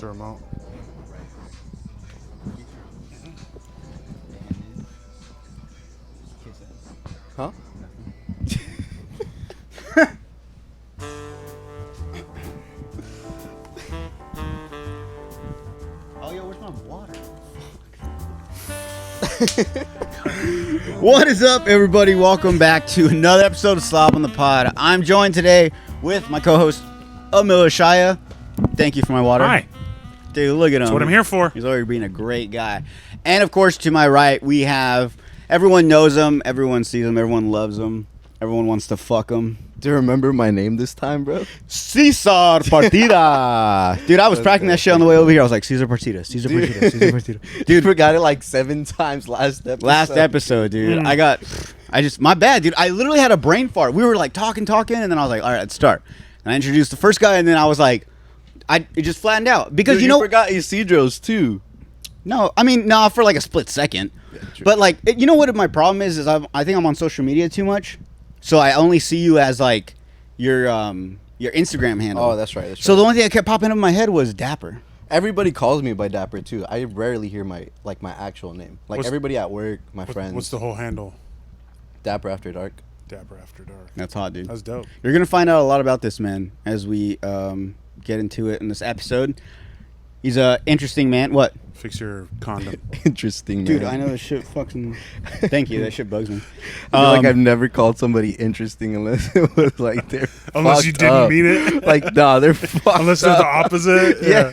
the remote. Huh? Oh, yo, where's my water? What is up, everybody? Welcome back to another episode of Slob on the Pod. I'm joined today with my co-host, Emil. Thank you for my water. Hi. Dude, look at him. That's what I'm here for. He's already being a great guy. And, of course, to my right, we have... Everyone knows him. Everyone sees him. Everyone loves him. Everyone wants to fuck him. Do you remember my name this time, bro? Cesar Partida. Dude, I was practicing that shit on the way over here. I was like, Cesar Partida, Cesar Partida, Cesar Partida. Dude, forgot it like 7 times last episode. Dude. My bad, dude. I literally had a brain fart. We were like talking, and then I was like, all right, let's start. And I introduced the first guy, and then I was like, it just flattened out. Because, Dude, you forgot Isidro's too. No, I mean, for like a split second. Yeah, but like, you know what my problem is I think I'm on social media too much. So I only see you as like your Instagram handle. Oh, that's right. So the only thing that kept popping up in my head was Dapper. Everybody calls me by Dapper too. I rarely hear my actual name. Like everybody at work, my friends. What's the whole handle? Dapper After Dark. Dapper After Dark. That's hot, dude. That's dope. You're gonna find out a lot about this man as we get into it in this episode. He's a interesting man. What? Fix your condom. Interesting, dude. man. I know this shit fucking. Thank you. That shit bugs me. I feel like I've never called somebody interesting unless it was like they're unless you didn't mean it. Like nah, they're fucked unless they're the opposite. Yeah.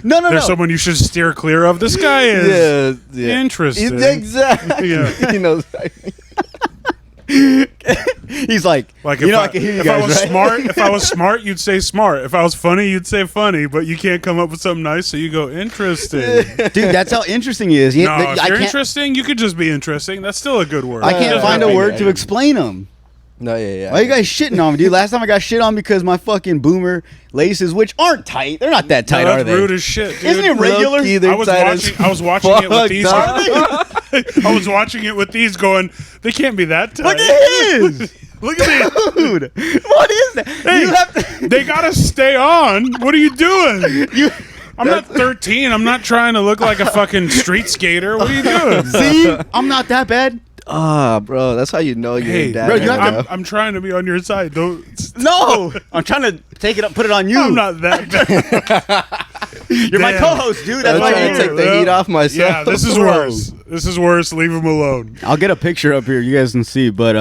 No. There's someone you should steer clear of. This guy is interesting. Exactly. Yeah. You know. He's like I can hear you if guys, I was right? smart, if I was smart, you'd say smart. If I was funny, you'd say funny. But you can't come up with something nice, so you go interesting. Dude, that's how interesting he is. If you're interesting, you could just be interesting. That's still a good word. I can't find a word to explain him. No, yeah. Why you guys shitting on me, dude? Last time I got shit on because my fucking boomer laces, which aren't tight. They're not that tight, are they? Rude as shit, dude. Isn't it regular? I was watching it with these. I was watching it with these going, they can't be that tight. Look at his. Look at me. Dude, what is that? Hey, they gotta stay on. What are you doing? I'm not 13. I'm not trying to look like a fucking street skater. What are you doing? See? I'm not that bad. Bro, that's how you know you're dad. Bro, I'm trying to be on your side. Don't. No, I'm trying to take it up, put it on you. I'm not that bad. You're my co-host, dude. That's why I take the heat off myself. Yeah, this is worse. This is worse. Leave him alone. I'll get a picture up here. You guys can see. But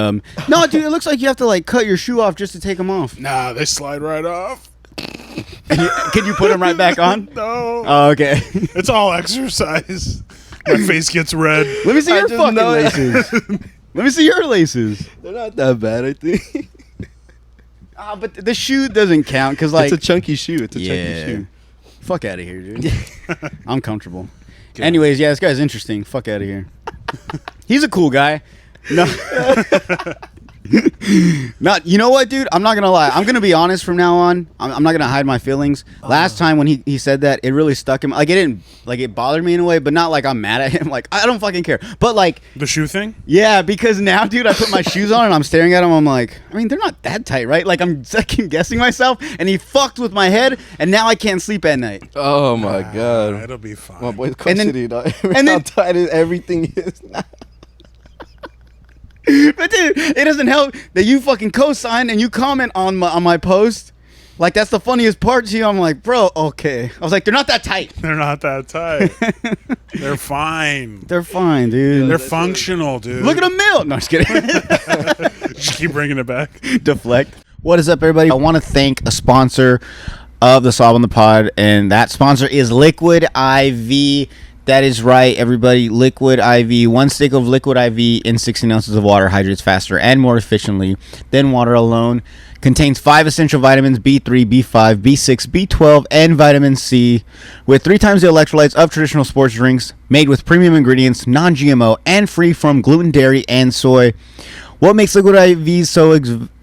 no, dude, it looks like you have to like cut your shoe off just to take them off. Nah, they slide right off. Can you put them right back on? No. Oh, okay. It's all exercise. My face gets red. Let me see your fucking laces. Let me see your laces. They're not that bad, I think. But the shoe doesn't count because like it's a chunky shoe. It's a chunky shoe. Fuck out of here, dude. I'm comfortable. Good. Anyways, yeah, this guy's interesting. Fuck out of here. He's a cool guy. No. Not, you know what, dude? I'm not gonna lie. I'm gonna be honest from now on. I'm not gonna hide my feelings. Last time when he said that, it really stuck him. Like it didn't, like it bothered me in a way, but not like I'm mad at him. Like I don't fucking care. But like the shoe thing. Yeah, because now, dude, I put my shoes on and I'm staring at him. I'm like, I mean, they're not that tight, right? Like I'm second guessing myself, and he fucked with my head, and now I can't sleep at night. Oh my god, it'll be fine. My boy's custody, and how tight everything is now. But dude, it doesn't help that you fucking co-sign and you comment on my post. Like that's the funniest part to you. I'm like, bro, okay. I was like, they're not that tight. They're not that tight. They're fine. They're fine, dude. They're functional, dude. Look at Emil. No, just kidding. Just keep bringing it back. Deflect. What is up, everybody? I want to thank a sponsor of the Slob on the Pod, and that sponsor is Liquid IV. That is right, everybody. Liquid IV. 1 stick of Liquid IV in 16 ounces of water hydrates faster and more efficiently than water alone. Contains 5 essential vitamins, B3, B5, B6, B12, and vitamin C, with 3 times the electrolytes of traditional sports drinks, made with premium ingredients, non-GMO, and free from gluten, dairy, and soy. What makes Liquid IV so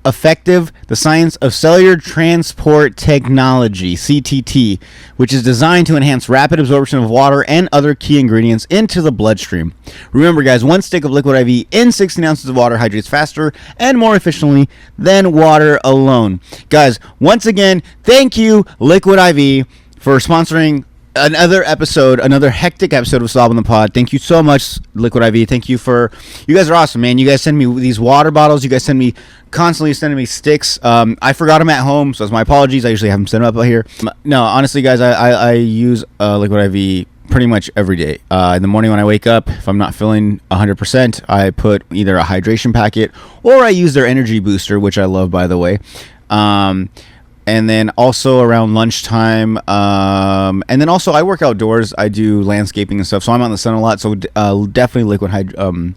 effective? The science of cellular transport technology, CTT, which is designed to enhance rapid absorption of water and other key ingredients into the bloodstream. Remember, guys, 1 stick of Liquid IV in 16 ounces of water hydrates faster and more efficiently than water alone. Guys, once again, thank you, Liquid IV, for sponsoring another episode, another hectic episode of Slob on the Pod. Thank you so much, Liquid IV. Thank you you guys are awesome, man. You guys send me these water bottles. You guys constantly sending me sticks. I forgot them at home, so it's my apologies. I usually have them set up out here. No, honestly, guys, I use Liquid IV pretty much every day. In the morning when I wake up, if I'm not feeling 100%, I put either a hydration packet or I use their energy booster, which I love, by the way. And then also around lunchtime, and then also I work outdoors. I do landscaping and stuff, so I'm out in the sun a lot. So definitely liquid hydration.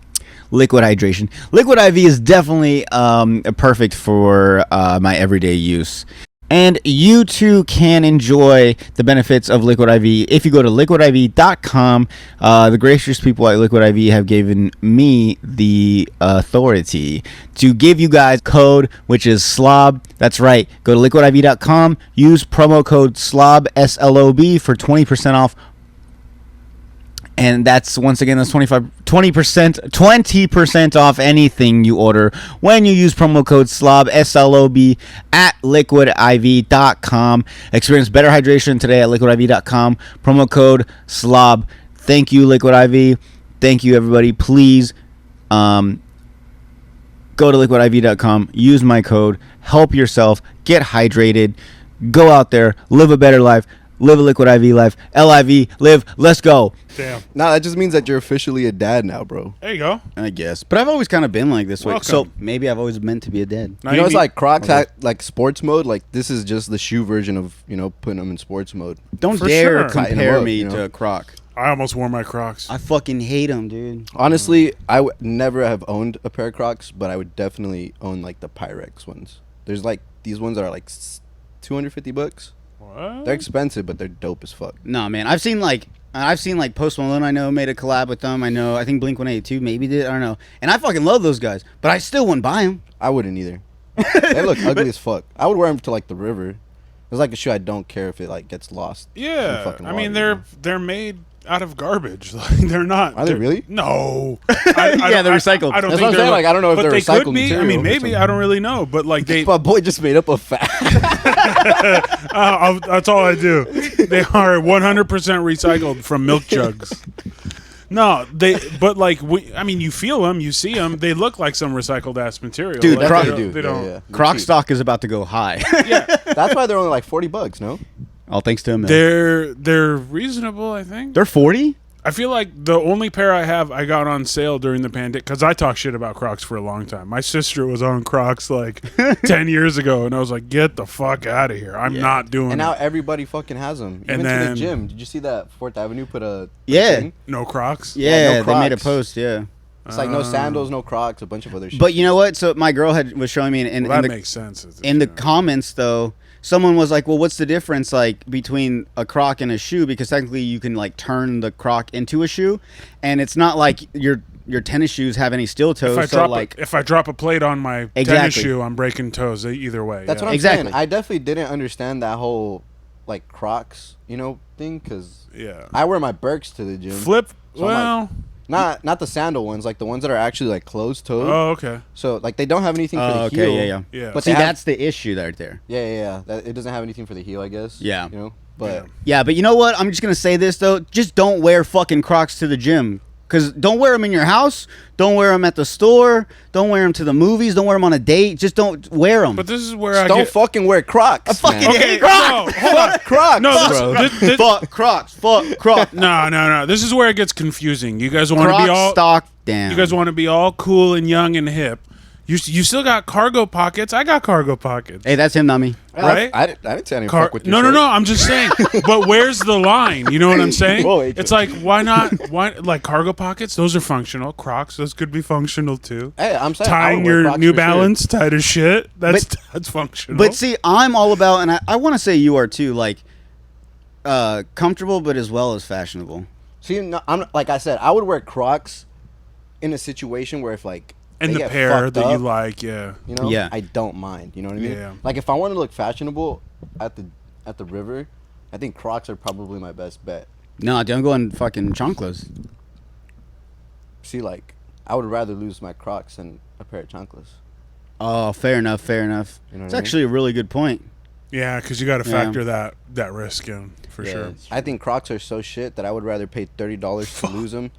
Liquid IV is definitely perfect for my everyday use. And you too can enjoy the benefits of Liquid IV if you go to liquidiv.com. The gracious people at Liquid IV have given me the authority to give you guys code, which is SLOB. That's right. Go to liquidiv.com. Use promo code SLOB, S-L-O-B, for 20% off. And that's, once again, that's 20% off anything you order when you use promo code SLOB, S-L-O-B, at liquidiv.com. Experience better hydration today at liquidiv.com. Promo code SLOB. Thank you, Liquid IV. Thank you, everybody. Please go to liquidiv.com. Use my code. Help yourself. Get hydrated. Go out there. Live a better life. Live a Liquid IV life. LIV, live. Let's go. Damn. Nah, that just means that you're officially a dad now, bro. There you go. I guess. But I've always kind of been like this way. Welcome. So maybe I've always meant to be a dad. Now You know, it's need- like Crocs, like sports mode. Like, this is just the shoe version of, putting them in sports mode. Don't For dare sure. Tighten 'em compare up, me you know? to a Croc. I almost wore my Crocs. I fucking hate them, dude. Honestly, I would never have owned a pair of Crocs, but I would definitely own, like, the Pyrex ones. There's, like, these ones that are, like, $250. What? They're expensive, but they're dope as fuck. No, man. I've seen like Post Malone, I know, made a collab with them. I think Blink-182 maybe did. I don't know. And I fucking love those guys. But I still wouldn't buy them. I wouldn't either. They look ugly as fuck. I would wear them to, like, the river. It's like a shoe I don't care if it, like, gets lost. in Yeah. fucking I mean, water, they're made out of garbage. Like, they're not. Are they they're- really? No. Yeah, they're recycled. I don't That's think what I'm they're saying, like, I don't know if but they're they recycled could be. I material mean, or maybe. something. I don't really know. But like they, My boy just made up a fact. that's all I do. They are 100% recycled from milk jugs. No, but like I mean, you feel them, you see them. They look like some recycled ass material. Dude, like, Croc- they They don't- do. They Yeah, don't. yeah. Croc Cheap. stock is about to go high. Yeah, That's why they're only like $40, no? All thanks to him. they're reasonable. I think. They're 40? I feel like the only pair I have I got on sale during the pandemic because I talked shit about Crocs for a long time. My sister was on Crocs like 10 years ago, and I was like, "Get the fuck out of here! I'm not doing And now it. everybody fucking has them. And Even to the then- gym. Did you see that 4th Avenue put a Yeah. thing? No Crocs." Yeah, no they made a Crocs. post, yeah. It's like no sandals, no Crocs, a bunch of other shit. But you know what? So my girl was showing me in Well, that the makes sense. in the comments though, someone was like, well, what's the difference like between a Croc and a shoe? Because technically you can like turn the Croc into a shoe, and it's not like your tennis shoes have any steel toes. if I drop a plate on my tennis Exactly. shoe, I'm breaking toes either way. That's yeah. what I'm Exactly. saying. I definitely didn't understand that whole like Crocs, thing because Yeah. I wear my Birks to the gym. Flip. So I'm Well. Not the sandal ones, like the ones that are actually like closed toed. Oh, okay. So like they don't have anything for the okay, heel. yeah. Yeah. But See, they have- that's the issue right there. Yeah. It doesn't have anything for the heel, I guess. Yeah. But Yeah, but you know what? I'm just gonna say this though: just don't wear fucking Crocs to the gym. Cause don't wear them in your house. Don't wear them at the store. Don't wear them to the movies. Don't wear them on a date. Just don't wear them. But this is where just I don't get. fucking wear Crocs. I fucking man. hate Okay, Crocs. no, hold on. Crocs, No, bro. this, Fuck Crocs. Fuck Crocs. no. This is where it gets confusing. You guys want to Crocs be all stock down. You guys want to be all cool and young and hip. You still got cargo pockets. I got cargo pockets. Hey, that's him, not me. Right? I didn't say I didn't fuck with your no. shorts. I'm just saying. But where's the line? You know what I'm saying? Whoa, H. It's like why not? Why like cargo pockets? Those are functional. Crocs. Those could be functional too. Hey, I'm saying I Tying would wear your Crocs New for sure. Balance tight as shit. That's functional. But see, I'm all about, and I want to say you are too, like comfortable, but as well as fashionable. See, no, I'm like I said, I would wear Crocs in a situation where if like and they the get pair fucked that up, you like, yeah. Yeah. I don't mind. You know what I mean? Yeah. Like if I want to look fashionable at the river, I think Crocs are probably my best bet. No, don't go in fucking chanclas. See, like I would rather lose my Crocs than a pair of chanclas. Oh, fair enough. You know It's what I actually a really good point. Yeah, because you got to factor that risk in for sure. I think Crocs are so shit that I would rather pay $30 to lose them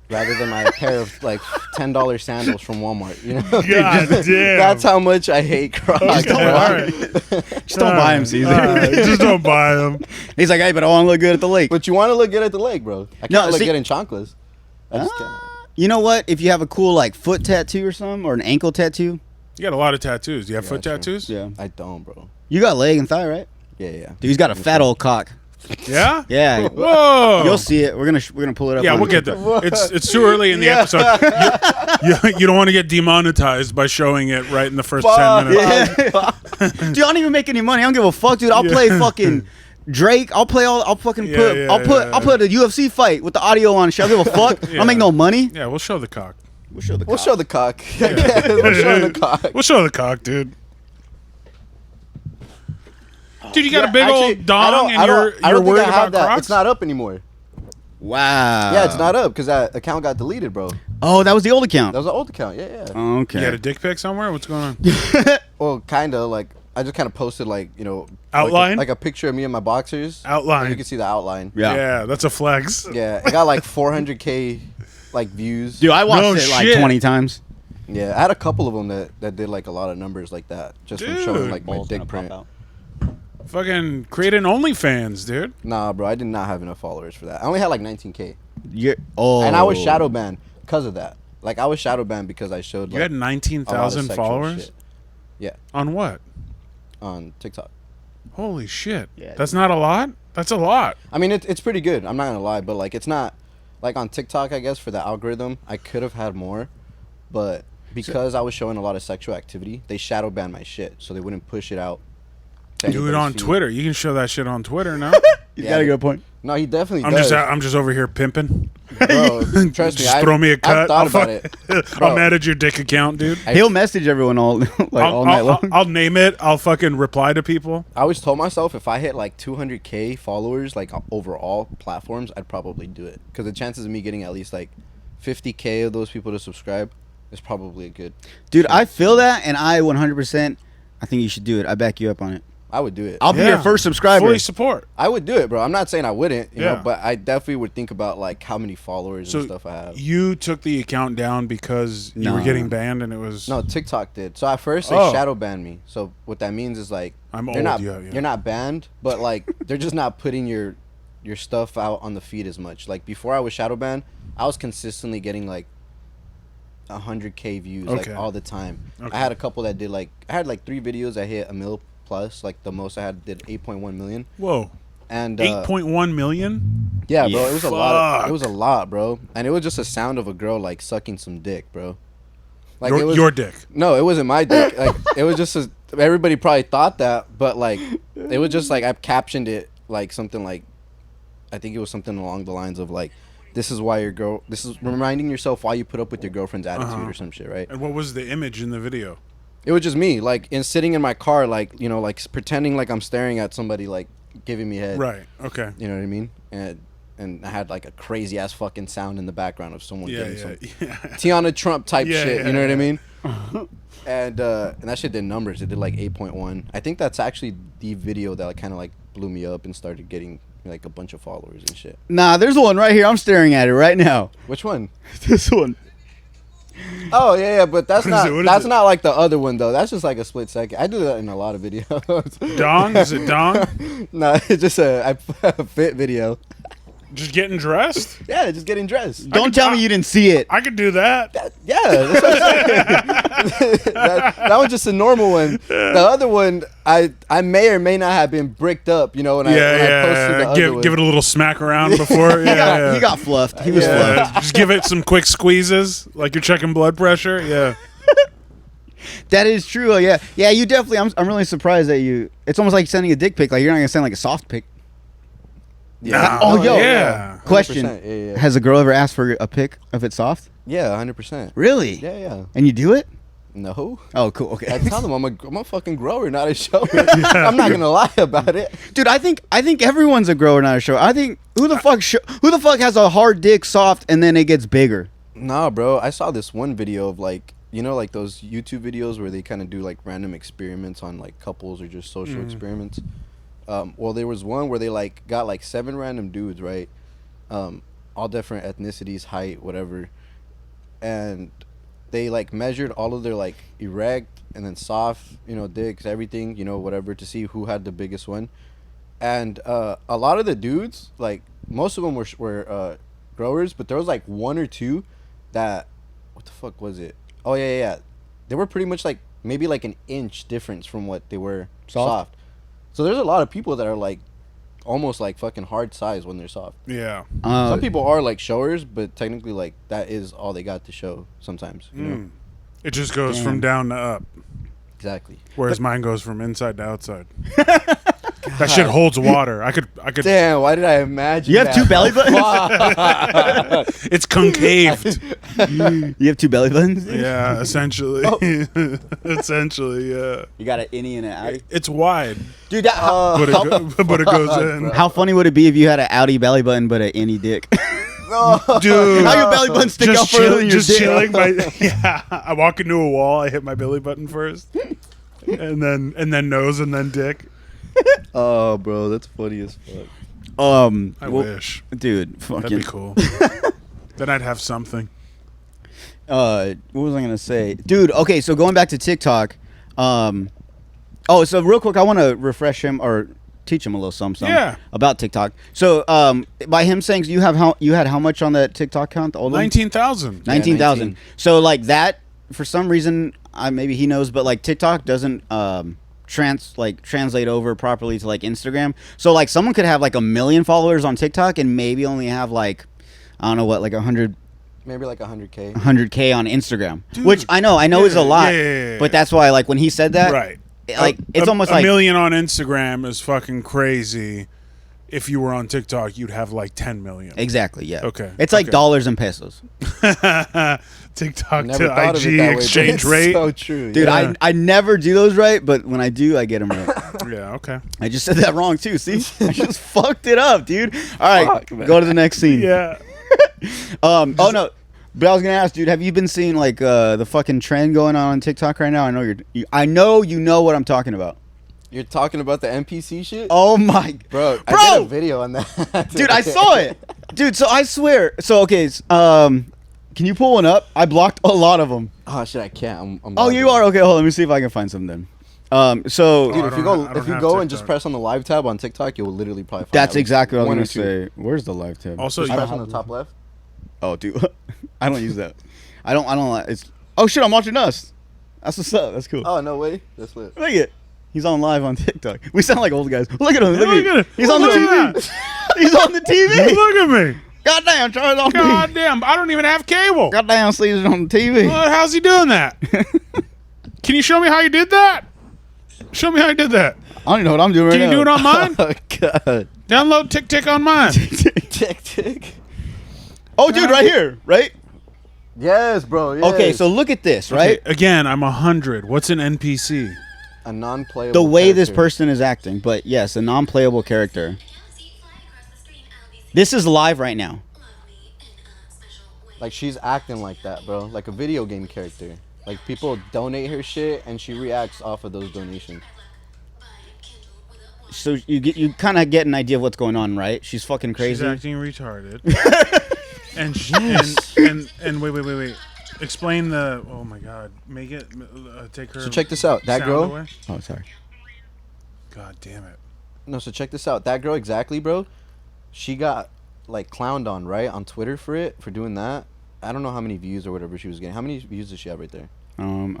rather than my pair of like $10 sandals from Walmart. You know, God damn. That's how much I hate Crocs. Okay, bro. all right. Just don't buy him, Cesar. Just don't buy them. He's like, hey, but I want to look good at the lake. But you want to look good at the lake, bro. I can't look see- good in chanclas. I just can't. You know what? If you have a cool like foot tattoo or something, or an ankle tattoo, You got a lot of tattoos. Do you have Yeah, foot true. tattoos? yeah, I don't, bro. you got leg and thigh, right? Yeah. Dude, he's got a fat old cock. Yeah? Yeah, Whoa. you'll see it. We're gonna pull it up. Yeah, on we'll get TikTok. there. It's too early in the episode. You don't want to get demonetized by showing it right in the first 10 minutes. Yeah. Dude, I don't even make any money. I don't give a fuck, dude. I'll play fucking Drake. I'll fucking put. I'll put a UFC fight with the audio on. Shit. I don't give a fuck. I don't make no money. Yeah, we'll show the cock. We'll show the. We'll cock. show the cock. We'll show the cock. We'll show the cock, dude. Dude, you got Yeah, a big actually, old dong and I you're don't think worried I have about that. Crocs? It's not up anymore. Wow. Yeah, it's not up because that account got deleted, bro. Oh, that was the old account. That was an old account. Yeah. Okay. You got a dick pic somewhere? What's going on? Well, kind of like I just kind of posted like Outline? like a picture of me in my boxers. Outline. And you can see the outline. Yeah. That's a flex. Yeah, it got like 400K like views. Dude, I watched No it like shit. 20 times. Yeah, I had a couple of them that did like a lot of numbers like that just from showing Dude. like my dick print. Fucking create an OnlyFans, dude. Nah, bro, I did not have enough followers for that. I only had like 19K, Oh. and I was shadow banned because of that. Like I was shadow banned because I showed You like had a lot of 19,000 sexual followers? shit. Yeah, On what? on TikTok. Holy shit. Yeah, That's not a lot? That's a lot. I mean, it's pretty good. I'm not gonna lie, but like it's not like on TikTok. I guess for the algorithm, I could have had more, but because I was showing a lot of sexual activity, they shadow banned my shit, so they wouldn't push it out. to Do it anybody's on feed. Twitter. You can show that shit on Twitter now. You Yeah, got a good point. No, he definitely I'm does. just over here pimping. Bro, trust me. Just throw me a cut. I've thought about it. I'll manage your dick account, dude. He'll message everyone all all night long. I'll name it. I'll fucking reply to people. I always told myself if I hit like 200K followers, like over all platforms, I'd probably do it. Because the chances of me getting at least like 50K of those people to subscribe is probably a good. Dude, I feel that, and I 100%. I think you should do it. I back you up on it. I would do it. I'll be your first subscriber. Fully support. I would do it, bro. I'm not saying I wouldn't, you Yeah. know, but I definitely would think about like how many followers So and stuff I have. you took the account down because you were No. getting banned, and it was No, TikTok did. So at first they Oh. shadow banned me. So what that means is like I'm you're old, not yeah. you're not banned, but like they're just not putting your stuff out on the feed as much. Like before I was shadow banned, I was consistently getting like 100K views Okay. like all the time. Okay. I had a couple that did like I had like 3 videos that hit 1 mil plus. Like the most I had did 8.1 million. Whoa, And 8.1 million. yeah, bro, it was a lot. Fuck. It was a lot, bro. And it was just a sound of a girl like sucking some dick, bro. Like Your, it was your dick. No, it wasn't my dick. Like it was just everybody probably thought that, but like it was just like I captioned it like something like I think it was something along the lines of like this is reminding yourself why you put up with your girlfriend's attitude or some shit, right? And what was the image in the video? It was just me like sitting in my car like, you know, like pretending like I'm staring at somebody like giving me head. Right. Okay. You know what I mean? And I had like a crazy ass fucking sound in the background of someone Yeah. getting some Yeah. Tiana Trump type Yeah, shit. yeah, You know what I yeah. mean? And that shit did numbers. It did like 8.1. I think that's actually the video that kind of like blew me up and started getting like a bunch of followers and shit. Nah, there's one right here. I'm staring at it right now. Which one? This one. Oh yeah, but that's What is not it? What is that's it? not like the other one though. That's just like a split second. I do that in a lot of videos. Dong? Is it dong? No, it's just a fit video. Just getting dressed? Yeah, just getting dressed. Don't tell me you didn't see it. I could do that. Yeah, that's what I'm saying. that was just a normal one. The other one, I may or may not have been bricked up, you know, when I posted the other one. Give it a little smack around before. Yeah, He got fluffed. He was yeah. fluffed. Just give it some quick squeezes, like you're checking blood pressure. Yeah. That is true. Yeah, yeah. You definitely. I'm really surprised that you. It's almost like sending a dick pic. Like you're not gonna send like a soft pic. Yeah. Oh, yo. Yeah. Question: 100%, yeah. Has a girl ever asked for a pic if it's soft? Yeah, 100%. Really? Yeah, yeah. And you do it? No. Oh, cool. Okay. I tell them I'm a fucking grower, not a shower. I'm not gonna lie about it. Dude, I think everyone's a grower, not a show. I think who the fuck has a hard dick soft and then it gets bigger? Nah, bro. I saw this one video of like you know, like those YouTube videos where they kind of do like random experiments on like couples or just social experiments. Well, there was one where they like got like 7 random dudes, right? All different ethnicities, height, whatever, and they like measured all of their like erect and then soft, you know, dicks, everything, you know, whatever, to see who had the biggest one. And a lot of the dudes, like most of them were growers, but there was like 1 or 2 that, what the fuck was it? Oh yeah. They were pretty much like maybe like an inch difference from what they were soft. So there's a lot of people that are like almost like fucking hard size when they're soft. Yeah. Some people are like showers, but technically like that is all they got to show sometimes. You know? It just goes from down to up. Exactly. Whereas mine goes from inside to outside. That shit holds water. I could. Damn, why did I imagine You have that? 2 belly buttons? It's concaved. You have 2 belly buttons? Yeah, essentially. Essentially, yeah. You got an innie and an outie? It's wide, Dude, that, but it goes in. how funny would it be if you had an outie belly button but an innie dick? Dude, How your belly button stick out further than your just dick? chilling. Yeah, I walk into a wall. I hit my belly button first, and then nose, and then dick. Oh, bro, that's funny as fuck. I wish, dude, fucking. that'd be cool. Then I'd have something. What was I gonna say, dude? Okay, so going back to TikTok. So real quick, I want to refresh him or teach him a little something about TikTok. So, by him saying you had how much on that TikTok count? The old 19,000. 19,000. So like that, for some reason, maybe he knows, but like TikTok doesn't translate over properly to like Instagram. So like someone could have like 1 million followers on TikTok and maybe only have like, I don't know what, like 100. Maybe like 100K. 100K on Instagram, Dude. which I know is a lot. Yeah. But that's why, like when he said that, Right. Like it's almost like 1 million on Instagram is fucking crazy. If you were on TikTok, you'd have like 10 million. Exactly. Yeah. Okay. It's like dollars and pesos. TikTok Never to thought of it IG that way, but exchange it's rate. so true, Dude, Yeah. I never do those right, but when I do, I get them right. Yeah. Okay. I just said that wrong too. See, I just fucked it up, dude. All right, Fuck, man. go to the next scene. Yeah. Oh no, but I was gonna ask, dude, have you been seeing like the fucking trend going on TikTok right now? I know you know what I'm talking about. You're talking about the NPC shit? Oh my, Bro, I did a video on that. dude, I saw it, dude. So I swear. So okay, can you pull one up? I blocked a lot of them. Oh shit, I can't. I'm Oh, you are okay. Hold on, let me see if I can find some then. So Dude, I if you don't go have and just TikTok. press on the live tab on TikTok, you'll literally probably find that's at least exactly what I one was or gonna two. say. Where's the live tab? Also, Just you press on the top left. Oh, dude, I don't use that. I don't. It's. Oh shit, I'm watching us. That's what's up. That's cool. Oh no way, that's lit. Look at. He's on live on TikTok. We sound like old guys. Look at him. Look, look at it. He's on the Look at TV. He's on the TV. look at me. Goddamn, Charles on TV. Goddamn, I don't even have cable. Goddamn, Cesar on the TV. How's he doing that? Can you show me how you did that? Show me how you did that. I don't even know what I'm doing right Can now. you do it on mine? Oh god. Download Tik on mine. Tick. Oh, dude, right here, right? Yes, bro. Yes. Okay, so look at this, right? Okay, again, I'm 100. What's an NPC? a non-playable. The way this character. person is acting, but yes, a non-playable character. This is live right now. Like she's acting like that, bro. Like a video game character. Like people donate her shit and she reacts off of those donations. So you kind of get an idea of what's going on, right? She's fucking crazy. She's acting retarded. and, and wait. Explain the. Oh my God. Make it. Take her. So check this out. That sound girl. away. Oh, sorry. God damn it. No, so check this out. That girl exactly, bro. She got like clowned on, right, on Twitter for doing that. I don't know how many views or whatever she was getting. How many views does she have right there? Can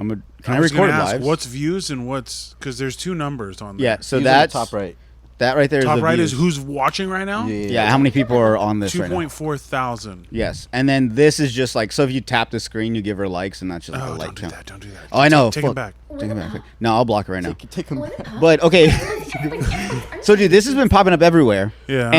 I was record gonna ask, live? what's views and what's because there's two numbers on there. Yeah, so Views on the that's top right. That right there is Top the right views. is who's watching right now. Yeah, how many people are on this right now? 2.4 thousand. Yes, and then this is just like, so if you tap the screen, you give her likes, and that's just like a Oh, like don't do count. that. Don't do that. Oh, I know. Take him Fuck. back. Take it back. No, I'll block her right now. Take them back. But okay, so dude, this has been popping up everywhere. Yeah.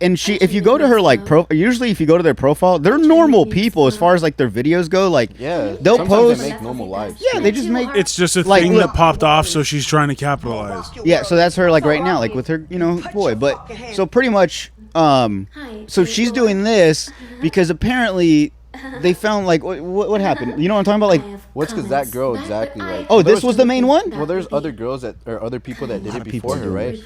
And she, if you go to her like usually if you go to their profile, they're normal people as far as like their videos go. Like Yeah. they'll sometimes post. They make normal lives. Yeah, they just make. It's just a Like, thing look- that popped off, so she's trying to capitalize. Yeah, so that's her like right now, like with her, boy. But so pretty much, so she's doing this because apparently they found like what happened? You know what I'm talking about? Like, What's because that girl exactly like. oh, this was the main one. Well, there's other girls that or other people that did it before her, right?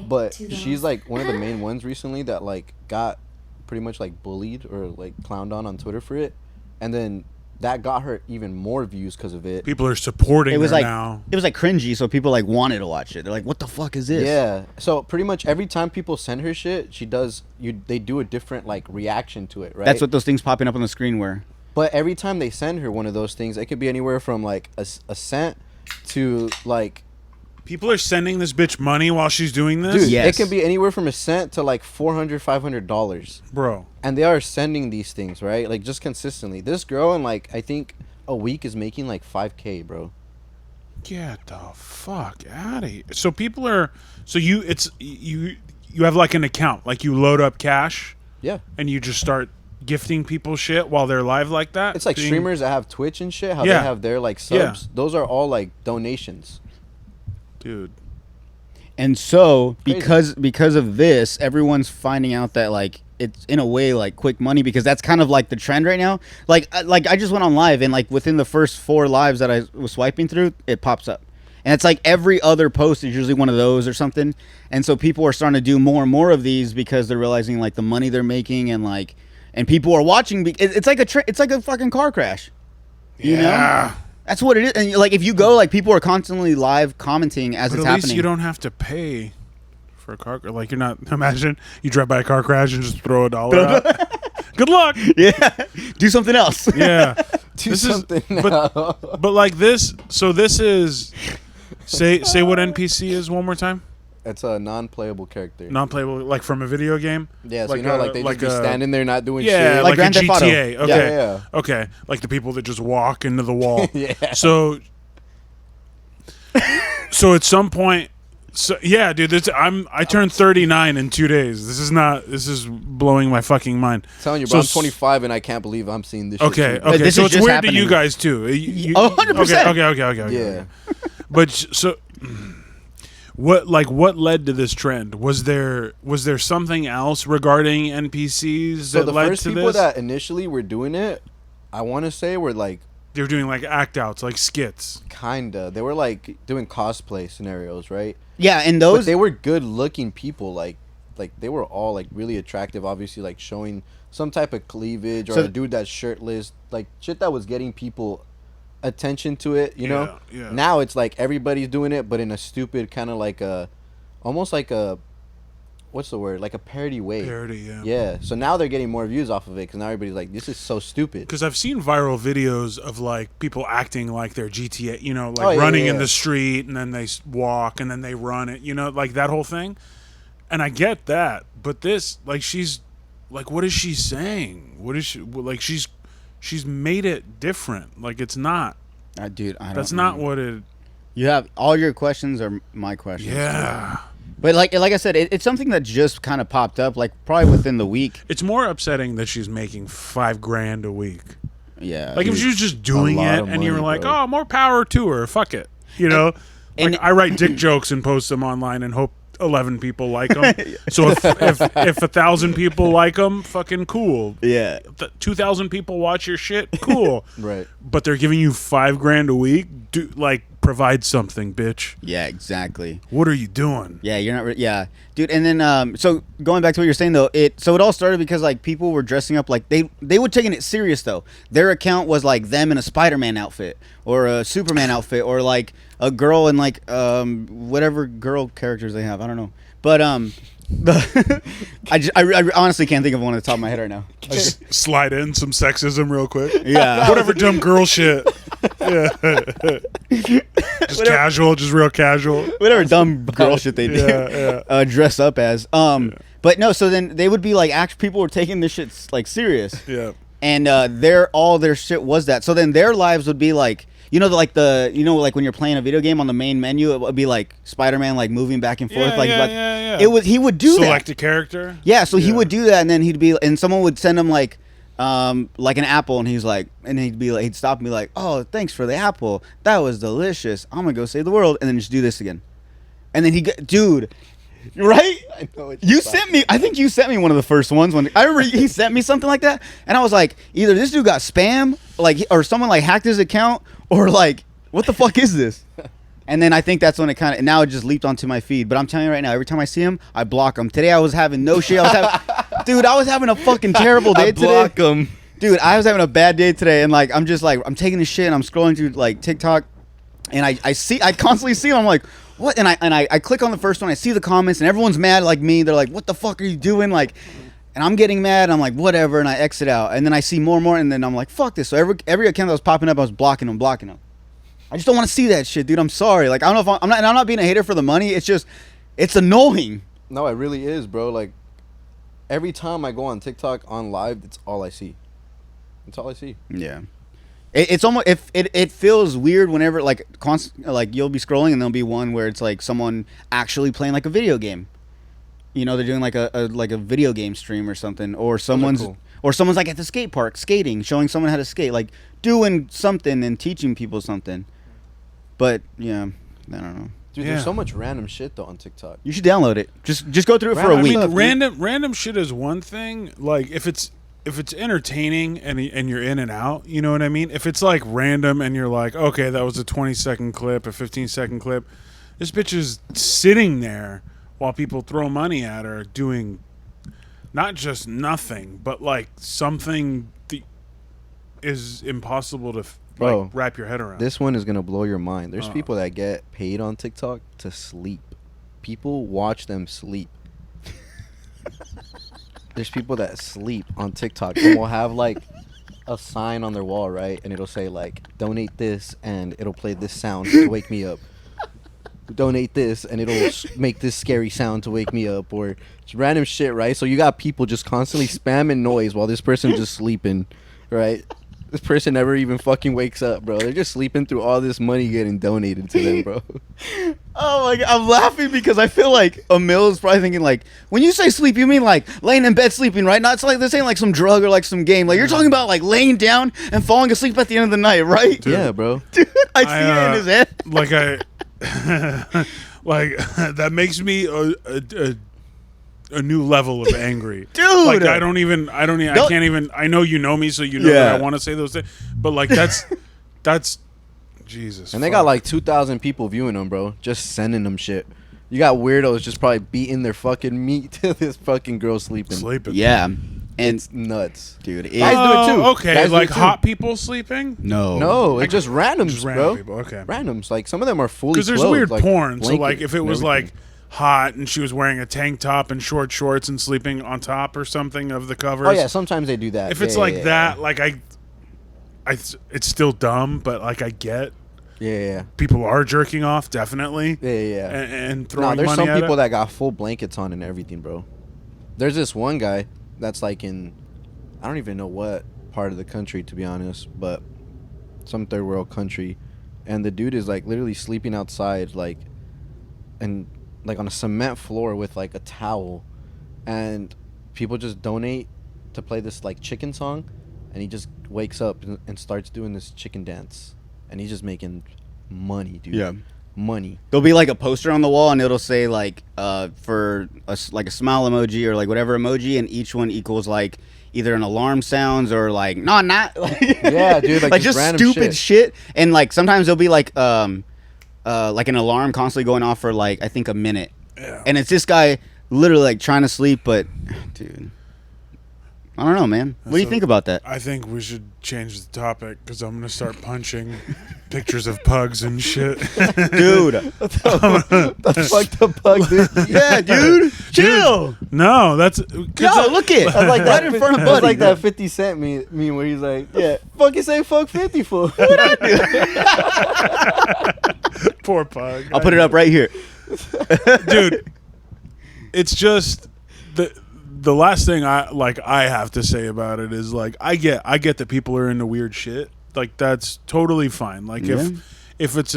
But she's like one of the main ones recently that like got pretty much like bullied or like clowned on Twitter for it, and then that got her even more views because of it. People are supporting It was her like now. it was like cringy, so people like wanted to watch it. They're like, "What the fuck is this?" Yeah. So pretty much every time people send her shit, she does they do a different like reaction to it, right? That's what those things popping up on the screen were. But every time they send her one of those things, it could be anywhere from like a cent to like. People are sending this bitch money while she's doing this? Dude, Yes. it can be anywhere from a cent to like $400, $500. Bro. And they are sending these things, right? Like just consistently. This girl in like I think a week is making like $5K, bro. Get the fuck out of here. So people are you have like an account, like you load up cash Yeah. and you just start gifting people shit while they're live like that. It's like streamers that have Twitch and shit, how Yeah. they have their like subs. Yeah. Those are all like donations. Dude. And so Crazy. because of this, everyone's finding out that like it's in a way like quick money, because that's kind of like the trend right now. Like I just went on live, and like within the first 4 lives that I was swiping through, it pops up. And it's like every other post is usually one of those or something. And so people are starting to do more and more of these because they're realizing like the money they're making, and people are watching. It's like it's like a fucking car crash. You know? That's what it is. And like if you go, like people are constantly live commenting as But it's at least happening. you don't have to pay for a car. Like you're not. Imagine you drive by a car crash and just throw $1 out. Good luck. Yeah, do something else. Yeah. Do something now. But like this. So this is. Say what NPC is one more time. It's a non-playable character. Non-playable, like from a video game. Yeah, so you know, like they just be standing there not doing Yeah, shit. like a Grand Theft Auto. GTA. Okay. Yeah. Okay. Like the people that just walk into the wall. Yeah. So at some point, yeah, dude. I turned 39 in 2 days. This is blowing my fucking mind. I'm telling you, So bro, I'm 25 and I can't believe I'm seeing this. Okay. Shit too. Okay. This So is it's just weird happening. to you guys too. 100%. Okay. Yeah. But so. What led to this trend? Was there something else regarding NPCs So that the led first to people this? that initially were doing it, I want to say were like They were doing like act outs, like skits. kinda. They were like doing cosplay scenarios, right? Yeah, and But those they were good-looking people. Like they were all like really attractive. Obviously, like showing some type of cleavage or So- a dude that's shirtless, like shit that was getting people attention to it. You know. Yeah. Now it's like everybody's doing it, but in a stupid kind of like almost like a, what's the word? Like a parody way. Parody, yeah. Yeah. So now they're getting more views off of it because now everybody's like, this is so stupid. Because I've seen viral videos of like people acting like they're GTA, like Oh, yeah, running yeah, in yeah. the street and then they walk and then they run it, like that whole thing. And I get that, but this, like, she's like, what is she saying? What is she like? She's made it different. Like it's not. dude, I don't That's know. not what it. You have all your questions are my questions. Yeah. But like I said, it's something that just kind of popped up, like probably within the week. It's more upsetting that she's making $5,000 a week. Yeah. Like if she was just doing lot it of and you were money, like, bro. oh, more power to her. Fuck it. Like and- I write dick jokes and post them online and hope 11 people like them. So if 1,000 people like them, fucking cool. yeah. 2,000 people watch your shit, cool. Right. But they're giving you $5,000 a week. Provide something, bitch. Yeah, exactly. What are you doing? Yeah, you're not. Yeah, dude. And then, so going back to what you're saying though, it all started because like people were dressing up like they were taking it serious though. Their account was like them in a Spider-Man outfit or a Superman outfit or like a girl in like whatever girl characters they have. I don't know, but I honestly can't think of one at the top of my head right now. Just slide in some sexism real quick. Yeah. Whatever dumb girl shit. Yeah. Just casual, just real casual. Whatever dumb girl shit they did, Yeah. dress up as. But no, so then they would be like, people were taking this shit like serious. Yeah. And all their shit was that. So then their lives would be like, like when you're playing a video game on the main menu, it would be like Spider-Man like moving back and forth. Yeah. He would do that. Select a character. Yeah, so he would do that, and then and someone would send him like an apple, and he'd stop and be like, oh, thanks for the apple. That was delicious. I'm gonna go save the world, and then just do this again. And then dude, right? I know what You sent me. I think you sent me one of the first ones. When I remember he sent me something like that, and I was like, either this dude got spam, like, or someone like hacked his account, or like, what the fuck is this? And then I think that's when it kind of, now it just leaped onto my feed. But I'm telling you right now, every time I see him, I block him. Today I was having no shit. Dude, I was having a fucking terrible day today. Block him. Dude, I was having a bad day today, and like I'm just like I'm taking a shit, and I'm scrolling through like TikTok, and I constantly see them. I'm like, what? And I click on the first one, I see the comments, and everyone's mad like me. They're like, what the fuck are you doing? Like, and I'm getting mad. I'm like, whatever, and I exit out, and then I see more and more, and then I'm like, fuck this. So every account that was popping up, I was blocking them. I just don't want to see that shit, dude. I'm sorry. Like, I don't know if I'm not being a hater for the money. It's just, it's annoying. No, it really is, bro. Like, every time I go on TikTok on live, that's all I see. That's all I see. Yeah. It's almost, if it feels weird whenever like like you'll be scrolling and there'll be one where it's like someone actually playing like a video game. You know, they're doing like a video game stream or something, or someone's like at the skate park skating, showing someone how to skate, like doing something and teaching people something. But yeah, I don't know. Dude, there's so much random shit though on TikTok. You should download it. Just go through it for a week. Random shit is one thing. Like if it's entertaining and you're in and out, you know what I mean? If it's like random and you're like, okay, that was a 20-second clip, a 15-second clip, this bitch is sitting there while people throw money at her doing not just nothing, but like something that is impossible to like wrap your head around. This one is gonna blow your mind. There's people that get paid on TikTok to sleep. People watch them sleep. There's people that sleep on TikTok and will have like a sign on their wall, right? And it'll say like, donate this, and it'll play this sound to wake me up. Donate this, and it'll make this scary sound to wake me up, or it's random shit, right? So you got people just constantly spamming noise while this person's just sleeping, right? This person never even fucking wakes up, bro. They're just sleeping through all this money getting donated to them, bro. Oh my god, I'm laughing because I feel like Emil is probably thinking like, when you say sleep, you mean like laying in bed sleeping, right? Not like this ain't like some drug or like some game. Like you're talking about like laying down and falling asleep at the end of the night, right? Dude. Yeah, bro. Dude, I see it in his head. Like that makes me a new level of angry. Dude, like I can't even, I know you know me, so you know that I want to say those things, but like that's Jesus. And they got like 2,000 people viewing them, bro, just sending them shit. You got weirdos just probably beating their fucking meat to this fucking girl sleeping. Yeah, and it's nuts, dude. Guys do it too. Okay, Guys like hot people sleeping? No, it's just randoms, just bro. random people. Okay, randoms. Like some of them are fully because there's clothed, weird like porn. So like if it was everything. like hot and she was wearing a tank top and short shorts and sleeping on top or something of the covers. Oh yeah, sometimes they do that. If it's that, like it's still dumb, but like I get. Yeah. People are jerking off, definitely. Yeah. And throwing money there's some at people it. that got full blankets on and everything, bro. There's this one guy that's like in, I don't even know what part of the country, to be honest, but some third world country, and the dude is like literally sleeping outside, like, and like on a cement floor with like a towel, and people just donate to play this like chicken song, and he just wakes up and starts doing this chicken dance. And he's just making money, dude. Yeah, money. There'll be like a poster on the wall, and it'll say like for like a smile emoji or like whatever emoji, and each one equals like either an alarm sounds or like not yeah, dude, like just stupid shit. And like sometimes there'll be like an alarm constantly going off for like I think a minute. Yeah. And it's this guy literally like trying to sleep, but dude, I don't know, man. What do you think about that? I think we should change the topic because I'm gonna start punching pictures of pugs and shit. Dude, the fucked up pug, dude. Yeah, dude, chill. No, that's no. Look it. That's like right in front of Buddy. That's like that 50 Cent meme where he's like, "Yeah, fuck you say fuck 50 for." Poor pug. I'll put it up right here, dude. It's just the last thing I have to say about it is like I get that people are into weird shit. Like that's totally fine. Like if it's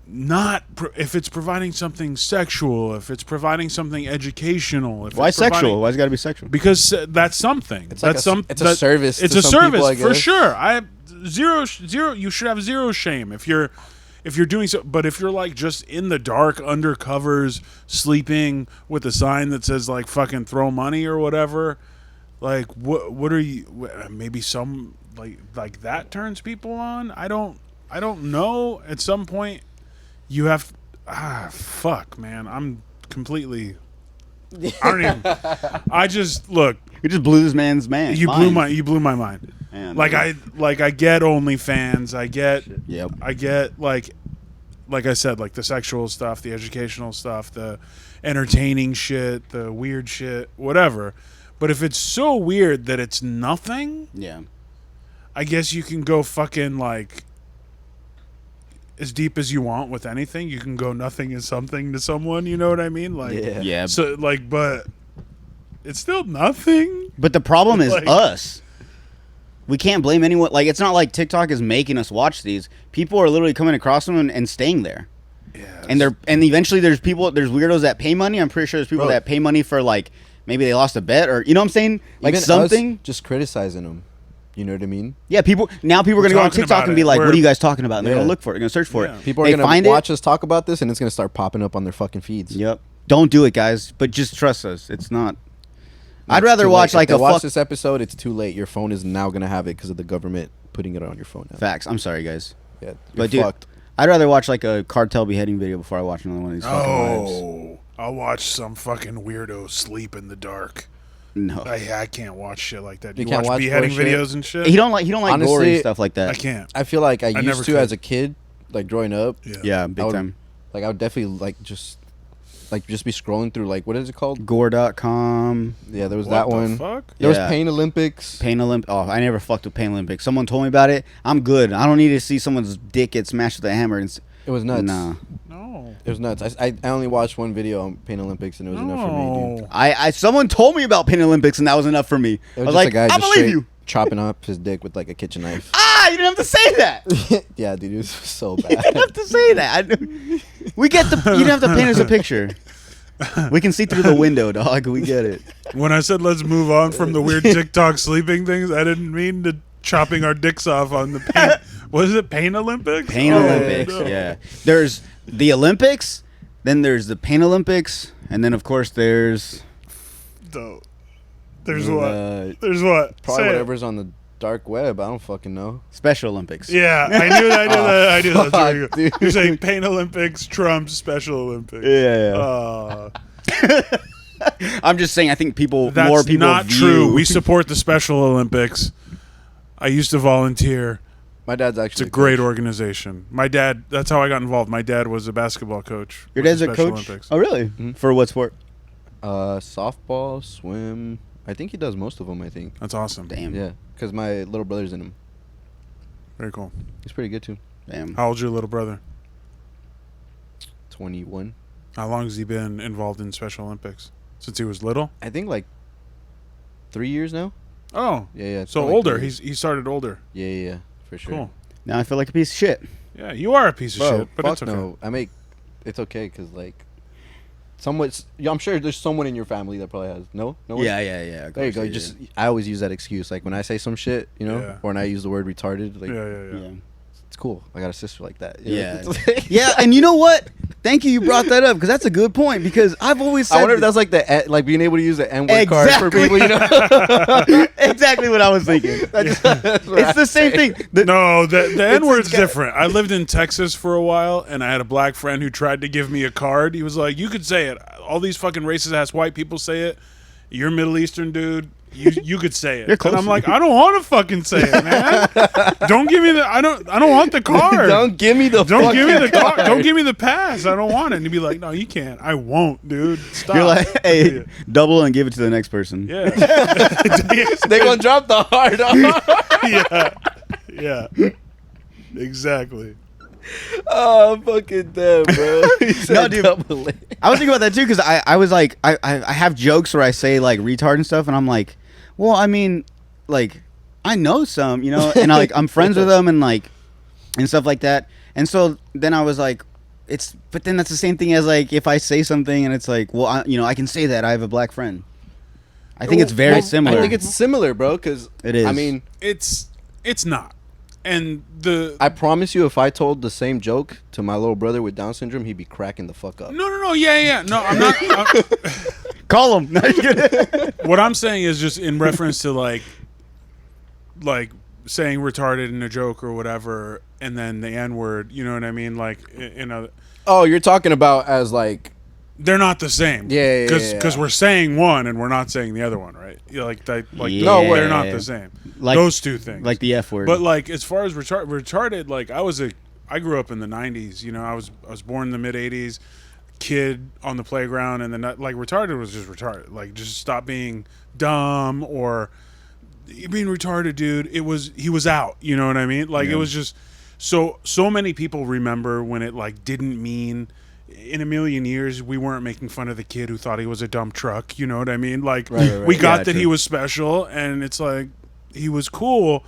not if it's providing something sexual, if it's providing something educational, why sexual? Why's it got to be sexual? Because that's something. It's that's like it's a service. It's to a some service people, I for guess. sure. Zero. You should have zero shame if you're if you're doing so, but if you're like just in the dark under covers sleeping with a sign that says like fucking throw money or whatever, like what are you, maybe some like that turns people on. I don't know. At some point you have fuck, man, I'm completely I don't even I just look, You just blew this man's mind. you blew my mind. Man, Like I get OnlyFans. I get Yep. I get like I said, like the sexual stuff, the educational stuff, the entertaining shit, the weird shit, whatever. But if it's so weird that it's nothing, Yeah. I guess you can go fucking like as deep as you want with anything. You can go nothing is something to someone, you know what I mean? Like Yeah. so like but it's still nothing. But the problem is Like- us. We can't blame anyone. Like, it's not like TikTok is making us watch these. People are literally coming across them and staying there. Yeah. And eventually there's weirdos that pay money. I'm pretty sure there's people Bro. that pay money for, like, maybe they lost a bet or, you know what I'm saying? Like Even something. us just criticizing them. You know what I mean? Yeah, people are going to go on talking TikTok about and be it. like, We're- what are you guys talking about? And they're going Yeah. to look for it. They're going to search for Yeah. it. People are They gonna find watch us talk about this, and it's gonna start popping up on their fucking feeds. Yep. Don't do it, guys. But just trust us. It's not. I'd It's rather too watch late. like if a they watch fuck. this episode. It's too late. Your phone is now gonna have it because of the government putting it on your phone now. Facts. I'm sorry, guys. Yeah, you're But dude, fucked. I'd rather watch like a cartel beheading video before I watch another one of these fucking lives. Oh, I'll watch some fucking weirdo sleep in the dark. No. I can't watch shit like that. Do You you can't watch watch beheading gore shit? videos and shit? He don't like gory Honestly, stuff like that. I can't. I feel like I never used to could. as a kid, like growing up. Yeah, big I would- time. Like I would definitely just be scrolling through like what is it called? Gore.com. Yeah, there was What that the one. fuck? There was Yeah. Pain Olympics. Pain Olympics. Oh, I never fucked with Pain Olympics. Someone told me about it. I'm good. I don't need to see someone's dick get smashed with a hammer. It was nuts. Nah. No. It was nuts. I only watched one video on Pain Olympics and it was enough for me, dude. No. I someone told me about Pain Olympics and that was enough for me. It I was was just like, a guy I just believe straight you. chopping up his dick with like a kitchen knife. Ah, you didn't have to say that. Yeah, dude, it was so You bad. didn't have to say that. We get the. You didn't have to paint us a picture. We can see through the window, dog. We get it. When I said let's move on from the weird TikTok sleeping things, I didn't mean to chopping our dicks off on the pain. What is it? Pain Olympics? Pain Oh, Olympics. no. Yeah. There's the Olympics, then there's the Pain Olympics, and then of course there's No. There's And, what? There's what? Probably Say it. whatever's on the dark web. I don't fucking know. Special Olympics. Yeah, I knew that. I knew that. There you go. Dude. You're saying Pain Olympics trumps Special Olympics. Yeah. I'm just saying. I think That's more people not view. true. We support the Special Olympics. I used to volunteer. My dad's It's actually a great coach. organization. My dad, that's how I got involved. My dad was a basketball coach. Your with dad's the a Special coach. Olympics. Oh, really? Mhm. For what sport? Softball, swim. I think he does most of them. I think. That's awesome. Damn. Yeah, because my little brother's in him. Very cool. He's pretty good too. Damn. How old's your little brother? 21. How long has he been involved in Special Olympics? Since he was little? I think like 3 years now. Oh, Yeah, it's so been like older. 3 years. He started older. Yeah, for sure. Cool. Now I feel like a piece of shit. Yeah, you are a piece of Bro, shit, but fuck it's okay. no. It's okay because like, I'm sure there's someone in your family that probably has no. No one? Yeah. There you go. I always use that excuse. Like when I say some shit, Yeah. or when I use the word retarded, like Yeah. it's cool. I got a sister like that. Yeah. It's Yeah, and you know what? Thank you brought that up because that's a good point because I've always said I wonder if that's like like being able to use the N-word card for Exactly. people, you know? exactly what I was thinking. That's what It's the same thing. No, the N word's got- different. I lived in Texas for a while, and I had a black friend who tried to give me a card. He was like, "You could say it. All these fucking racist ass white people say it. You're a Middle Eastern dude. You could say it." You're And I'm close. like, "I don't want to fucking say it, man. Don't give me the. I don't want the card. Don't give me the Don't give me the fucking card. Don't give me the pass. I don't want it." And he'd be like, "No, you can't. I won't, dude. Stop." You're like, hey, double and give it to the next person. yeah, They gonna drop the hard yeah, exactly. Oh, I'm fucking dead, bro. He said No, dude. double it. I was thinking about that too because I was like, I have jokes where I say like retard and stuff, and I'm like, well, I mean, like, I know some, you know, and I'm friends with them and like, and stuff like that. And so then I was like, but then that's the same thing as like if I say something and it's like, well, I can say that I have a black friend. I think it's very Well, similar. I think it's similar, bro. Because It is. I mean, It's not. and I promise you, if I told the same joke to my little brother with Down syndrome, he'd be cracking the fuck up. no, yeah. No, I'm not. Call him. What I'm saying is just in reference to like saying retarded in a joke or whatever, and then the N word. You know what I mean? Like, Oh, you're talking about as like. they're not the same. Yeah. Because we're saying one and we're not saying the other one, right? Like Yeah. they're not the same. Like, those two things, like the F word. But like as far as retarded, like I grew up in the '90s. You know, I was born in the mid '80s. Kid on the playground, and then like retarded was just retarded. Like just stop being dumb or you're being retarded, dude. He was out. You know what I mean? Like it was just so many people remember when it like didn't mean. In a million years, we weren't making fun of the kid who thought he was a dump truck. You know what I mean? Like, right. we got that true. he was special, and it's like, he was cool.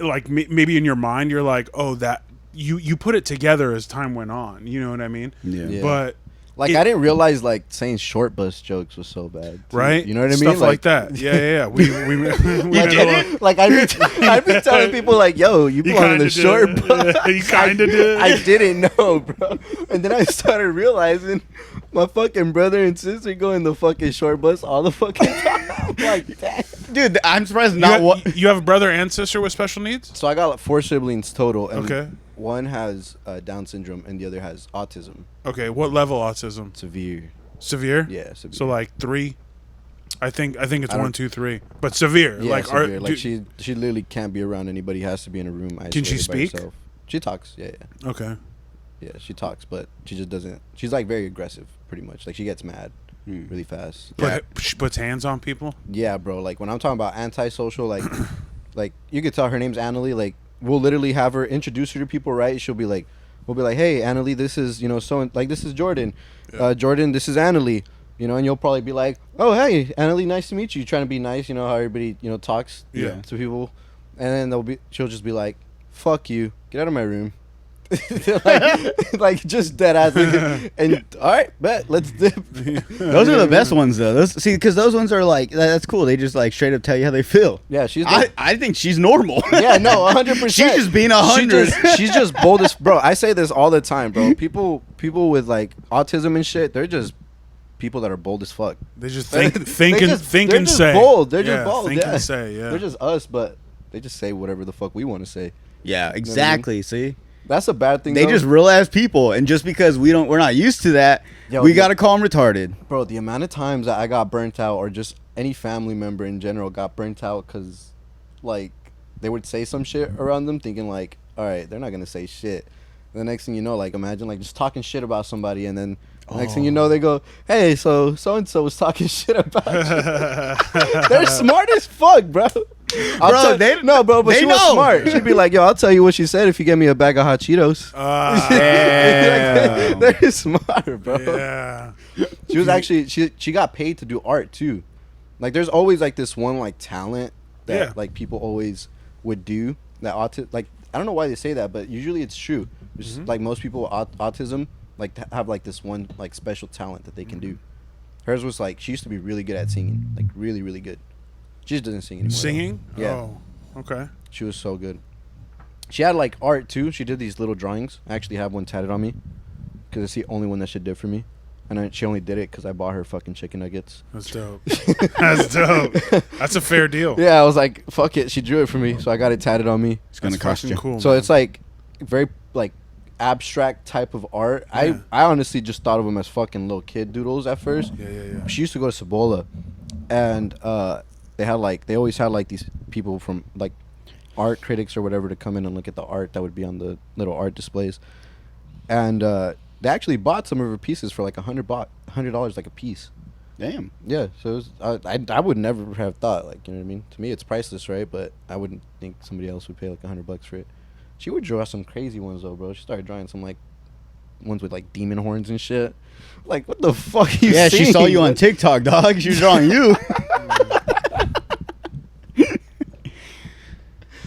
Like, maybe in your mind, you're like, oh, that... You put it together as time went on. You know what I mean? Yeah. But... Like, I didn't realize, like, saying short bus jokes was so bad. Too. Right? You know what I mean? Stuff like that. Yeah. We did Like, I'd be telling people, like, yo, you belong in the short bus. You kind of did. I didn't know, bro. And then I started realizing my fucking brother and sister go in the fucking short bus all the fucking time. Like, that. Dude, I'm surprised You have a brother and sister with special needs? So I got like 4 siblings total. And Okay. one has Down syndrome and the other has autism. Okay, what level autism? Severe. Severe? Yeah, severe. So like 3? I think it's 1, 2, 3. But severe. Yeah, like severe. Like she literally can't be around anybody. Has to be in a room. Can she isolated by speak? herself. She talks. Yeah. Okay. Yeah, she talks, but she just doesn't. She's like very aggressive, pretty much. Like she gets mad really fast. She puts hands on people? Yeah, bro. Like when I'm talking about antisocial, like, like you could tell her name's Annalie. Like we'll literally have her introduce her to people, right? She'll be like, we'll be like, hey, Annalie, this is like this is Jordan. Jordan, this is Annalie. You know, and you'll probably be like, oh, hey, Annalie, nice to meet you. Trying to be nice, you know how everybody talks to people, and then she'll just be like, fuck you, get out of my room. like just dead ass. And all right, bet, let's dip. Those are the best ones though. Because those ones are like that's cool. They just like straight up tell you how they feel. Yeah, she's. I think she's normal. Yeah, no, 100%. She's just being 100. She's just bold as bro. I say this all the time, bro. People with like autism and shit, they're just people that are bold as fuck. They just think and say. Bold. They're just bold. Think and say. Yeah. They're just us, but they just say whatever the fuck we want to say. Yeah, exactly. You know what I mean? See. That's a bad thing. They just real ass people, and just because we're not used to that, we gotta call them retarded. Bro, the amount of times that I got burnt out, or just any family member in general got burnt out because, like, they would say some shit around them, thinking like, all right, they're not gonna say shit. And the next thing you know, like, imagine like just talking shit about somebody, and then next thing you know, they go, hey, so and so was talking shit about you. They're smart as fuck, bro. But she was smart. She'd be like, yo, I'll tell you what she said if you get me a bag of hot Cheetos. They're smart, bro. Yeah. She was actually she got paid to do art too. Like there's always like this one like talent that like people always would do that like I don't know why they say that, but usually it's true. It's just, like most people with autism like have like this one like special talent that they can do. Hers was like she used to be really good at singing, like really really good. She just doesn't sing anymore. Singing? Though. Yeah. Oh, okay. She was so good. She had like art too. She did these little drawings. I actually have one tatted on me because it's the only one that she did for me. And she only did it because I bought her fucking chicken nuggets. That's dope. That's dope. That's a fair deal. Yeah, I was like, fuck it. She drew it for me, so I got it tatted on me. It's gonna cost you. Cool, so man. it's like very like abstract type of art. Yeah. I honestly just thought of them as fucking little kid doodles at first. Yeah. She used to go to Cibola, and they always had like these people from like art critics or whatever to come in and look at the art that would be on the little art displays, and they actually bought some of her pieces for like $100 like a piece. Damn. Yeah, so it was, I would never have thought, like, you know what I mean? To me, it's priceless, right? But I wouldn't think somebody else would pay like $100 for it. She would draw some crazy ones though, bro. She started drawing some like ones with like demon horns and shit. Like, what the fuck are you seeing? She saw you on TikTok, dog. She was drawing you.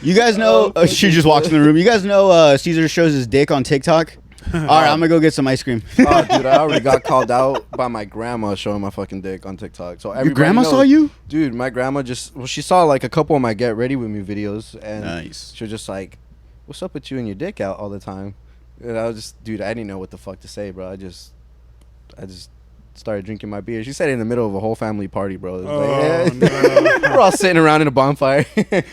You guys know she just walks in the room. You guys know Cesar shows his dick on TikTok. All right, I'm gonna go get some ice cream. Oh, dude, I already got called out by my grandma showing my fucking dick on TikTok. So Your grandma saw you? Dude, my grandma she saw like a couple of my Get Ready With Me videos, and Nice. she was just like, "What's up with you and your dick out all the time?" And I was just, dude, I didn't know what the fuck to say, bro. I just started drinking my beer. She said it in the middle of a whole family party, bro. It was No. we're all sitting around in a bonfire. I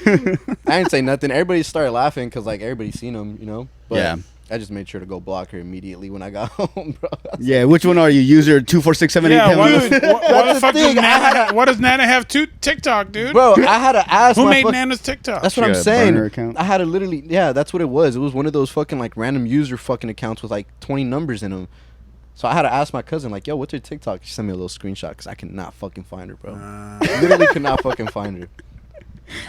didn't say nothing. Everybody started laughing because like everybody's seen them, you know. But Yeah. I just made sure to go block her immediately when I got home, bro. Yeah, which one are you? User 246788. Yeah, why the That's the fuck does thing, Nana? Why does Nana have TikTok, dude? Bro, I had to ask. Who my made fuck- Nana's TikTok? That's what She I'm got a saying. burner account? I had to literally, yeah, that's what it was. It was one of those fucking like random user fucking accounts with like 20 numbers in them. So I had to ask my cousin, like, yo, what's her TikTok? She sent me a little screenshot because I cannot fucking find her, bro. Literally could not fucking find her.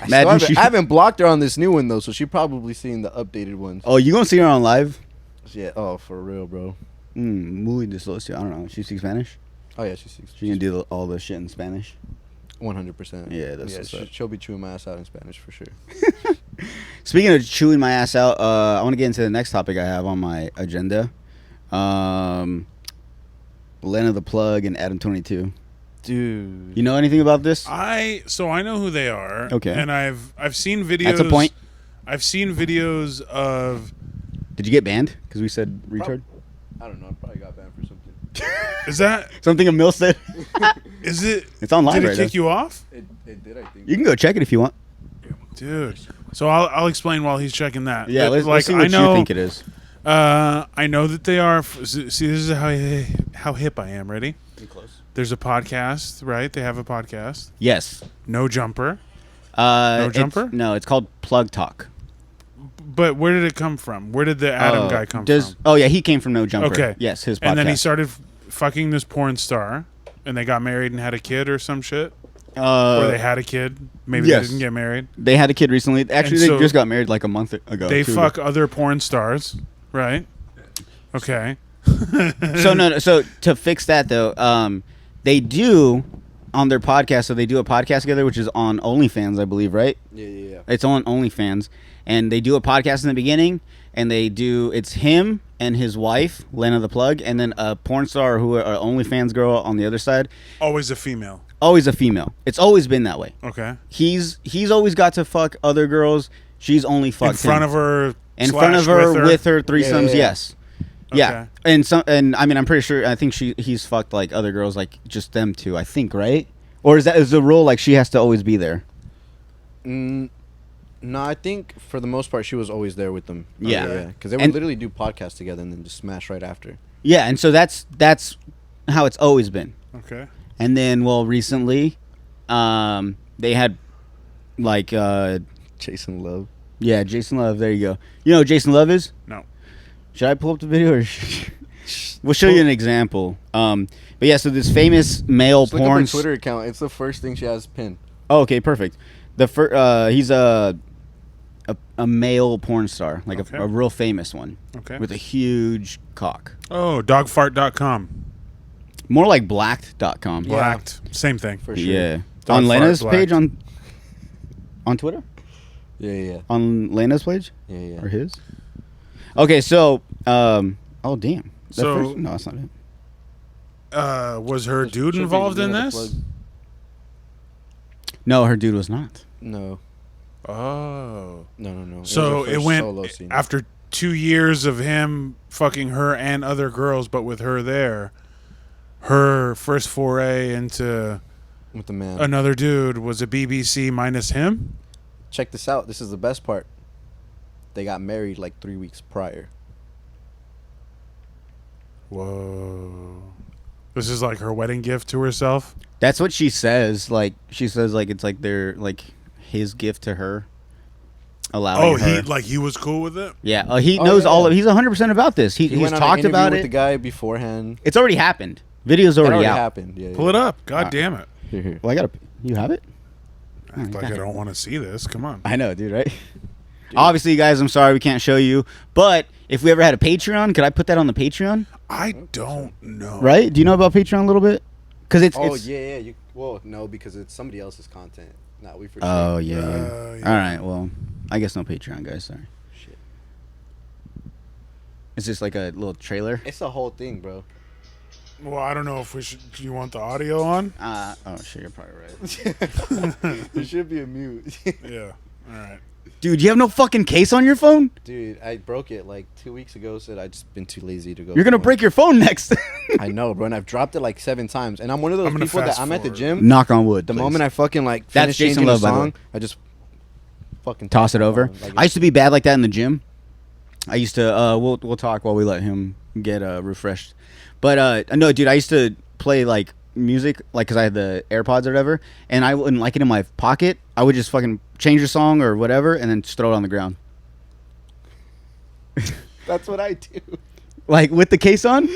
I haven't blocked her on this new one though, so she probably seen the updated ones. Oh, you gonna see her on live? Yeah. Oh, for real, bro. Muy dislocio. I don't know. She speaks Spanish. Oh yeah, she's She can do all the shit in Spanish. 100%. Yeah, that's what's up. she'll be chewing my ass out in Spanish for sure. Speaking of chewing my ass out, I want to get into the next topic I have on my agenda. Lena the Plug and Adam 22. Dude. You know anything about this? I know who they are. Okay. And I've seen videos. That's a point. I've seen videos of. Did you get banned? Because we said retard. I don't know. I probably got banned for something. Is that? Something Emil said. Is it? It's online Did it right kick now. you off, It did, I think. You can go check it if you want. dude? So I'll explain while he's checking that. Yeah, But, let's see what you think it is. I know that they are. See, this is how hip I am. Ready? Close. There's a podcast, right? They have a podcast. Yes. No Jumper. No Jumper? No, it's called Plug Talk. But where did it come from? Where did the Adam guy come from? Oh yeah, he came from No Jumper. Okay. Yes, his podcast. And then he started fucking this porn star, and they got married and had a kid or some shit. Or they had a kid. Maybe yes. they didn't get married. They had a kid recently. Actually, And they so just got married like a month ago. They 2 fuck ago. other porn stars, right? Okay. So to fix that though, they do on their podcast. So they do a podcast together, which is on OnlyFans, I believe, right? Yeah. It's on OnlyFans, and they do a podcast in the beginning, and it's him and his wife, Lena the Plug, and then a porn star who are OnlyFans girl on the other side. Always a female. Always a female. It's always been that way. Okay. He's always got to fuck other girls. She's only fucked In front him. of her. In front of her, with her threesomes. Yeah. Yes. Yeah. Okay. And I mean, I'm pretty sure. I think he's fucked like other girls, like just them two. I think, right? Or is the rule like she has to always be there? No, I think for the most part she was always there with them. Yeah. Because they would literally do podcasts together and then just smash right after. Yeah, and so that's how it's always been. Okay. And then, well, recently, they had like Jason Love. yeah, Jason Love. There you go. You know who Jason Love is? No. Should I pull up the video or? We'll show you an example. But yeah, so this famous male Just look up porn. her Twitter account. It's the first thing she has pinned. Oh, okay, perfect. He's a male porn star, like Okay. a real famous one, Okay. with a huge cock. Oh, dogfart.com. More like blacked.com. Yeah. Blacked. Same thing. For sure. Yeah. Dog On fart Lena's blacked. page on Twitter? Yeah. On Lena's page? Yeah. Or his? Okay, so oh damn. So- No, that's not it. Was her dude Should be involved in Lena the this? Plug. No, her dude was not. No. Oh. No. So was her it first went solo scene. after 2 years of him fucking her and other girls, but with her there. Her first foray into with the man. another dude was a BBC minus him. Check this out. This is the best part. They got married like 3 weeks prior. Whoa. This is like her wedding gift to herself. That's what she says. Like she says, like it's like their like his gift to her. Allowing her. He was cool with it. Yeah, he Oh, knows yeah. all of. He's 100% about this. He's He went on an talked interview about with it. the guy beforehand. It's already happened. Video's It already, already out. happened. Yeah. Pull it up. God damn it. Here. Well, I gotta. You have it? Act like I don't want to see this. Come on. I know, dude. Right? Obviously, guys, I'm sorry we can't show you. But if we ever had a Patreon, could I put that on the Patreon? I don't know. Right? Do you know about Patreon a little bit? Because it's. Oh it's, yeah. Well, no, because it's somebody else's content. Nah, we for sure. Oh yeah. Yeah. All right. Well, I guess no Patreon, guys. Sorry. Shit. Is this like a little trailer? It's the whole thing, bro. Well, I don't know if we should. Do you want the audio on? Oh shit, you're probably right. There should be a mute. Yeah. All right. Dude, you have no fucking case on your phone? Dude, I broke it like 2 weeks ago. Said I just been too lazy to go. You're gonna break your phone next. I know, bro, and I've dropped it like 7 times. And I'm one of those I'm gonna people that fast I'm at the forward. gym. Knock on wood. The please. moment I fucking like That's finish Jason changing Love, the by the song, way. I just fucking Toss it over. Like, I used to be bad like that in the gym. I used to. We'll talk while we let him get refreshed. But no, dude, I used to play like music, like because I had the AirPods or whatever, and I wouldn't like it in my pocket. I would just fucking change the song or whatever, and then just throw it on the ground. That's what I do. Like with the case on.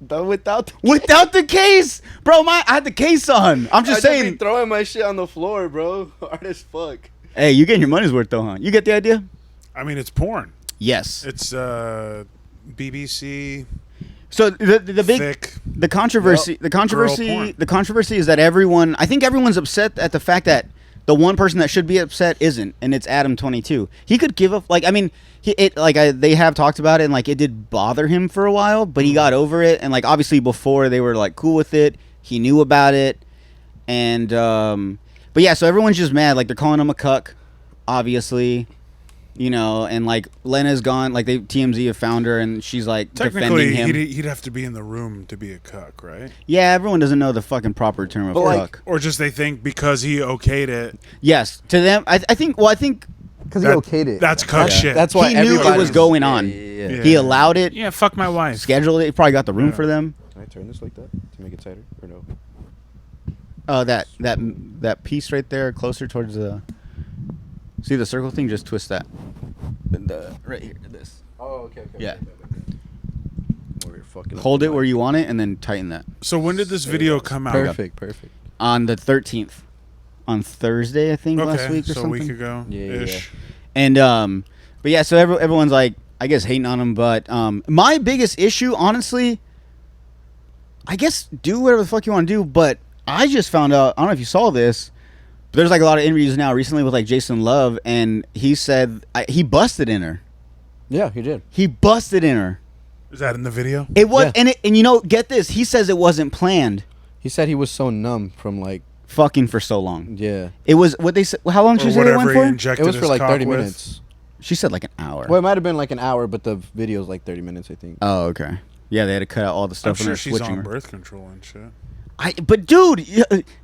Without Without the case, bro. I had the case on. I'm just I saying. be throwing my shit on the floor, bro. Hard as fuck. Hey, you getting your money's worth though, huh? You get the idea? I mean, it's porn. Yes. It's BBC. So the big Thick. the controversy Girl porn. the controversy is that I think everyone's upset at the fact that the one person that should be upset isn't, and it's Adam 22. He could give up, like, I mean, they have talked about it, and like it did bother him for a while, but he got over it, and like obviously before they were like cool with it, he knew about it, and but yeah, so everyone's just mad, like they're calling him a cuck, obviously. You know, and like Lena's gone, like TMZ have found her, and she's like Technically, defending him. he'd have to be in the room to be a cuck, right? Yeah, everyone doesn't know the fucking proper term of But, like, cuck. Or just they think because he okayed it, Yes, to them, I think. Well, I think Because That- he okayed it. that's cuck shit. That's why he knew it everybody was going on. Yeah. Yeah. He allowed it, yeah, fuck my wife. scheduled it. He probably got the room Yeah. for them. Can I turn this like that to make it tighter or no? That piece right there, closer towards the. See the circle thing? Just twist that. Right here, this. Oh, okay. Yeah. Where you're fucking Hold it where you want it, and then tighten that. So when did this video come out? Perfect. On the 13th, on Thursday, I think, last Okay, week or so something. a week ago. Yeah. Ish. And but yeah, so everyone's like, I guess hating on him, but my biggest issue, honestly, I guess do whatever the fuck you want to do, but I just found out, I don't know if you saw this, but there's like a lot of interviews now recently with like Jason Love, and he said he busted in her. Yeah, he did. He busted in her. Is that in the video? It was, Yeah. and you know, get this, he says it wasn't planned. He said he was so numb from like, Fucking for so long. yeah. It was what they said. How long did Or she say it whatever went he for? injected It was his for like cock 30 with. minutes. She said like an hour. Well, it might have been like an hour, but the video's like 30 minutes, I think. Oh, okay. Yeah, they had to cut out all the I'm stuff when sure they're she's switching on her. birth control and shit. But dude,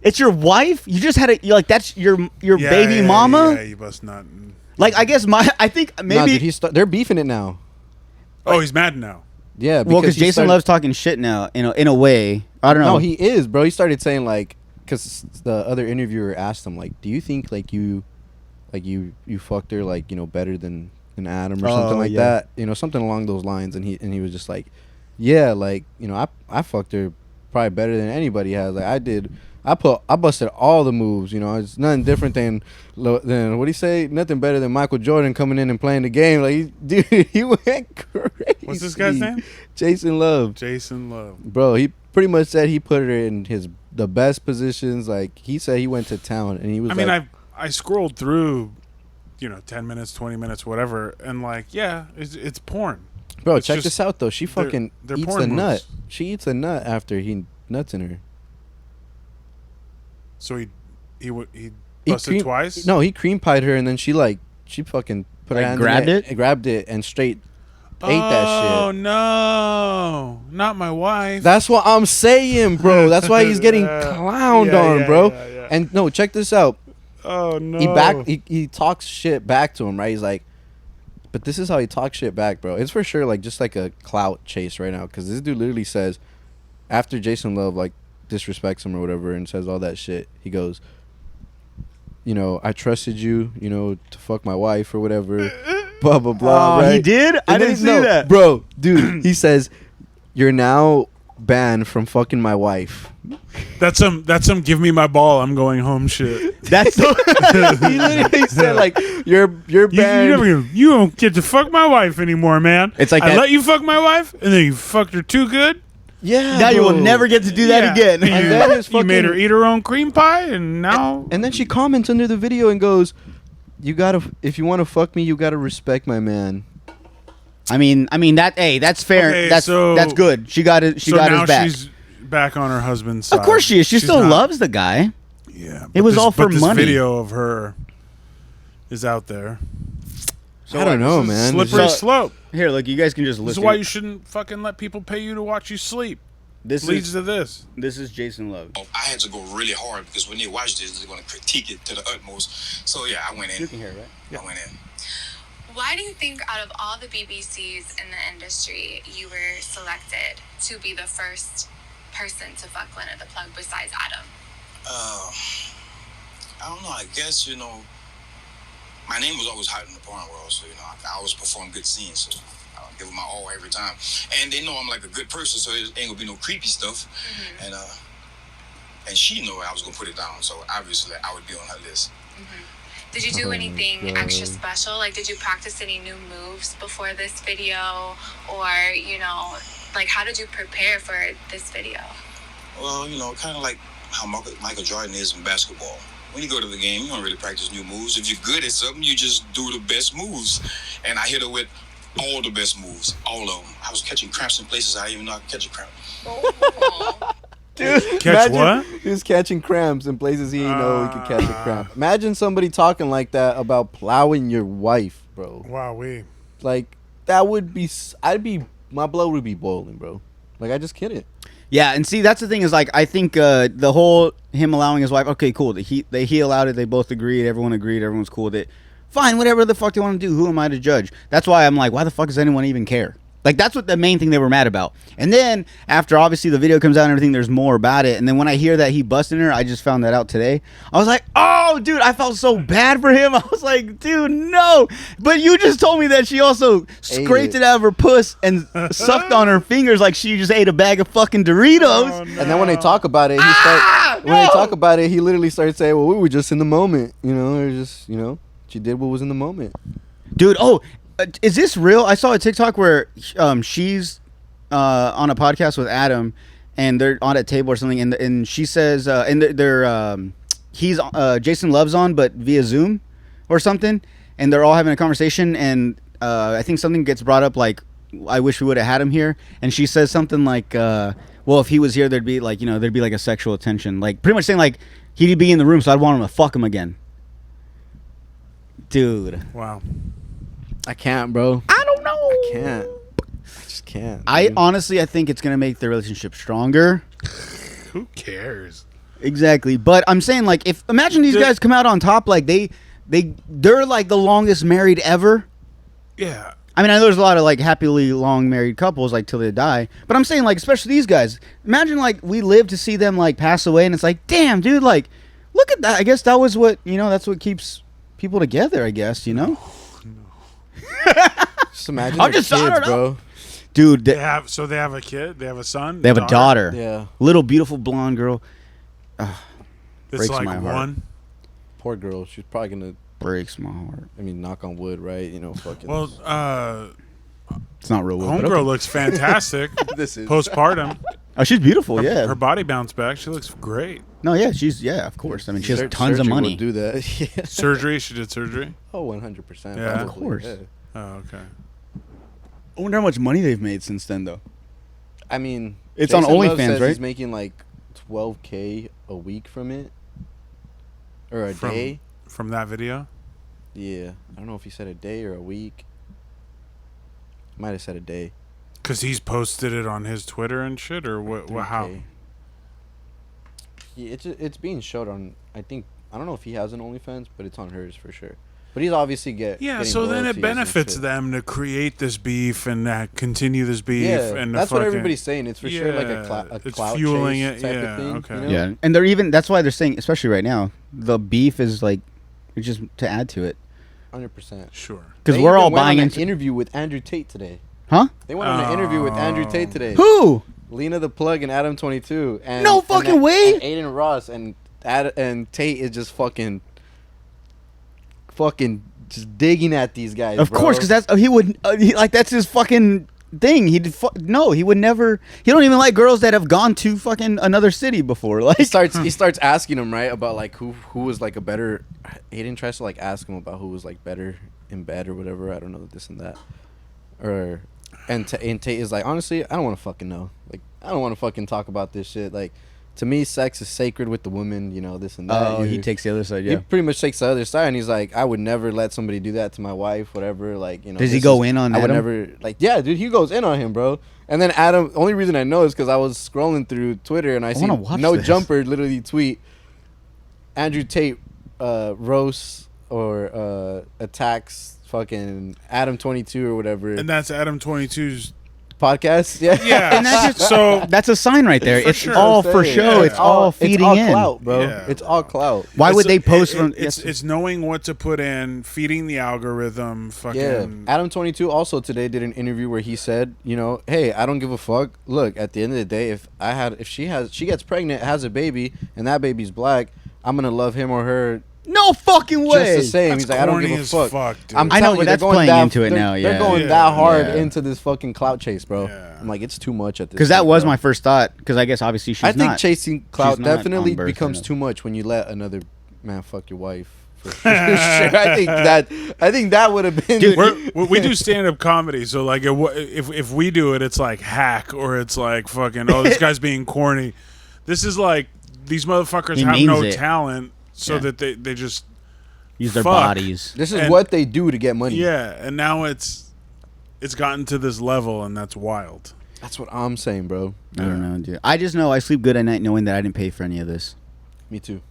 it's your wife. You just had you're like that's your Yeah, baby yeah, mama. Yeah, you must not. Like I guess I think Nah, maybe dude, they're beefing it now. Oh, he's mad now. Yeah, well because he Jason started- Love's talking shit now. In a way, I don't know. No, he is, bro. He started saying like, because the other interviewer asked him like, "Do you think like you fucked her like better than Adam or something like yeah. that? Something along those lines." And he was just like, "Yeah, like I fucked her probably better than anybody has. Like I did. I busted all the moves. It's nothing different than what do you say? Nothing better than Michael Jordan coming in and playing the game. Like dude, he went crazy. What's this guy's name? Jason Love. Jason Love. Bro, he pretty much said he put her in the best positions. Like he said he went to town and he was I mean, like, I scrolled through, 10 minutes, 20 minutes, whatever, and like, yeah, it's porn. bro, it's check just- this out though. She fucking they're eats porn a nut. moves. She eats a nut after he nuts in her. So he He busted cream- twice. No, he cream pied her and then she fucking put her Like, hands grabbed in it? grabbed it and straight ate that Oh shit. no, not my wife. That's what I'm saying, bro. That's why he's getting clowned Yeah, on, yeah, bro. yeah, yeah. And no, check this out. Oh no. He talks shit back to him, right? He's like, but this is how he talks shit back, bro. It's for sure like just like a clout chase right now, because this dude literally says, after Jason Love like disrespects him or whatever and says all that shit, he goes, I trusted you, to fuck my wife or whatever, blah blah blah. Oh, right? he did? I And then- didn't see no, that. bro. Dude, he says, "You're now banned from fucking my wife." That's some give me my ball, I'm going home shit. That's He literally said like, "You're You, banned." you don't get to fuck my wife anymore, man. It's like I that- let you fuck my wife, and then you fucked her too good. Yeah. now you will bro. never get to do that Yeah. again. And then his You made her fucking- eat her own cream pie, and now And then she comments under the video and goes, "You gotta, if you want to fuck me, you gotta respect my man." I mean that. Hey, that's fair. Okay, that's good. She got it. She got now his back. she's back on her husband's side. Of course she is. She She's still not- loves the guy. Yeah, It was all for this money. Video of her is out there. I don't know, man. Slippery It's- slope. Here, look. You guys can just listen. This is why you shouldn't fucking let people pay you to watch you sleep. This Leads is to this. this is Jason Love. I had to go really hard because when they watch this, they're going to critique it to the utmost. So yeah, I went in. You can hear it, right? I went in. Why do you think out of all the BBCs in the industry, you were selected to be the first person to fuck Lena the Plug besides Adam? I don't know. I guess, my name was always hot in the porn world. So, I always perform good scenes. So I'll give them my all every time. And they know I'm like a good person, so it ain't going to be no creepy stuff. Mm-hmm. And she knew I was going to put it down. So obviously I would be on her list. Mm-hmm. Did you do anything extra special? Like, did you practice any new moves before this video? Or, how did you prepare for this video? Well, kind of like how Michael Jordan is in basketball. When you go to the game, you don't really practice new moves. If you're good at something, you just do the best moves. And I hit her with all the best moves, all of them. I was catching cramps in places I didn't even know I could catch a cramp. Oh. Dude, Catch what? He was catching cramps in places he didn't know he could catch a cramp. Imagine somebody talking like that about plowing your wife, bro. Wow, Like, that would be... My blood would be boiling, bro. Like, I just couldn't. Yeah, and see, that's the thing is, like, I think the whole him allowing his wife, okay, cool. He allowed it. They both agreed. Everyone agreed. Everyone's cool with it. Fine, whatever the fuck they want to do. Who am I to judge? That's why I'm like, why the fuck does anyone even care? Like, that's what the main thing they were mad about. And then, after obviously the video comes out and everything, there's more about it. And then when I hear that he busted her, I just found that out today. I was like, oh, dude, I felt so bad for him. I was like, dude, no. But you just told me that she also scraped it out of her puss and sucked on her fingers like she just ate a bag of fucking Doritos. Oh, no. And then when they talk about it, he literally started saying, well, we were just in the moment. Or just, she did what was in the moment. Dude, is this real? I saw a TikTok where she's on a podcast with Adam, and they're on a table or something, and she says, he's Jason Love's on, but via Zoom or something, and they're all having a conversation, and I think something gets brought up like, I wish we would have had him here, and she says something like, well, if he was here, there'd be like a sexual attention, like pretty much saying like he'd be in the room, so I'd want him to fuck him again. Dude. Wow. I can't, bro. I don't know. I can't. I just can't. I honestly, I think it's gonna make the relationship stronger. Who cares? Exactly, but I'm saying like, if imagine these guys come out on top, like they're like the longest married ever. Yeah. I mean, I know there's a lot of like happily long married couples like till they die, but I'm saying like, especially these guys. Imagine like we live to see them like pass away, and it's like, damn, dude, like look at that. I guess that was what that's what keeps people together. I guess Just imagine I'm their just- I don't kids, know. bro. Dude, They have a kid. They have a son. they have a daughter. Yeah. Little beautiful blonde girl. It's breaks like my heart. one. Poor girl. She's probably going to, Breaks my heart. knock on wood, right? Fucking. Well, It's not real. But homegirl okay. looks fantastic. This is. Postpartum. Oh, she's beautiful. Yeah. Her body bounced back. She looks great. No, yeah, of course. I mean, she has tons of Surgery money. would do that. Yeah. Surgery. She did surgery. Oh, 100%. Yeah. Of course. Yeah. Oh, okay. I wonder how much money they've made since then, though. I mean, It's on Jason Love OnlyFans, says right? He's making like $12K a week from it, or a day. From that video. Yeah, I don't know if he said a day or a week. Might have said a day. Because he's posted it on his Twitter and shit, or what? How? 3K. Yeah, it's being showed on. I don't know if he has an OnlyFans, but it's on hers for sure. But he's obviously Yeah, getting so then royalties it and benefits shit. them to create this beef and continue this beef. Yeah, and that's what fucking, everybody's saying. It's for sure like Yeah, a it's clout fueling chase it, type yeah, of thing. okay. You know? Yeah, and they're even. That's why they're saying, especially right now, the beef is like, it's just to add to it. 100%. Sure. Because They we're even all went buying on into. an interview with Andrew Tate today. Huh? They went on an interview with Andrew Tate today. Who? Lena the Plug and Adam 22. And No fucking way! And Aiden Ross and Tate is just fucking just digging at these guys. Of bro. course, because that's he would that's his fucking thing. No, he would never. He don't even like girls that have gone to fucking another city before. Like he starts asking him right about like who was like a better. Aiden tries to like ask him about who was like better in bed or whatever. I don't know, this and that. and Tate is like, honestly, I don't want to fucking know. Like, I don't want to fucking talk about this shit. Like, to me, sex is sacred with the woman, you know, this and that. Oh, he takes the other side, He yeah. pretty much takes the other side, and he's like, I would never let somebody do that to my wife, whatever. Like, you know. Does he go in on I would Adam? never, like, yeah, dude, he goes in on him, bro. And then Adam, only reason I know is because I was scrolling through Twitter, and I see wanna watch No this. Jumper literally tweet, Andrew Tate roasts or attacks fucking Adam 22 or whatever And that's Adam 22's. podcast. Yeah, Yeah. And that's just So that's a sign right there. For It's sure. all for Saying, show. yeah. It's all feeding in. clout, bro. Yeah. It's all clout. Why would they it's- post from? It's knowing what to put in, feeding the algorithm. Fucking. Yeah, Adam 22 also today did an interview where he said, you know, hey, I don't give a fuck. Look, at the end of the day, if she gets pregnant, has a baby, and that baby's black, I'm gonna love him or her No fucking way. just the same. That's He's like, I don't corny give a as fuck. fuck, dude. I'm I know, telling but you, they're that's going playing that- into it they're- now, They're yeah. going Yeah. that hard Yeah. into this fucking clout chase, bro. Yeah. I'm like, it's too much at this. Because that point, was bro. my first thought. Because I guess obviously she's I think not. chasing clout she's not definitely on birth becomes enough. too much when you let another man fuck your wife. For sure. I think that would have been. We're, we do stand up comedy, so like if we do it, it's like hack or it's like fucking this guy's being corny. This is like these motherfuckers He have means no it. talent, so Yeah. that they just Use their fuck. bodies. This is And- what they do to get money. yeah, and now it's gotten to this level, and that's wild. That's what I'm saying, bro. I don't know, dude. I just know I sleep good at night knowing that I didn't pay for any of this. Me too.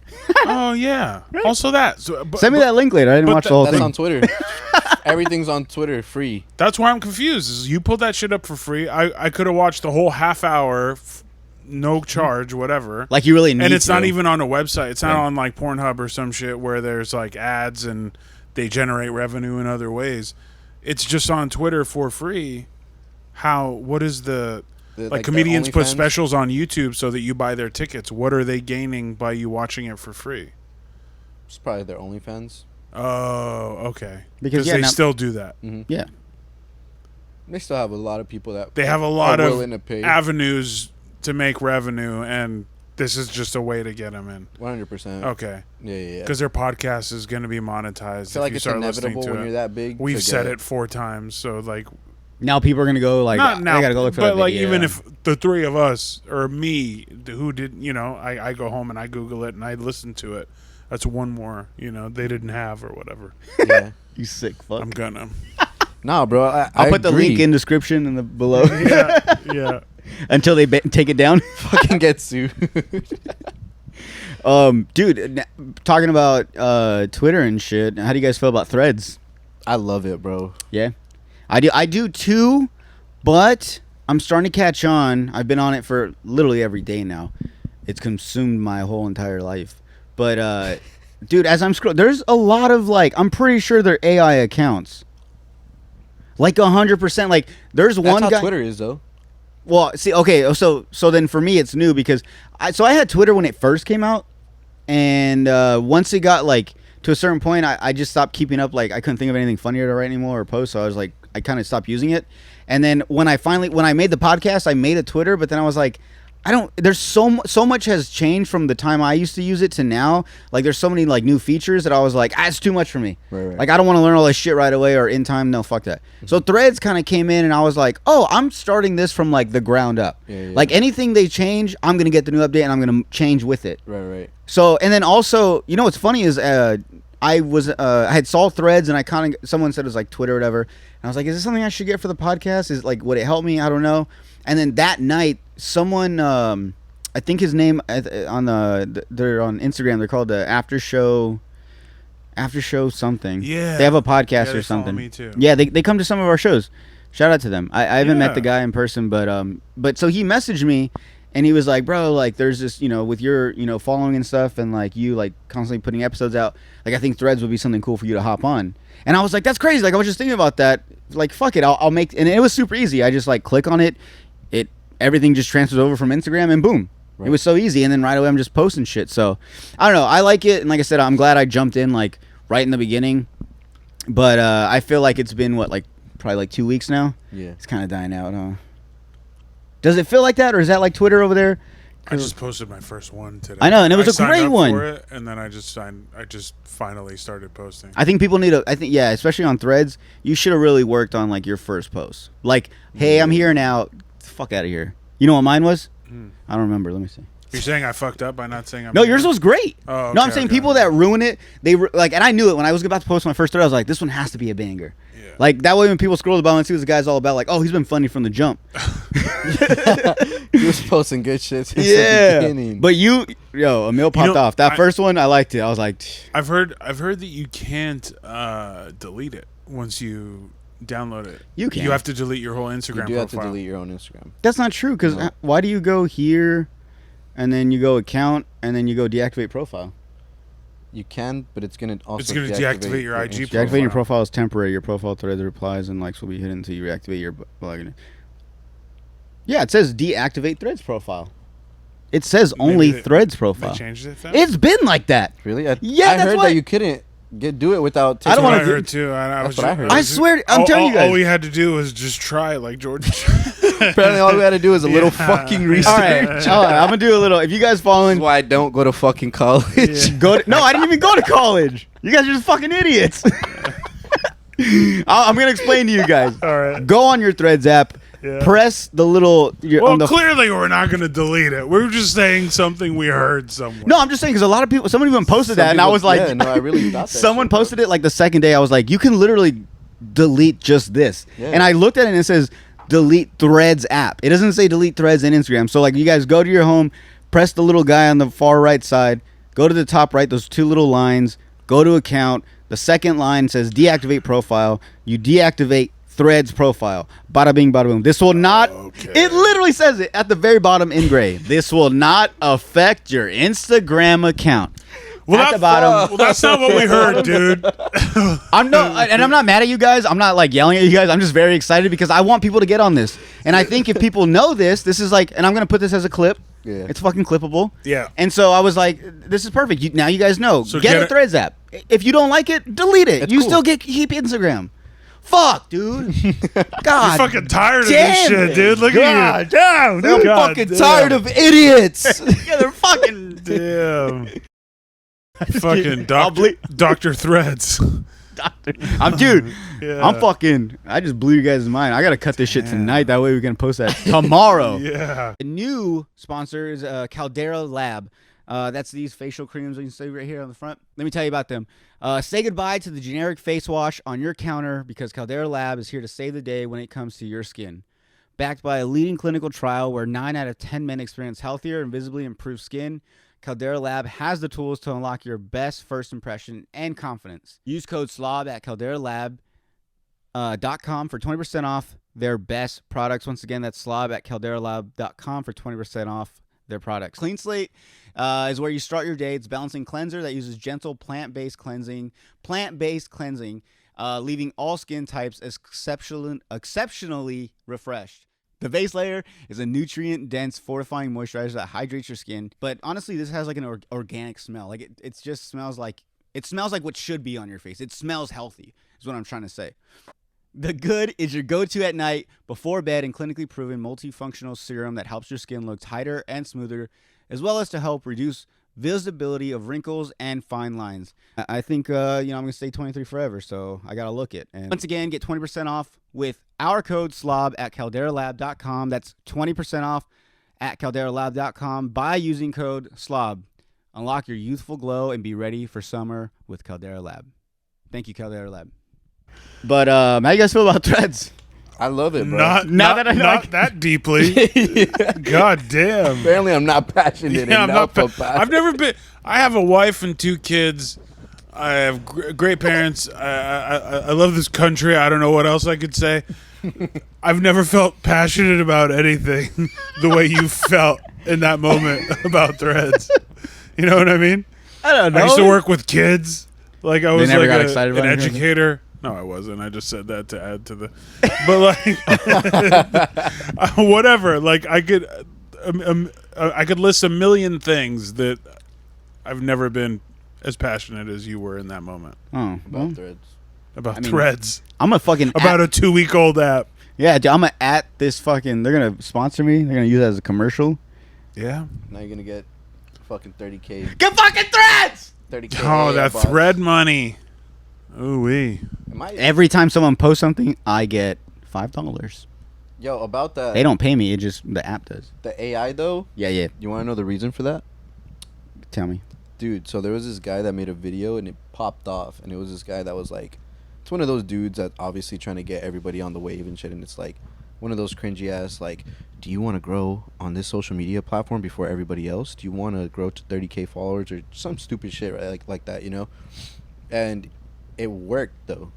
Oh yeah, also that. So, Send me that link later. I didn't but watch the whole That's thing. on Twitter. Everything's on Twitter, free. That's why I'm confused. Is you pulled that shit up for free? I could have watched the whole half hour, no charge, whatever. Like you really need And it's to. not even on a website. It's not Right. on like Pornhub or some shit where there's like ads and they generate revenue in other ways. It's just on Twitter for free. What is the like the comedians put OnlyFans? specials on YouTube so that you buy their tickets. What are they gaining by you watching it for free? It's probably their OnlyFans. Oh, okay. Because, yeah, they now- still do that. Yeah. They still have a lot of people that They have a lot are of willing to pay. avenues to make revenue, and this is just a way to get them in. 100%. Okay. Yeah. Because their podcast is going to be monetized I if feel like you it's start listening inevitable to when it. you're that big. We've to said get- it 4 times, so like Now people are gonna go like. not now. I gotta go look for but that like video. even if the 3 of us or me, who did I go home and I Google it and I listen to it. That's one more they didn't have or whatever. Yeah. you sick fuck. I'm gonna. Nah, bro. I'll put the agree. link in description in the below Yeah. until they take it down. Fucking get sued. Dude, talking about Twitter and shit. How do you guys feel about Threads? I love it, bro. Yeah, I do too, but I'm starting to catch on. I've been on it for literally every day now. It's consumed my whole entire life. But dude, as I'm scrolling, there's a lot of I'm pretty sure they're AI accounts. Like 100%. Like there's That's one how guy. Twitter is, though. Well, see, okay, so then for me it's new because I had Twitter when it first came out, and once it got to a certain point, I just stopped keeping up. I couldn't think of anything funnier to write anymore or post, so I was I kind of stopped using it. And then when I made the podcast, I made a Twitter, but then I was like, there's so much has changed from the time I used to use it to now. There's so many new features that I was like, it's too much for me. Right. I don't want to learn all this shit right away or in time. No, fuck that. So Threads kind of came in and I was like, oh, I'm starting this from the ground up. Yeah. Anything they change, I'm going to get the new update and I'm going to change with it. Right. So, and then also, what's funny is I had saw Threads and someone said it was Twitter or whatever. And I was like, is this something I should get for the podcast? Is would it help me? I don't know. And then that night, someone, I think his name they're on Instagram. They're called the After Show something. Yeah. They have a podcast Yeah, or they follow something. me too. Yeah, they come to some of our shows. Shout out to them. I haven't met Yeah. the guy in person, but so he messaged me and he was like, bro, there's this, with your, following and stuff and you constantly putting episodes out, I think Threads would be something cool for you to hop on. And I was like, that's crazy. I was just thinking about that. Fuck it. I'll make, and it was super easy. I just click on it. Everything just transfers over from Instagram and boom. Right. It was so easy. And then right away I'm just posting shit. So I don't know. I like it. And like I said, I'm glad I jumped in right in the beginning. But I feel like it's been probably 2 weeks now. Yeah. It's kind of dying out, huh? Does it feel like that, or is that like Twitter over there? I just posted my first one today. I know, and it was a signed great up one. For it, and then I just finally started posting. I think people need to. I think especially on Threads, you should have really worked on like your first post. Like, hey, I'm here now. Fuck out of here. You know what mine was? I don't remember. Let me see. You're saying I fucked up by not saying I'm No, here? yours was great. Oh, no, I'm okay, saying okay. people that ruin it, like, and I knew it when I was about to post my first thread. I was like, this one has to be a banger. Yeah. Like that way, when people scroll the bottom and see what the guy's all about, like, oh, he's been funny from the jump. He was posting good shit since the beginning. But Emil popped off. That first one, I liked it. I was like, I've heard that you can't delete it once you download it. You can. You have to delete your whole Instagram You do profile. have to delete your own Instagram. that's not true. Because why do you go here, and then you go account, and then you go deactivate profile? You can, but it's gonna also deactivate your IG Instagram. Deactivating your profile is temporary. Your profile threads, replies, and likes will be hidden until you reactivate your blogging. Yeah, it says deactivate Threads profile. It says only Threads profile. They changed it. Then? It's been like that. Really? Yeah, I that's heard why- that you couldn't do it without. I don't That's what wanna I do- heard too. That's what I heard. I swear, I'm telling you guys. All we had to do was just try it, like George. Apparently, all we had to do is a little fucking research. All right, I'm gonna do a little. If you guys That's following, why I don't go to fucking college. no, I didn't even go to college. You guys are just fucking idiots. I'm gonna explain to you guys. All right. Go on your Threads app. Yeah. Press the little. Well, on the, clearly we're not going to delete it. We're just saying something we heard somewhere. no, I'm just saying because a lot of people. Someone even posted Some that, and I people- was like, yeah, no, I really thought that. someone shit, bro. posted it like the second day. I was like, you can literally delete just this. Yeah. And I looked at it and it says delete Threads app. It doesn't say delete Threads and Instagram. So like you guys go to your home, press the little guy on the far right side, go to the top right, those two little lines, go to account. The second line says deactivate profile. You deactivate Threads profile. Bada bing, bada boom. This will not. Okay. It literally says it at the very bottom in gray. This will not affect your Instagram account. Well, At the bottom. Well, that's not what we heard, dude. I'm not mad at you guys. I'm not like yelling at you guys. I'm just very excited because I want people to get on this. And I think if people know this is like, and I'm gonna put this as a clip. Yeah. It's fucking clippable. Yeah. And so I was like, this is perfect. Now you guys know. So get get a it- Threads app. If you don't like it, delete it. It's You cool. still keep Instagram. Fuck, dude. God. I'm fucking tired of this damn shit, it. dude. Look God at damn, you. dude. God Fucking damn. tired of idiots. Yeah, they're fucking. Damn. Fucking I'll Dr. Threads. Dude. Yeah. I'm fucking. I just blew you guys' mind. I gotta cut this shit tonight. That way we can post that tomorrow. Yeah. The new sponsor is Caldera Lab. That's these facial creams you can see right here on the front. Let me tell you about them. Say goodbye to the generic face wash on your counter because Caldera Lab is here to save the day when it comes to your skin. Backed by a leading clinical trial where 9 out of 10 men experience healthier and visibly improved skin, Caldera Lab has the tools to unlock your best first impression and confidence. Use code SLOB at calderalab.com for 20% off their best products. Once again, that's slob at calderalab.com for 20% off their products. Clean Slate is where you start your day. It's a balancing cleanser that uses gentle plant-based cleansing, leaving all skin types exceptionally refreshed. The base layer is a nutrient-dense fortifying moisturizer that hydrates your skin. But honestly, this has like an organic smell. Like it just smells like what should be on your face. It smells healthy, is what I'm trying to say. The Good is your go-to at night, before bed, and clinically proven multifunctional serum that helps your skin look tighter and smoother, as well as to help reduce visibility of wrinkles and fine lines. I think, I'm going to stay 23 forever, so I got to look it. And once again, get 20% off with our code SLOB at calderalab.com. That's 20% off at calderalab.com by using code SLOB. Unlock your youthful glow and be ready for summer with Caldera Lab. Thank you, Caldera Lab. But how you guys feel about Threads? I love it, bro. Not that deeply. God damn. Apparently, I'm not passionate enough about I've never been. I have a wife and 2 kids. I have great parents. I love this country. I don't know what else I could say. I've never felt passionate about anything the way you felt in that moment about Threads. You know what I mean? I don't know. I used to work with kids. Like I was never like got excited an about anything? educator. No, I wasn't. I just said that to add to the. But like, whatever. Like I could list a million things that I've never been as passionate as you were in that moment Oh, well, about Threads. about I mean, Threads, I'm a fucking about a 2-week-old app. yeah, dude, I'm gonna at this fucking. They're gonna sponsor me. They're gonna use it as a commercial. Yeah. Now you're gonna get fucking 30K. Get fucking threads. 30K. Oh, AI that bots. thread money. Ooh wee. Am I- Every time someone posts something, I get $5. Yo, about that. They don't pay me. It just the app does. The AI though. Yeah, yeah. You want to know the reason for that? Tell me. Dude, so there was this guy that made a video and it popped off, and it was this guy that was like, it's one of those dudes that obviously trying to get everybody on the wave and shit, and it's like one of those cringy ass like, do you want to grow on this social media platform before everybody else? Do you want to grow to 30K followers or some stupid shit, right? Like that, you know? And it worked though,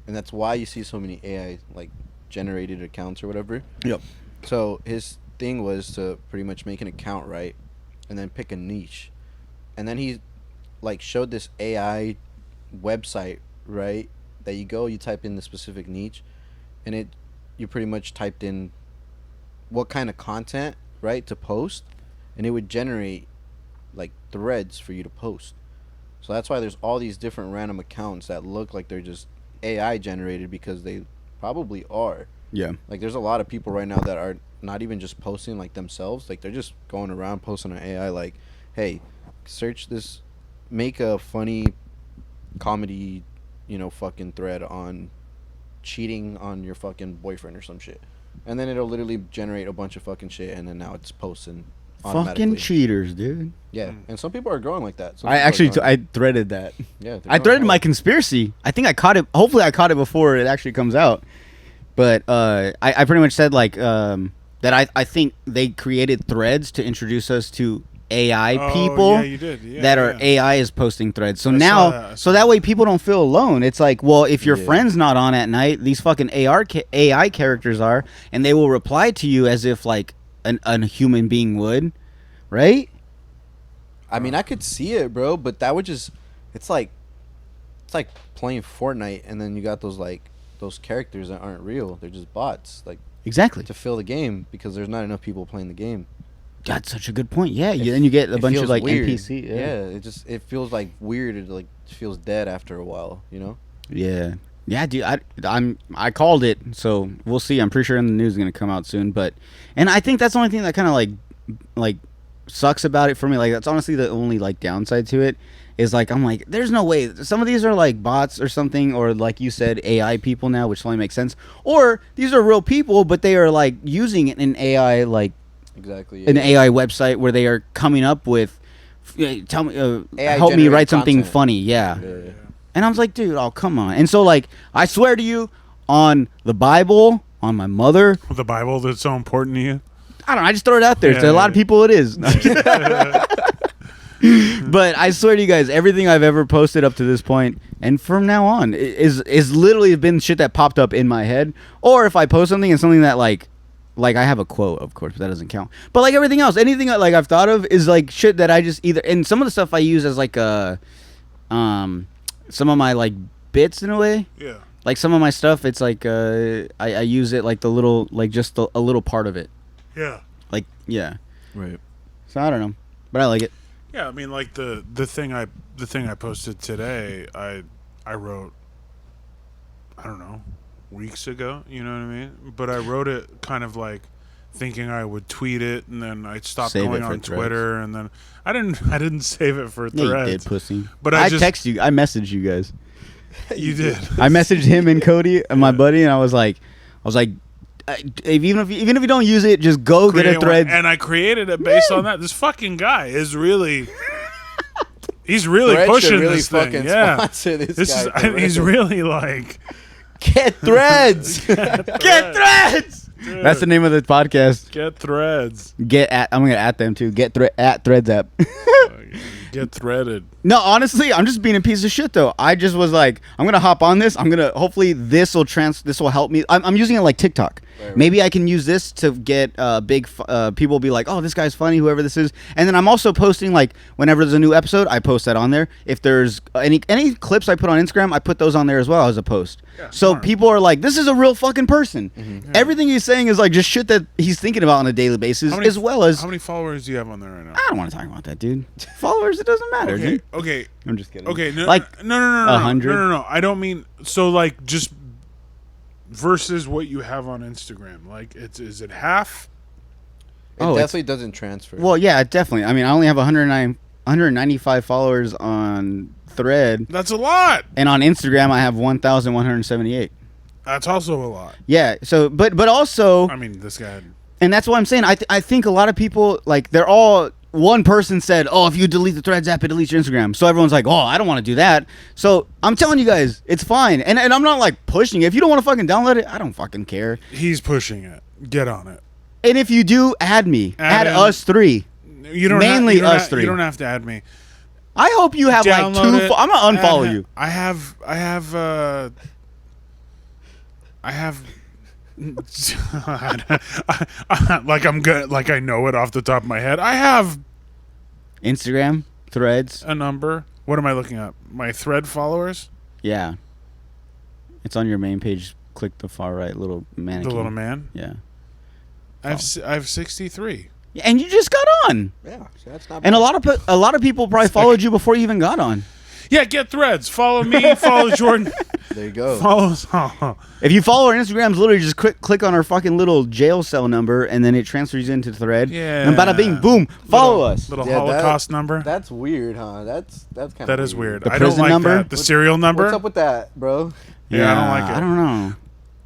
and that's why you see so many AI like generated accounts or whatever. Yep. So his thing was to pretty much make an account, right, and then pick a niche, and then he like showed this AI website, right, that you type in the specific niche, and you pretty much typed in what kind of content, right, to post, and it would generate like threads for you to post. So that's why there's all these different random accounts that look like they're just AI generated, because they probably are. Yeah. Like there's a lot of people right now that are not even just posting like themselves, like they're just going around posting on AI like, hey, search this, make a funny comedy, fucking thread on cheating on your fucking boyfriend or some shit. And then it'll literally generate a bunch of fucking shit, and then now it's posting automatically. Fucking cheaters, dude. Yeah, and some people are growing like that. I actually I threaded that. Yeah, I threaded my conspiracy. I think I caught it. Hopefully, I caught it before it actually comes out. But I pretty much said like that I think they created threads to introduce us to AI people. Yeah, you did. Yeah, that are yeah. AI is posting threads. So I saw now, that. so that way people don't feel alone. It's like, well, if your Yeah. friend's not on at night, these fucking AI characters are, and they will reply to you as if like a human being would, right? I mean, I could see it, bro, but that would just, it's like playing Fortnite, and then you got those characters that aren't real. They're just bots, like, Exactly. to fill the game, because there's not enough people playing the game. That's such a good point. Yeah, then you get a It bunch of feels like weird. NPC. Yeah, it feels like weird. It like feels dead after a while, Yeah, yeah, dude. I called it, so we'll see. I'm pretty sure in the news is gonna come out soon. And I think that's the only thing that kind of like sucks about it for me. Like that's honestly the only like downside to it is like I'm like, there's no way some of these are like bots or something, or like you said, AI people now, which only makes sense. Or these are real people, but they are like using it in AI like. Exactly. An AI website where they are coming up with, tell me, AI help me write generated something content. funny, yeah. Yeah. And I was like, dude, oh come on. And so like, I swear to you, on the Bible, on my mother, The Bible that's so important to you. I don't know, I just throw it out there. Yeah, To a lot of yeah. people, it is. But I swear to you guys, everything I've ever posted up to this point, and from now on, is literally been shit that popped up in my head. Or if I post something and something that like I have a quote, of course, but that doesn't count. But like everything else, anything that like I've thought of is like shit that I just either, and some of the stuff I use as like some of my like bits in a way. Yeah. Like some of my stuff, it's like I use it like the little, like just a little part of it. Yeah. Like yeah. Right. So I don't know, but I like it. Yeah, I mean, like the thing I posted today, I wrote, I don't know, weeks ago. You know what I mean? But I wrote it kind of like thinking I would tweet it, and then I stopped Save it going for on Threads. Twitter, and then I didn't save it for Yeah, you Threads. did, pussy. But I just text you. I messaged you guys. You did. I messaged him and Cody and my buddy, and I was like, even if you don't use it, just go get Create a one. thread. And I created it based on that. This fucking guy is really. He's really Threads should pushing really this thing. fucking Yeah, sponsor this is. guy, for He's real. really like. Get Threads. Get threads. Dude, That's the name of the podcast. Get Threads. I'm gonna at them too. At Threads app. Get threaded. No, honestly, I'm just being a piece of shit though. I just was like, I'm gonna hop on this. I'm gonna hopefully this will help me. I'm using it like TikTok. Right. Maybe I can use this to get people be like, oh, this guy's funny, whoever this is. And then I'm also posting like whenever there's a new episode, I post that on there. If there's any clips I put on Instagram, I put those on there as well as a post. Yeah, So smart. people are like, this is a real fucking person. Mm-hmm. Everything he's saying is like just shit that he's thinking about on a daily basis, as well as how many followers do you have on there right now? I don't want to talk about that, dude. Followers, it doesn't matter, Okay, dude. okay, I'm just kidding. okay. No, Like, no. 100? No. I don't mean so. Like just versus what you have on Instagram. Like is it half? Oh, it's- definitely doesn't transfer. Well, yeah, definitely. I mean, I only have 195 followers on Thread, That's a lot. and on Instagram I have 1,178. That's also a lot. Yeah. So, but also, I mean, this guy. and that's what I'm saying. I think a lot of people, like, they're all. One person said, "Oh, if you delete the Threads app, it deletes your Instagram." So everyone's like, "Oh, I don't want to do that." So I'm telling you guys, it's fine. And I'm not like pushing it. If you don't want to fucking download it, I don't fucking care. He's pushing it. Get on it. And if you do, add me. Add in. us three. You don't Mainly you don't us three. You don't have to add me. I hope you have like Download two. it, I'm gonna unfollow add- you. I have. Like I'm good. Like I know it off the top of my head. I have Instagram, Threads. a number. What am I looking up? My Thread followers. Yeah. It's on your main page. Click the far right little mannequin. The little man. Yeah. I have 63. And you just got on. yeah, so that's not. And bad. a lot of people probably followed you before you even got on. Yeah, get Threads. Follow me. Follow Jordan. There you go. Follow. If you follow our Instagrams, literally just click on our fucking little jail cell number, and then it transfers you into Thread. Yeah. And bada bing, boom, follow us. Little Yeah, Holocaust number. That's weird, huh? That's kind of. That is weird. The I don't prison like number? that. The serial number. What's up with that, bro? Yeah, I don't like it. I don't know.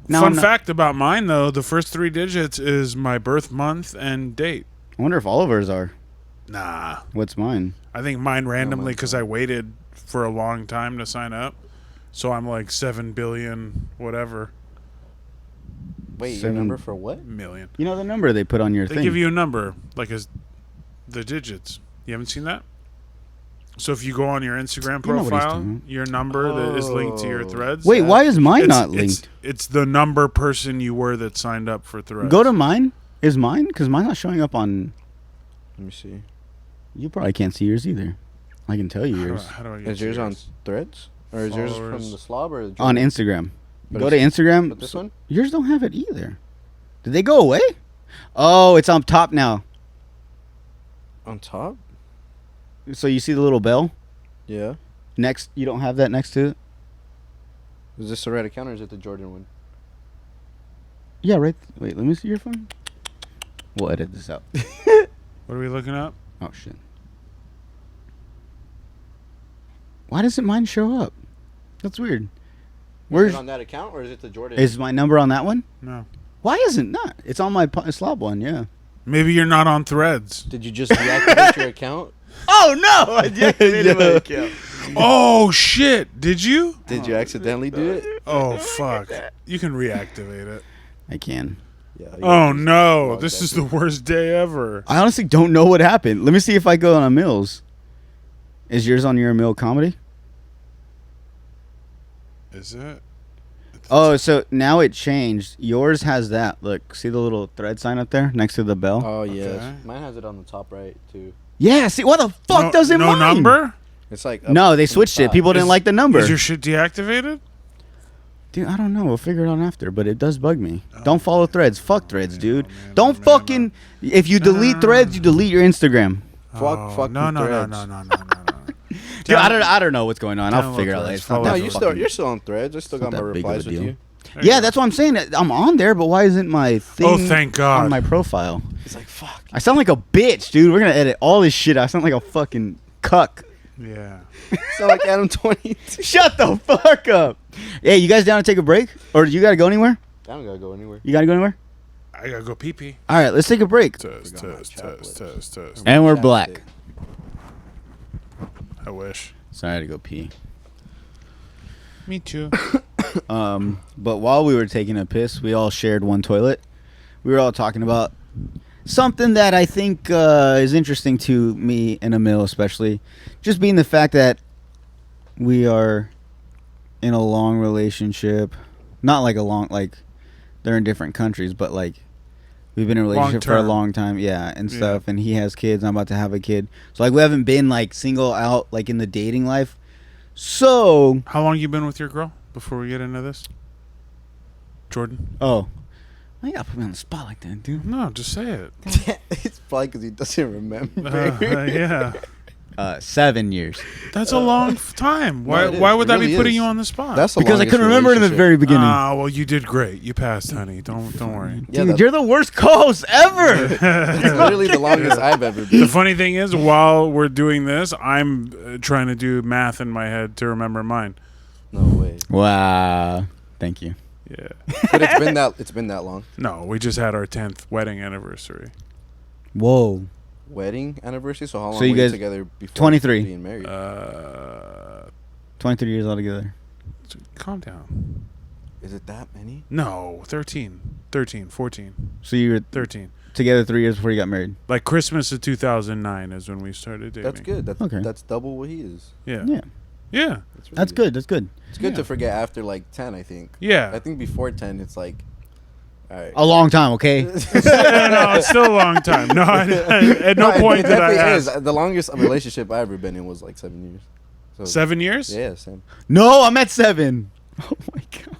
No, Fun I'm not- fact about mine, though, the first 3 digits is my birth month and date. I wonder if all of ours are. Nah. What's mine? I think mine randomly because I waited for a long time to sign up. So I'm like 7 billion whatever Wait, your 7 number for what? million. You know the number they put on your They thing. give you a number, like the digits. You haven't seen that? So if you go on your Instagram You know what he's profile, talking your number that is linked to your Oh. Threads. Wait, why is mine not it's, linked? it's the number person you were that signed up for Threads. Go to mine. Is mine? Because mine's not showing up on. Let me see. You probably can't see yours either. I can tell you How do I- yours how do I get Is yours on Threads or is yours Followers. from the Slob or the on Instagram. But Go to it's- Instagram. But this one? Yours don't have it either. Did they go away? Oh, it's on top now. On top? So you see the little bell Yeah. next. You don't have that next to it. Is this the right account or is it the Jordan one? Yeah, right. Wait, let me see your phone. We'll edit this out. What are we looking up? Oh shit. Why doesn't mine show up? That's weird. Is Where's it on that account or is it the Jordan? is my number on that one? No. Why isn't not? It's on my Slob one. Yeah. Maybe you're not on Threads. Did you just deactivate your account? Oh no! I deactivated my account. Oh shit! Did you? Did you accidentally do it? Oh fuck! You can reactivate it. I can. Yeah. Oh no! log This that is the worst day ever. I honestly don't know what happened. Let me see if I go on Emil's. Is yours on your Emil comedy? Is it? Oh, so now it changed. Yours has that. Look, see the little thread sign up there next to the bell? Oh yes. Okay. Mine has it on the top right too. Yeah, see, what the fuck no, does it no mine? number? It's like No, they switched it. People didn't like the number. Is your shit deactivated? Dude, I don't know. We'll figure it out after, but it does bug me. Don't follow threads. Fuck threads, dude. Don't fucking... If you delete threads, you delete your Instagram. Fuck no, the no, no, Threads. no, no, no, no, no. Dude, I don't know what's going on. I'll download figure it out later. Threads. It's not Follow No, that you're still on Threads. I still got not my that big of a replies with deal. you. Yeah, that's what I'm saying. I'm on there, but why isn't my thing Oh, thank God. on my profile? It's like fuck. I sound like a bitch, dude. We're going to edit all this shit. I sound like a fucking cuck. Yeah. Sound like Adam 22. Shut the fuck up. Hey, you guys down to take a break? Or you got to go anywhere? I don't gotta go anywhere. You got to go anywhere? I gotta go pee pee. All right, let's take a break. Test, test, test, test, test. And we're black. I wish. Sorry, I had to go pee. Me too. But while we were taking a piss, we all shared one toilet. We were all talking about something that I think is interesting to me and Emil especially. Just being the fact that we are in a long relationship. Not like a long, like they're in different countries, but like we've been in a relationship for a Long-term. long time. Yeah, and stuff. And he has kids. I'm about to have a kid. So like we haven't been like single out like in the dating life. So... How long you been with your girl before we get into this? Jordan? Oh. Why you gotta put me on the spot like that, dude? No, just say it. It's probably because he doesn't remember. Yeah. 7 years. That's a long time. Why? it is. Why would It that really be putting is. you on the spot? That's the Because I longest couldn't remember it in the relationship. very beginning. Ah, well, you did great. You passed, honey. Don't worry. Yeah, Dude, you're the worst co-host ever. that's literally the longest I've ever The been. funny thing is, while we're doing this, I'm trying to do math in my head to remember mine. No way. Wow. Thank you. Yeah. But it's been that long. No, we just had our 10th wedding anniversary. Whoa. Wedding anniversary. So how long So you were you guys- together before 23. being married? 23 years altogether. Calm down. Is it that many? No, 13, 14, So you were 13. together 3 years before you got married. Like Christmas of 2009 is when we started dating. That's good. Okay. That's double what he is. Yeah. Yeah. Yeah. Really That's good. That's good. It's good Yeah. to forget after like 10. I think. Yeah. I think before 10, it's like, all right. A long time, okay? No, it's still a long time. No, at no point it did I definitely ask. is. The longest relationship I ever been in was like 7 years. So, 7 years? Yeah, same. No, I'm at 7. Oh my god.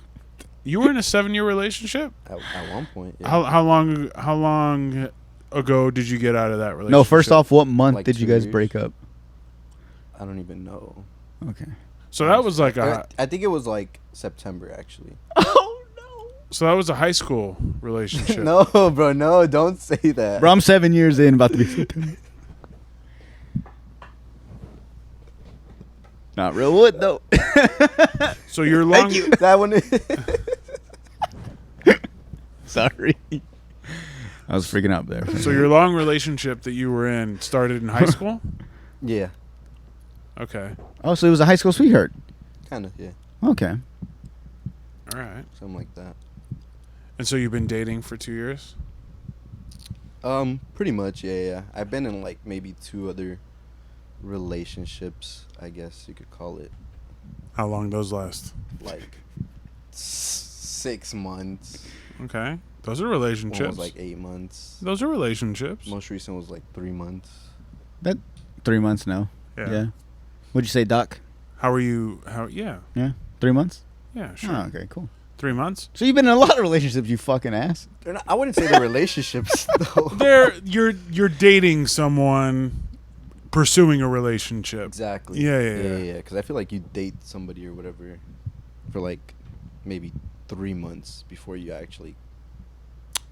You were in a 7-year relationship? At one point. Yeah. How long ago did you get out of that relationship? No, first off, what month Like did you 2 guys years. break up? I don't even know. Okay. So that was like a I think it was like September actually. Oh no. so that was a high school relationship. No, bro, no, don't say that. Bro, I'm 7 years in, about to be. Not real wood though. So your long That one. Sorry. I was freaking out there. So your long relationship that you were in started in high school? Yeah, Okay. Oh, so it was a high school sweetheart. kind of. Yeah, Okay. All right. something like that. And so you've been dating for 2 years? Pretty much. Yeah. I've been in like maybe 2 other relationships, I guess you could call it. How long those last? Like 6 months. Okay. Those are One relationships. was like 8 months. Those are relationships. Most recent was like 3 months. 3 months now. Yeah. What'd you say, Doc? How are you? Yeah. 3 months? Yeah, sure. Oh, okay, cool. 3 months? So you've been in a lot of relationships, you fucking ass. They're not, I wouldn't say they're relationships though. You're dating someone, pursuing a relationship. Exactly. Yeah. Because I feel like you date somebody or whatever for like maybe 3 months before you actually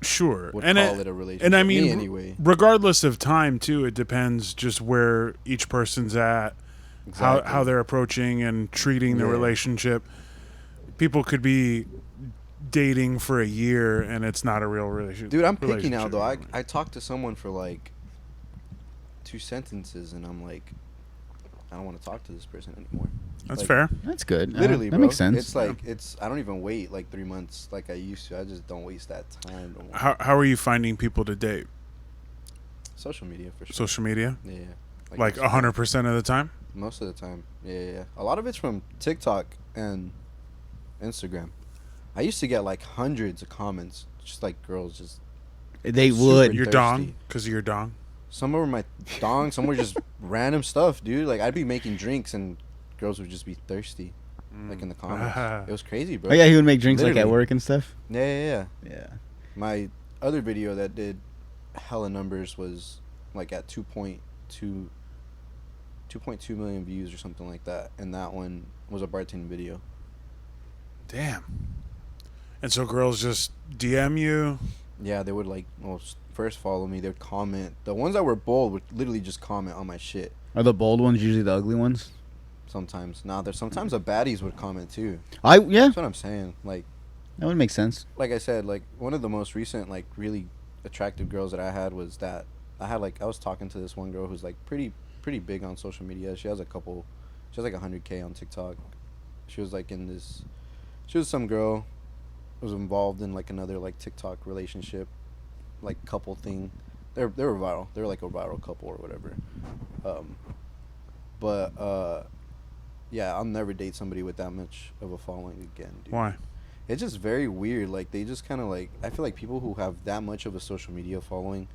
Sure. would And call it a relationship. and I Me mean, anyway. regardless of time too, it depends just where each person's at, Exactly. how they're approaching and treating the Yeah. relationship. People could be dating for a year and it's not a real relationship. Dude, I'm picky now though. I talked to someone for like 2 sentences and I'm like, I don't want to talk to this person anymore. That's like, fair. That's good. Literally, that bro. makes sense. It's like I don't even wait like 3 months like I used to. I just don't waste that time. No more. How are you finding people to date? Social media for sure. Social media? Yeah. Like Instagram. 100% of the time? Most of the time. Yeah. A lot of it's from TikTok and Instagram. I used to get like hundreds of comments, just like girls just. They super would. Your thirsty. dong? Because of your dong? Some were my dong, some were just random stuff, dude. Like I'd be making drinks and girls would just be thirsty, like in the comments. It was crazy, bro. Oh yeah, he would make drinks like at Literally. work and stuff. Yeah. Yeah. My other video that did hella numbers was like at 2.2 million views or something like that, and that one was a bartending video. Damn. And so girls just DM you? Yeah, they would like first follow me. They'd comment. The ones that were bold would literally just comment on my shit. Are the bold ones usually the ugly ones? Sometimes, there's sometimes the baddies would comment too. Yeah. That's what I'm saying. Like That would make sense. I said, like one of the most recent like really attractive girls that I had was that I was talking to this one girl who's like pretty big on social media. She has like 100K on TikTok. She was some girl who was involved in like another like TikTok relationship, like couple thing. They were viral. They were like a viral couple or whatever. Yeah, I'll never date somebody with that much of a following again, dude. Why? It's just very weird. Like they just kind of like, I feel like people who have that much of a social media following,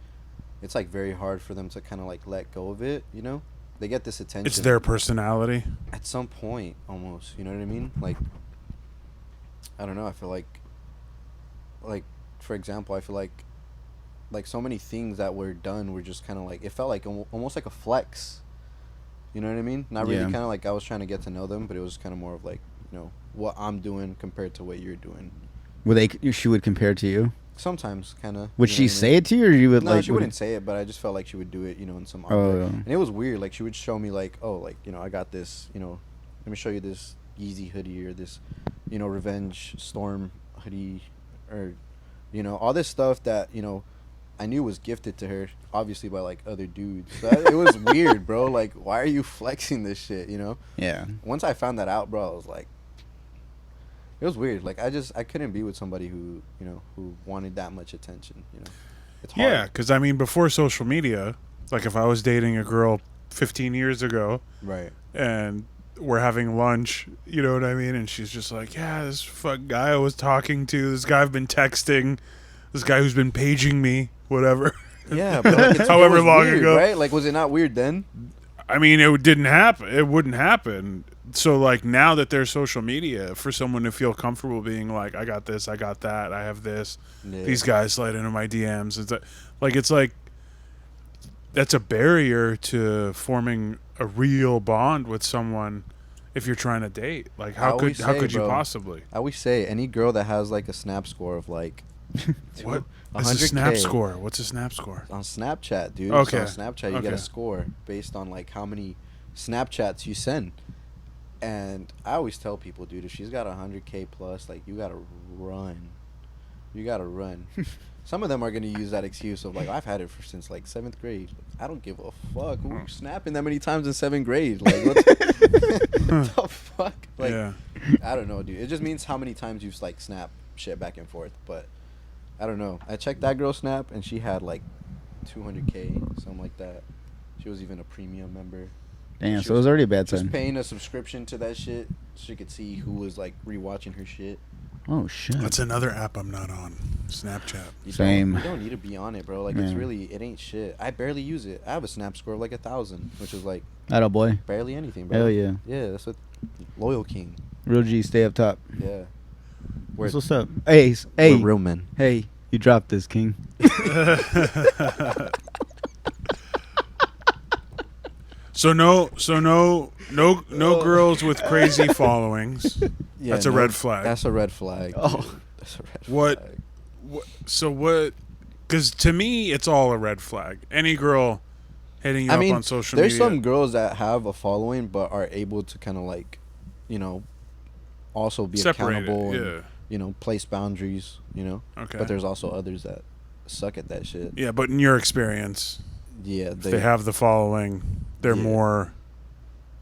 it's like very hard for them to kind of like let go of it, you know? They get this attention. It's their personality. At some point, almost. You know what I mean? Like, I don't know. I feel like, for example, I feel like so many things that were done were just kind of like, it felt like almost like a flex. You know what I mean? Not really Yeah. kind of like I was trying to get to know them, but it was kind of more of like, you know, what I'm doing compared to what you're doing. She would compare to you? Sometimes, kind of. Would she say it to you, or you would No, like? she wouldn't say it, but I just felt like she would do it, you know, in some Oh, object. yeah. And it was weird. Like, she would show me, like, oh, like, you know, I got this, you know, let me show you this Yeezy hoodie or this, you know, Revenge Storm hoodie or, you know, all this stuff that, you know, I knew was gifted to her, obviously by, like, other dudes. So it was weird, bro. Like, why are you flexing this shit, you know? Yeah. Once I found that out, bro, I was like, it was weird. Like, I couldn't be with somebody who, you know, who wanted that much attention, you know? It's hard. Yeah, because I mean, before social media, like if I was dating a girl 15 years ago, Right. and we're having lunch, you know what I mean, and she's just like, yeah, this fuck guy I was talking to, this guy I've been texting, this guy who's been paging me, whatever. Yeah, but like, However it was long weird, ago. right? Like, was it not weird then? I mean, it didn't happen. It wouldn't happen. So, like, now that there's social media, for someone to feel comfortable being like, I got this, I got that, I have this, Yeah. these guys slide into my DMs. It's like that's a barrier to forming a real bond with someone if you're trying to date. Like, how always could say, you bro, possibly? I always say any girl that has like a snap score of like What is a 100K snap score? What's a snap score? on Snapchat, dude. Okay. So on Snapchat, you get Okay. a score based on like how many Snapchats you send. And I always tell people, dude, if she's got 100K plus, like, you gotta run. You gotta run. Some of them are gonna use that excuse of like, I've had it since like 7th grade. I don't give a fuck. Who's snapping that many times in 7th grade? Like, what the fuck? Like, Yeah. I don't know, dude. It just means how many times you've like snapped shit back and forth. But I don't know. I checked that girl's snap and she had like 200K, something like that. She was even a premium member. Damn, She so it was already a bad Just time. paying a subscription to that shit so she could see who was like rewatching her shit. Oh shit. That's another app I'm not on. Snapchat. Same. You don't need to be on it, bro. Like, it's Yeah. really, it ain't shit. I barely use it. I have a snap score of like 1,000, which is like Atta boy. barely anything, bro. Hell yeah. Yeah, that's what Loyal King. Real G, stay up top. Yeah. What's up? Hey, hey, We're real men. hey, you dropped this, King. So no girls with crazy followings. Yeah, That's a red flag. That's a red flag. Oh. dude. That's a red What? flag. So what? Because to me, it's all a red flag. Any girl hitting you I up mean, on social there's media. some girls that have a following but are able to kind of like, you know, also be Separate it, accountable and, yeah. you know, place boundaries, you know. Okay. But there's also others that suck at that shit. Yeah, but in your experience, Yeah, if they have the following, they're Yeah. more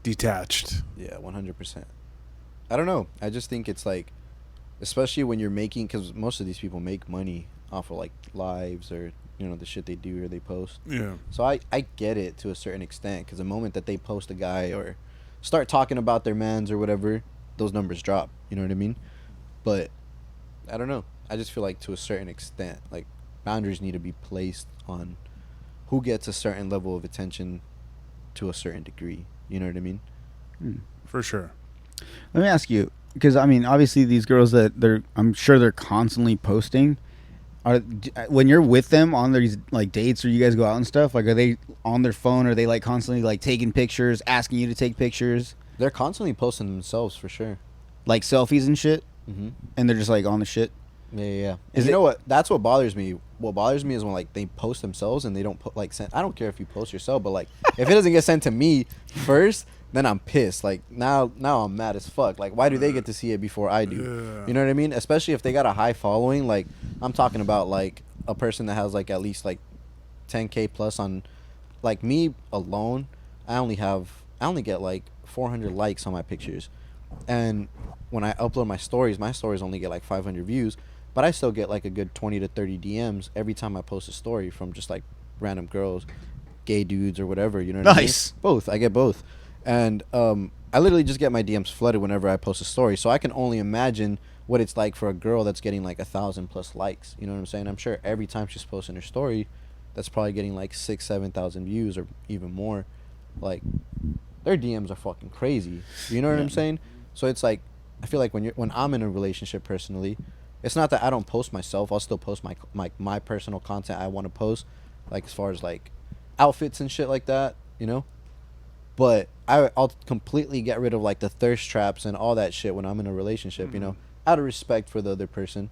detached. Yeah, 100%. I don't know. I just think it's like, especially when you're making, because most of these people make money off of like lives or, you know, the shit they do or they post. Yeah. So I get it to a certain extent, because the moment that they post a guy or start talking about their mans or whatever, those numbers drop. You know what I mean? But I don't know. I just feel like to a certain extent, like, boundaries need to be placed on who gets a certain level of attention to a certain degree. You know what I mean? For sure. Let me ask you, because I mean, obviously these girls that I'm sure they're constantly posting. When you're with them on these like dates or you guys go out and stuff, like, are they on their phone? Are they like constantly like taking pictures, asking you to take pictures, They're constantly posting themselves for sure. like selfies and shit? Mm-hmm. And they're just like on the shit. Yeah, yeah, yeah. Is You it- know what? That's what bothers me. What bothers me is when like they post themselves and they don't put like send. I don't care if you post yourself, but like if it doesn't get sent to me first, then I'm pissed. Like now I'm mad as fuck. Like, why do they get to see it before I do? Yeah. You know what I mean? Especially if they got a high following. Like, I'm talking about like a person that has like at least like 10K plus on. Like me alone, I only get like 400 likes on my pictures, and when I upload my stories only get like 500 views. But I still get like a good 20 to 30 DMs every time I post a story from just like random girls, gay dudes or whatever. You know what Nice. I mean? Both. I get both. And I literally just get my DMs flooded whenever I post a story. So I can only imagine what it's like for a girl that's getting like 1,000 plus likes. You know what I'm saying? I'm sure every time she's posting her story, that's probably getting like 7,000 views or even more. Like, their DMs are fucking crazy. You know what I'm saying? So it's like, I feel like when I'm in a relationship personally, it's not that I don't post myself. I'll still post my personal content I want to post, like as far as like outfits and shit like that, you know. But I'll completely get rid of like the thirst traps and all that shit when I'm in a relationship, you know, out of respect for the other person.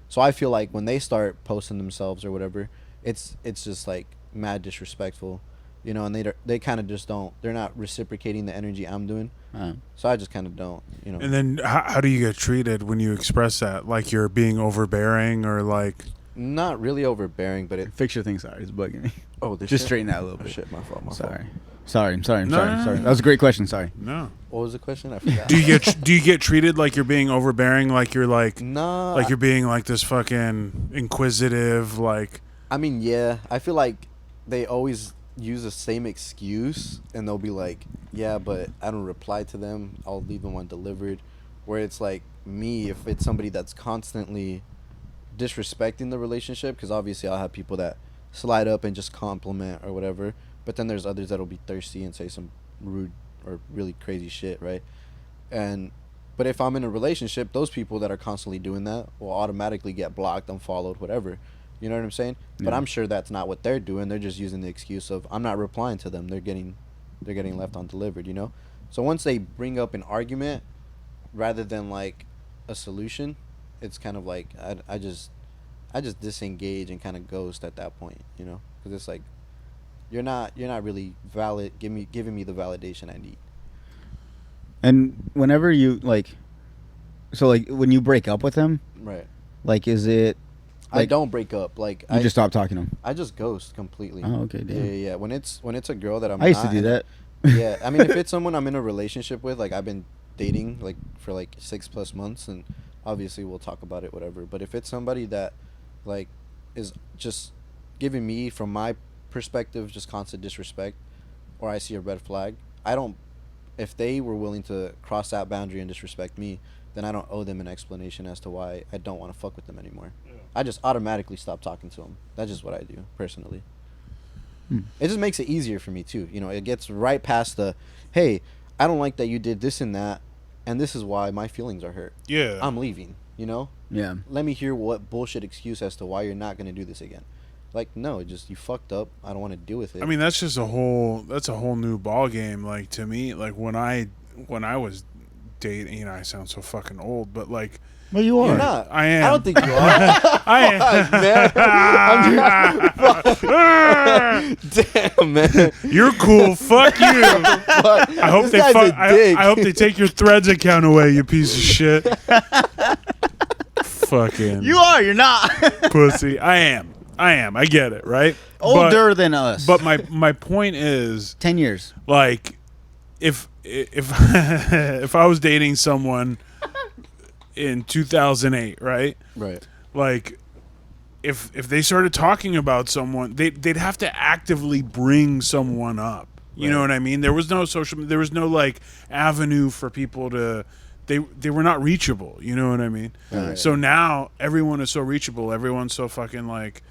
So I feel like when they start posting themselves or whatever, it's just like mad disrespectful, you know, and they kind of just don't. They're not reciprocating the energy I'm doing. So I just kind of don't, you know. And then how do you get treated when you express that? Like you're being overbearing or like? Not really overbearing, but it. Fix your thing. Sorry, it's bugging me. Oh, this just shit? straighten that a little Oh, bit. shit, my fault. Sorry. I'm sorry. No. That was a great question. Sorry. No. What was the question? I forgot. Do you get treated like you're being overbearing? Like you're like Nah. like you're being like this fucking inquisitive like. I mean, yeah. I feel like they always use the same excuse, and they'll be like, "Yeah, but I don't reply to them. I'll leave them undelivered." Where it's like me, if it's somebody that's constantly disrespecting the relationship, because obviously I'll have people that slide up and just compliment or whatever, but then there's others that'll be thirsty and say some rude or really crazy shit, right? But if I'm in a relationship, those people that are constantly doing that will automatically get blocked, unfollowed, whatever. You know what I'm saying? Yeah. But I'm sure that's not what they're doing. They're just using the excuse of I'm not replying to them. They're getting left undelivered, you know? So once they bring up an argument rather than like a solution, it's kind of like I just disengage and kind of ghost at that point, you know? Cuz it's like you're not really giving me the validation I need. And whenever you like, so like when you break up with them, right? Like, is it? Like, I don't break up. Like you just stop talking to them. I just ghost completely. Oh, okay, damn. Yeah. When it's a girl that I used to do that. Yeah, I mean, if it's someone I'm in a relationship with, like I've been dating like for like 6+ months, and obviously we'll talk about it, whatever. But if it's somebody that like is just giving me, from my perspective, just constant disrespect, or I see a red flag, I don't. If they were willing to cross that boundary and disrespect me, then I don't owe them an explanation as to why I don't want to fuck with them anymore. Yeah. I just automatically stop talking to them. That's just what I do personally. It just makes it easier for me too. You know, it gets right past the, hey, I don't like that you did this and that, and this is why my feelings are hurt. Yeah. I'm leaving, you know? Yeah. Let me hear what bullshit excuse as to why you're not going to do this again. Like, no, just you fucked up. I don't want to deal with it. I mean, that's a whole new ball game. Like, to me, like when I was dating, you know, I sound so fucking old, but like, well, you are. You're not. I am. I don't think you are. I am. Damn, man. You're cool. Fuck you. I hope they I hope they take your Threads account away, you piece of shit. Fucking. You are. You're not. Pussy. I am. I get it, right? Older than us. But my point is 10 years. Like, if if I was dating someone in 2008, right? Right. Like, if they started talking about someone, they'd have to actively bring someone up. You know what I mean? There was no there was no like avenue for people to. They were not reachable. You know what I mean? Right. So now everyone is so reachable. Everyone's so fucking like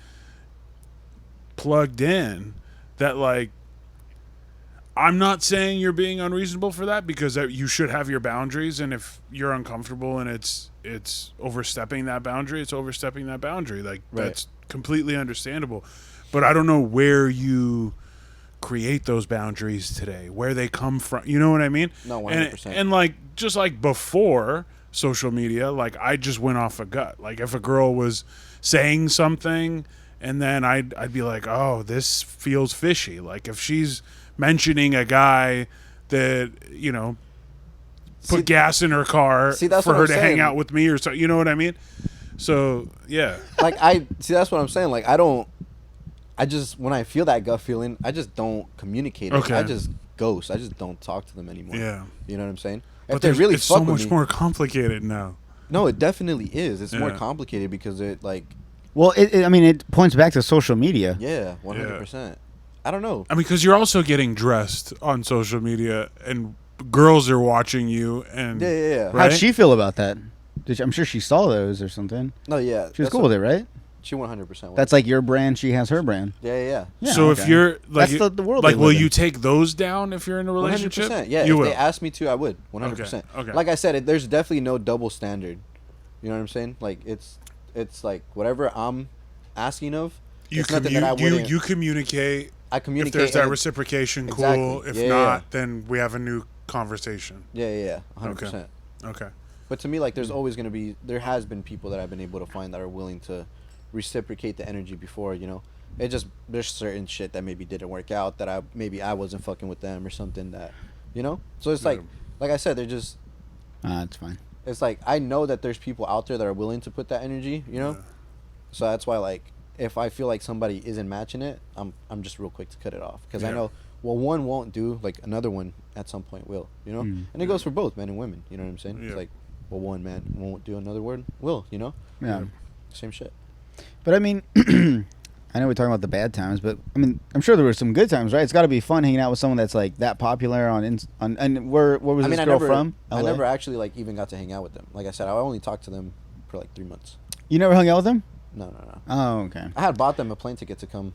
plugged in that like. I'm not saying you're being unreasonable for that, because you should have your boundaries, and if you're uncomfortable and it's overstepping that boundary, it's overstepping that boundary. Like, that's completely understandable. But I don't know where you create those boundaries today, where they come from. You know what I mean? No, 100%. And like, just like before social media, like I just went off a gut. Like if a girl was saying something, and then I'd be like, oh, this feels fishy. Like if she's mentioning a guy that, you know, put gas in her car for her to hang out with me or so, you know what I mean? So, yeah. Like that's what I'm saying. Like I just, when I feel that gut feeling, I just don't communicate it. Okay. I just ghost. I just don't talk to them anymore. Yeah. You know what I'm saying? But if they really it's fuck so with much me, more complicated now. No, it definitely is. It's more Yeah. complicated because it like. Well, I mean, it points back to social media. Yeah, 100%. I don't know. I mean, because you're also getting dressed on social media, and girls are watching you. And Yeah. Right? How'd she feel about that? I'm sure she saw those or something. No, yeah. She was cool with it, right? She 100%. That's like your brand. She has her brand. Yeah. So if you're like, that's the world. Like, they will live you in. take those down if you're in a relationship? 100%. Yeah, you if will. they asked me to, I would. 100%. Okay. Like I said, there's definitely no double standard. You know what I'm saying? Like it's like whatever I'm asking of. You it's nothing that I wouldn't. you communicate I If communicate. there's that and- reciprocation, Exactly. cool. If Yeah, not, yeah. then we have a new conversation. Yeah, 100%. Okay. But to me, like, there's always gonna be, there has been people that I've been able to find that are willing to reciprocate the energy before, you know. It just, there's certain shit that maybe didn't work out that I wasn't fucking with them or something that, you know. So it's like I said, they're just. That's fine. It's like I know that there's people out there that are willing to put that energy, you know. Yeah. So that's why, like, if I feel like somebody isn't matching it, I'm just real quick to cut it off because I Yeah. know, well, one won't do, like another one at some point will, you know. And it goes for both men and women. You know what I'm saying? Yeah. It's like, well, one man won't do, another one will, you know. Yeah. Same shit. But I mean, I know we're talking about the bad times, but I mean, I'm sure there were some good times, right? It's got to be fun hanging out with someone that's like that popular on and where was this girl from? I LA? never actually like even got to hang out with them. Like I said, I only talked to them for like 3 months. You never hung out with them? No. Oh, okay. I had bought them a plane ticket to come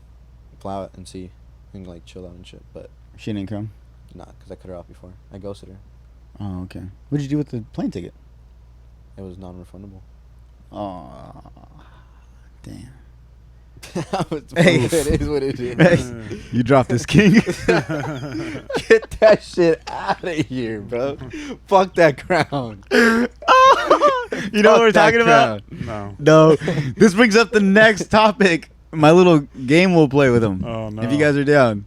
fly out and see and like chill out and shit, but She didn't come. nah, because I cut her off before. I ghosted her. Oh, okay. What did you do with the plane ticket? It was non-refundable. Oh, damn. Hey, it is what it is. You dropped this king. Get that shit out of here, bro. Fuck that crown. You know what we're talking about? No. No. This brings up the next topic. My little game we'll play with him. Oh, no. If you guys are down.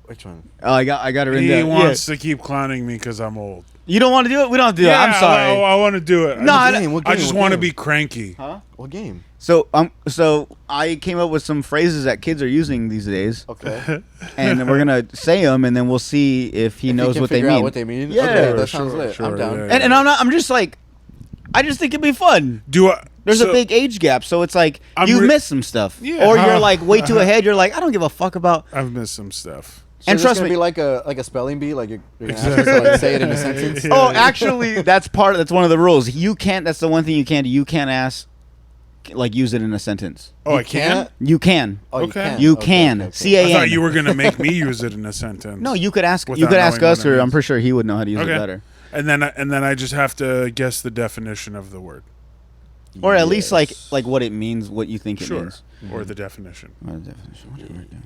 Which one? Oh, I got it written He down. wants to keep clowning me because I'm old. You don't want to do it? We don't have to do it. I'm sorry. I want to do it. No, I I just, don't- What I game? just What want to game? be cranky. Huh? What game? So I came up with some phrases that kids are using these days, Okay. and we're gonna say them, and then we'll see if he If you knows can what they figure out mean. what they mean? Yeah. Okay, Sure, that sounds sure, lit. sure, I'm down. yeah. And I'm just like, I just think it'd be fun. Do I? There's so- a big age gap, so it's like I'm you re- miss some stuff, Yeah. or you're like way too ahead. You're like, I don't give a fuck about. I've missed some stuff. So And is this trust gonna me- be like a spelling bee, like you're gonna have to like, say it in a sentence. Yeah. Oh, actually, that's one of the rules. You can't. That's the one thing you can't do. You can't ask, like, use it in a sentence. Oh, You I can. can't? You can. Oh, you Okay. can. You Okay, can. okay, okay. C-A-N. I thought you were gonna make me use it in a sentence. No, you could ask. You Without could ask knowing us, what it or I'm means. pretty sure he would know how to use it Okay. better. And then I just have to guess the definition of the word. Or at least Yes. like what it means, what you think it Sure. means. Or the definition. What a definition.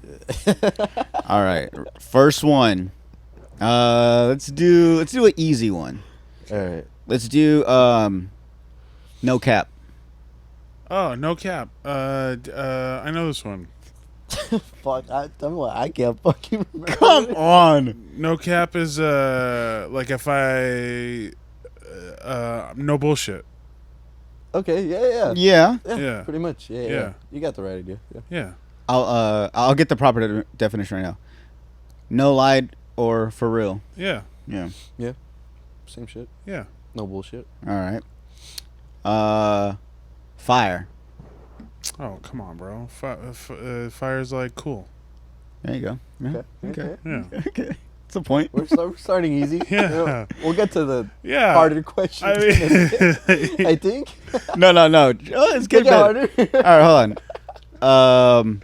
All right, first one. Let's do an easy one. All right. Let's do no cap. Oh, no cap. I know this one. Fuck. Tell me what. I can't fucking remember. Come on. No cap is like if I no bullshit. Okay. Yeah. Yeah. Yeah. Pretty much. Yeah. Yeah. You got the right idea. Yeah. Yeah. I'll get the proper definition right now. No lied or for real. Yeah. Yeah. Same shit. Yeah. No bullshit. All right. Fire. Oh, come on, bro. Fire's like cool. There you go. Yeah. Okay. Yeah. Okay. It's a point. We're starting easy. Yeah. You know, we'll get to the Yeah. harder questions. I mean, I think. No. Oh, it's Get getting better. harder. All right, hold on.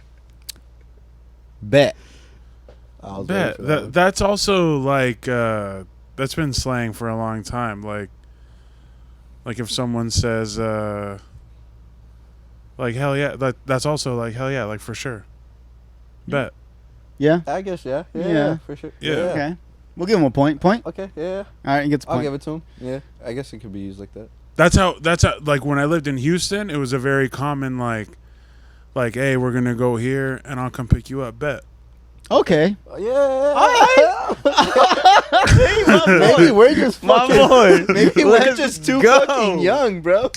Bet. I was ready bet for that one. that's also like that's been slang for a long time. Like if someone says like hell yeah, that's also like hell yeah, like for sure. Bet. Yeah. I guess yeah, Yeah. for sure. Yeah. Okay. We'll give him a point. Point. Okay. Yeah. All right, he gets a I'll point. give it to him. Yeah. I guess it could be used like that. That's how like when I lived in Houston, it was a very common like hey, we're gonna go here and I'll come pick you up. Bet. Okay. Yeah. Maybe we're just My fucking. boy. Maybe we're Let's just too go. fucking young, bro.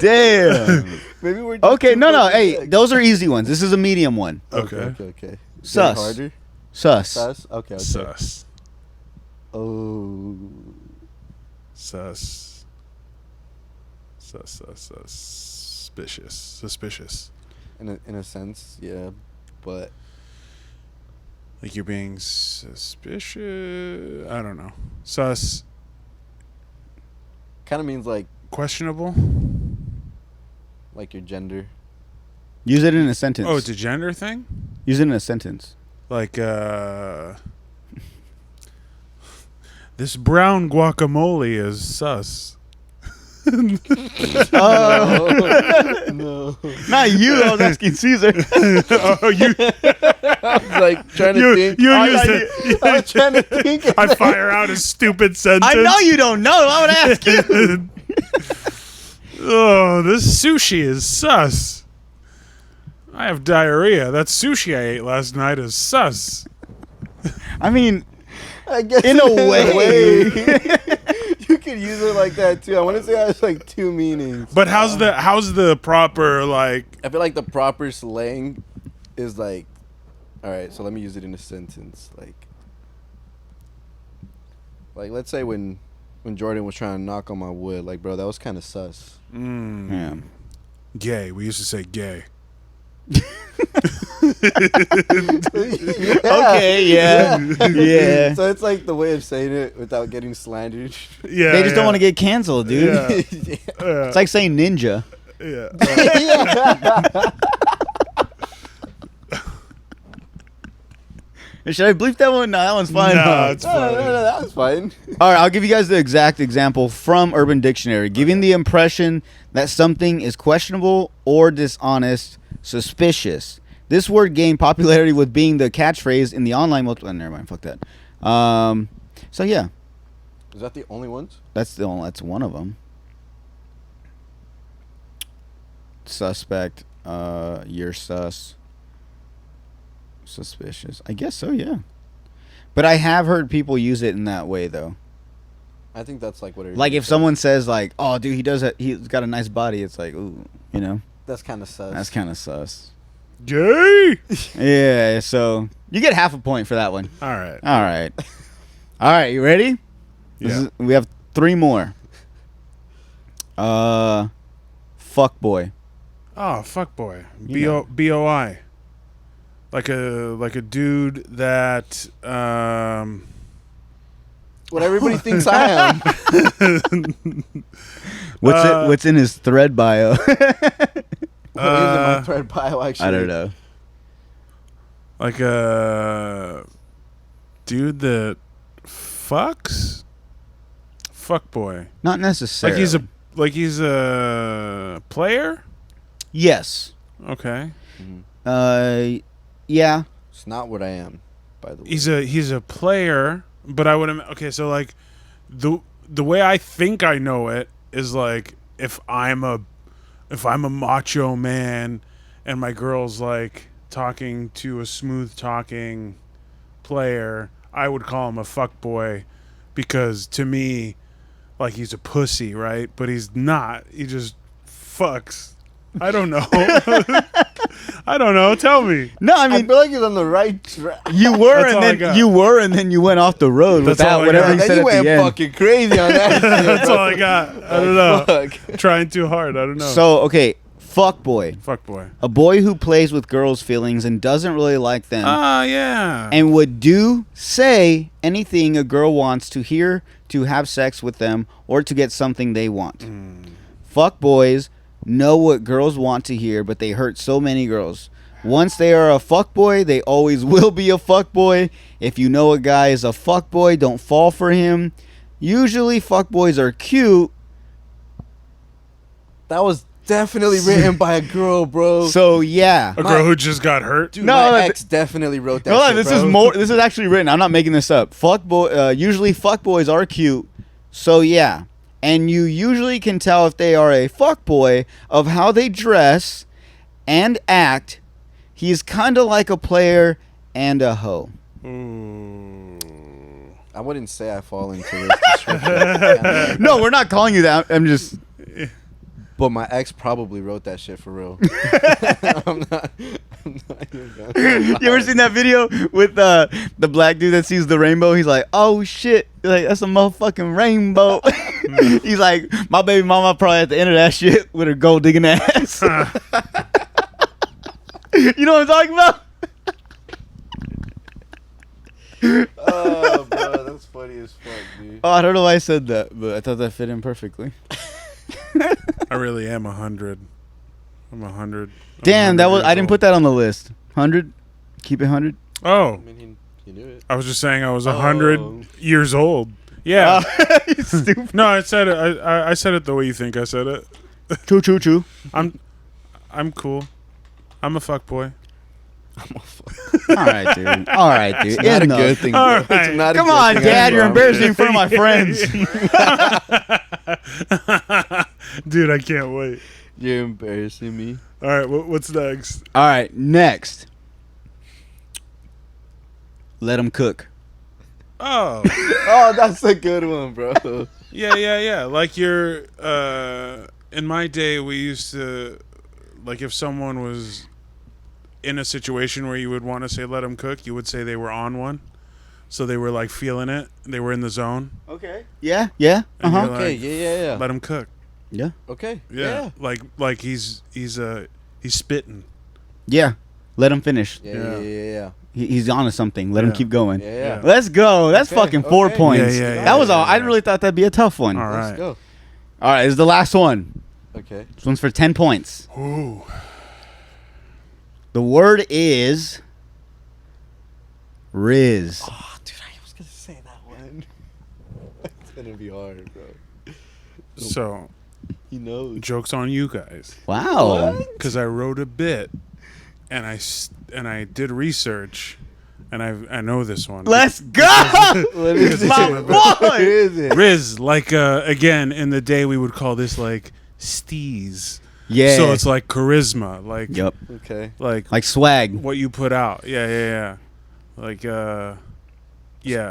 Damn. Maybe we're. Just Okay. too No. fucking Hey, young. those are easy ones. This is a medium one. Okay. Okay. Sus. Get harder. Sus. Sus. Okay. Sus. Oh. Sus. Suspicious. In a sense, yeah, but Like you're being suspicious. I don't know. Sus. kind of means like Questionable. your gender. Use it in a sentence. Oh, it's a gender thing. Use it in a sentence. Like this brown guacamole is sus. Oh. No. Not you. I was asking Cesar. Oh, you. I was like trying to think. You used it. I was trying to think. I fire out a stupid sentence. I know you don't know. I would ask you. Oh, this sushi is sus. I have diarrhea. That sushi I ate last night is sus. I mean, I guess in a way. You could use it like that too. I want to say it has like two meanings. But how's the proper like? I feel like the proper slang is like, all right. So let me use it in a sentence. Like let's say when Jordan was trying to knock on my wood, like, bro, that was kind of sus. Yeah. Gay. We used to say gay. Okay, yeah. So it's like the way of saying it without getting slandered. Yeah. They just don't want to get canceled, dude. Yeah. It's like saying ninja. Yeah. Should I bleep that one? No, that one's fine. No, it's No, fine. that was fine. All right, I'll give you guys the exact example from Urban Dictionary. Giving the impression that something is questionable or dishonest, suspicious. This word gained popularity with being the catchphrase in the online never mind, fuck that. So yeah, Is that the only ones? that's one of them. Suspect, you're sus. Suspicious. I guess so, yeah. But I have heard people use it in that way though. I think that's like what it Like if says. someone says like, "Oh, dude, he's got a nice body," it's like, ooh, you know, That's kind of sus. that's kind of sus. Gay. Yeah, so you get half a point for that one. All right. All right. You ready? Yeah. We have 3 more. Fuck boy. Oh, fuck boy. You know. B-O-I. Like a dude that What everybody thinks I am. What's in his thread bio? What is in my thread bio, actually? I don't know. like a dude that fucks? Fuck boy. Not necessarily. Like he's a player? Yes. Okay. Yeah. It's not what I am, by the way. He's a player, but I would okay, so like the way I think I know it is like if I'm a macho man and my girl's like talking to a smooth talking player, I would call him a fuck boy because to me like he's a pussy, right? But he's not. He just fucks. I don't know. I don't know. Tell me. No, I I mean feel like he's on the right track. you were, That's all I got. and then you went off the road That's with all that I whatever got. you Then said you at went the end. fucking crazy on that. That's all I got. I don't know. Fuck. Trying too hard. I don't know. So okay, fuck boy, fuck boy. a boy who plays with girls' feelings and doesn't really like them, Yeah. and would say anything a girl wants to hear to have sex with them or to get something they want. Fuck boys know what girls want to hear, but they hurt so many girls. Once they are a fuck boy, they always will be a fuck boy. If you know a guy is a fuck boy, don't fall for him. Usually fuck boys are cute. That was definitely written by a girl, bro. So yeah. A girl who just got hurt. Dude, No, my no, ex definitely wrote that Hold shit, on, this bro. is more. This is actually written. I'm not making this up. Fuck boy. Usually, fuck boys are cute. So yeah, and you usually can tell if they are a fuck boy of how they dress and act. He's kind of like a player and a hoe. I wouldn't say I fall into this description. No, we're not calling you that. I'm just. But my ex probably wrote that shit for real. I'm not even gonna lie. You ever seen that video with the black dude that sees the rainbow? He's like, "Oh shit!" Like that's a motherfucking rainbow. He's like, "My baby mama probably at the end of that shit with her gold digging ass." You know what I'm talking about? Oh, bro, that's funny as fuck, dude. Oh, I don't know why I said that, but I thought that fit in perfectly. I really am 100. I'm 100. Damn, that was I didn't put that on the list. 100, keep it 100. Oh, I mean, he knew it. I was just saying I was 100 years old. Yeah. You stupid. No, I said it. I said it the way you think I said it. True. I'm I'm cool. I'm a fuck boy. All right, dude. All right, dude. It's not Enough. a good thing. All Bro. right. It's not a Come good on, thing. Dad. You're I'm embarrassing me in front of my friends. Dude, I can't wait. You're embarrassing me. All right, what's next? All right, next. Let them cook. Oh, Oh, that's a good one, bro. yeah. Like you're. In my day, we used to, like, if someone was in a situation where you would want to say let them cook, you would say they were on one. So they were like feeling it. They were in the zone. Okay. Yeah. Yeah. And you're Okay, like, yeah. Let him cook. Yeah. Okay. Yeah. Like he's spitting. Yeah. Let him finish. Yeah. He's on to something. Let him Yeah. keep going. Yeah. Let's go. That's Okay, fucking 4 okay. points. Yeah. That was all. I yeah. really thought that'd be a tough one. All right. Let's go. All right. This is the last one. Okay. This one's for 10 points. Ooh. The word is Riz. Oh, dude, I was gonna say that one. It's gonna be hard, bro. So, He knows. joke's on you guys. Wow. Because I wrote a bit, and I did research, and I know this one. Let's go. What is My it? boy. What is it? Riz, like again in the day we would call this like steez. Yeah. So it's like charisma, like Yep. Okay. Like swag. what you put out. Yeah. Like yeah.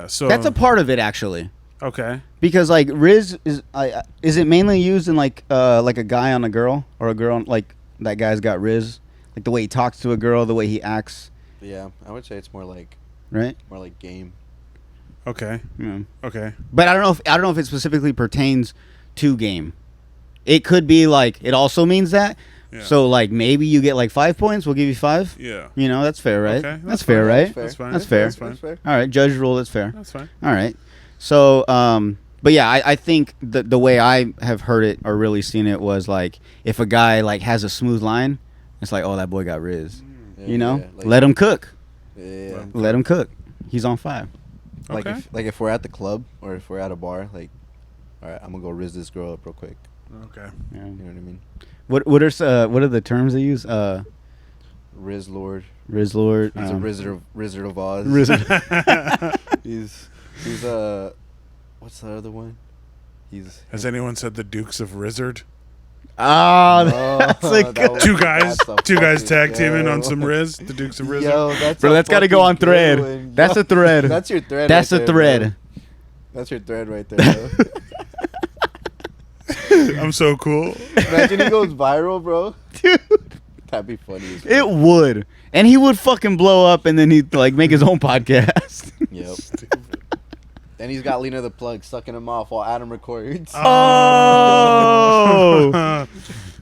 So That's a part of it, actually. okay. Because like Riz is it mainly used in like a guy on a girl or a girl like that guy's got Riz, like the way he talks to a girl, the way he acts, Yeah, I would say it's more like right? game. Okay. Yeah. Okay. But I don't know if it specifically pertains to game. It could be like it also means that. Yeah. So like maybe you get like 5 points. We'll give you 5. Yeah. You know that's fair, right? Okay, That's fair, right? That's fair. That's fine. That's fair. That's fine. That's fair. All right, judge rule. That's fair. That's fine. All right. So, but yeah, I think the way I have heard it or really seen it was like if a guy like has a smooth line, it's like, oh, that boy got Riz. You know, like, let him cook. Yeah. Let him cook. He's on fire. Like Okay. if we're at the club or if we're at a bar, like, all right, I'm gonna go riz this girl up real quick. Okay. Yeah. You know what I mean? What are the terms they use? Riz Lord. Riz Lord. He's a Wizard of Oz. He's what's the other one? He's Has anyone said the Dukes of Rizzard? Oh, that's a that good. was- Two guys that's a tag fucking- teaming on yo. some Riz. The Dukes of Rizzard. Yo, that's Bro, a that's got to go fucking on thread. good one. That's Yo, a thread. That's your thread. That's right a there, thread. bro. That's your thread right there, bro. I'm so cool. Imagine he goes viral, bro. Dude, That'd be funny. As it would, and he would fucking blow up, and then he'd like make his own podcast. Yep. Then he's got Lena the Plug sucking him off while Adam records. Oh.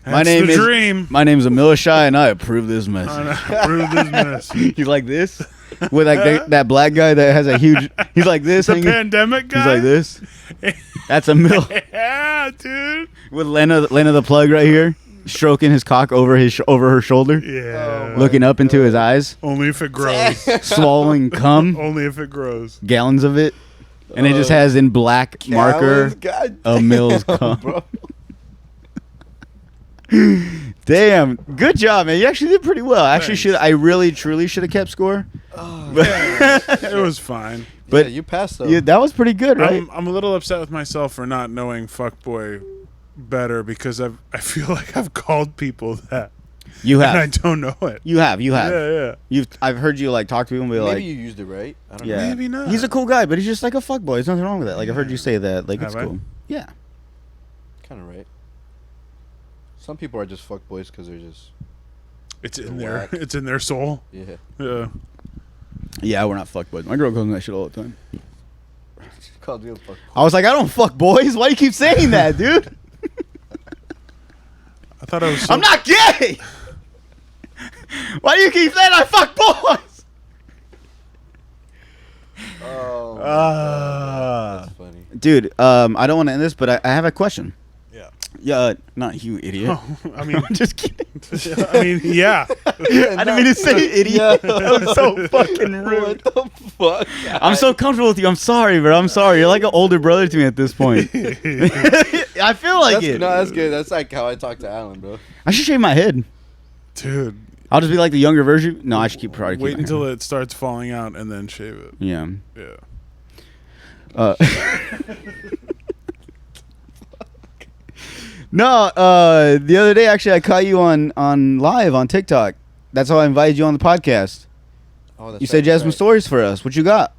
That's name the is- dream. My name's Emil Shai, and I approve this message. Prove this mess. He's like this, with like that black guy that has a huge. He's like this. The hanging- pandemic guy. He's like this. That's Emil Yeah, dude. with Lena the Plug right here, stroking his cock over her shoulder, Yeah. looking up into his eyes, Only if it grows. swallowing cum, Only if it grows. gallons of it, and it just has in black marker God Emil's damn, cum. bro. Damn, good job, man. You actually did pretty well. Actually, Thanks. I really truly should have kept score. It was fine. But yeah, you passed though. Yeah, that was pretty good, right? I'm a little upset with myself for not knowing fuckboy better because I feel like I've called people that You and I have. don't know it. You have. Yeah. I've heard you like talk to people and be Maybe like, you used it right. I don't yeah, know. Maybe not. He's a cool guy, but he's just like a fuckboy. There's nothing wrong with that. Like I've heard you say that. Like it's Have I? cool. Yeah. Kind of right. Some people are just fuck boys because they're just It's in They're their whack. it's in their soul. yeah. Yeah. Yeah, we're not fuckboys. My girl calls me that shit all the time. Called you a fuck. I was like, I don't fuck boys. Why do you keep saying that, dude? I thought I was so I'm not gay. Why do you keep saying I fuck boys? Oh, my Ah. God. That's funny. Dude, I don't want to end this, but I have a question. Yeah. Yeah, not you, idiot. Oh, I mean I'm just kidding. I mean, yeah. I didn't mean to say idiot. That was so fucking rude. What the fuck? I'm so comfortable with you. I'm sorry, bro. I'm sorry. You're like an older brother to me at this point. I feel like That's, it. no, that's good. That's like how I talk to Alan, bro. I should shave my head. Dude, I'll just be like the younger version. No, I should keep probably keep wait my until hair. it starts falling out and then shave it. Yeah. Yeah. No, the other day actually I caught you on live on TikTok. That's how I invited you on the podcast. Oh, that's You said you had some stories for us. What you got?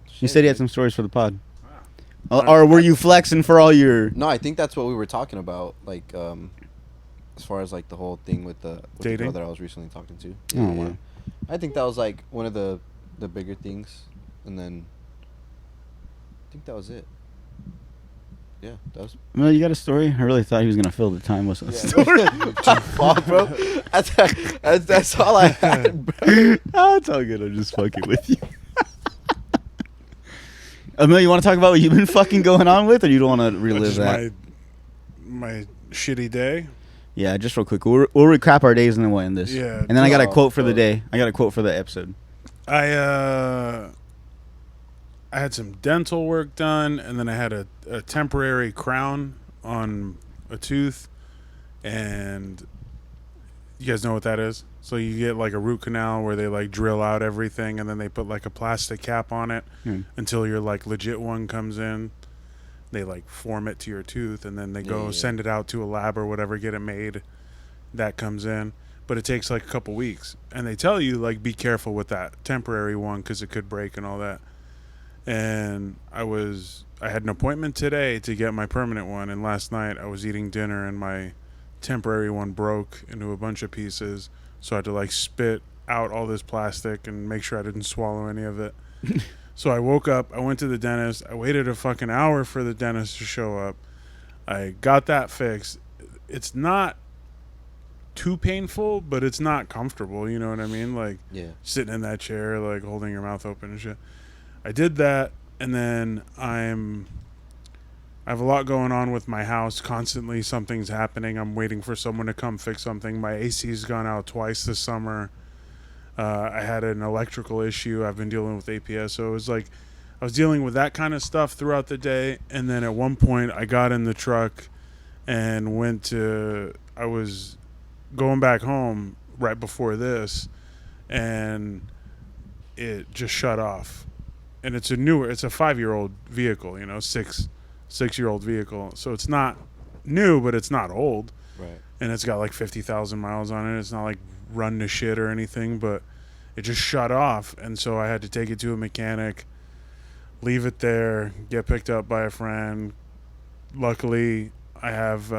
You Shit, said you had dude. some stories for the pod. Or were you flexing for all your... No, I think that's what we were talking about. Like, as far as like the whole thing with the Dating? girl that I was recently talking to. Oh, wow. I think that was like one of the bigger things, and then I think that was it. Yeah, that was. Well, you got a story? I really thought he was going to fill the time with a Yeah. story. Fuck, bro. That's all I had, bro. Oh, it's all good. I'm just fucking with you. Emil, you want to talk about what you've been fucking going on with, or you don't want to relive Just that? my shitty day. Yeah, just real quick. We'll recap our days and then we'll end this. Yeah, And then I got a Oh, quote for the fuck. day. I got a quote for the episode. I had some dental work done, and then I had a temporary crown on a tooth, and you guys know what that is? So you get like a root canal where they like drill out everything, and then they put like a plastic cap on it until your like legit one comes in. They like form it to your tooth, and then they go Yeah. send it out to a lab or whatever, get it made. That comes in, but it takes like a couple weeks, and they tell you like be careful with that temporary one because it could break and all that. And I had an appointment today to get my permanent one, and last night I was eating dinner and my temporary one broke into a bunch of pieces, so I had to like spit out all this plastic and make sure I didn't swallow any of it. So I woke up, I went to the dentist, I waited a fucking hour for the dentist to show up. I got that fixed. It's not too painful, but it's not comfortable, you know what I mean? Like Yeah. sitting in that chair, like holding your mouth open and shit. I did that, and then I have a lot going on with my house. Constantly something's happening. I'm waiting for someone to come fix something. My AC's gone out twice this summer. I had an electrical issue. I've been dealing with APS, so it was like I was dealing with that kind of stuff throughout the day. And then at one point, I got in the truck and I was going back home right before this, and it just shut off. And it's a 5-year-old vehicle, 6-year-old vehicle. So it's not new, but it's not old. Right. And it's got like 50,000 miles on it. It's not like run to shit or anything, but it just shut off. And so I had to take it to a mechanic, leave it there, get picked up by a friend. Luckily, I have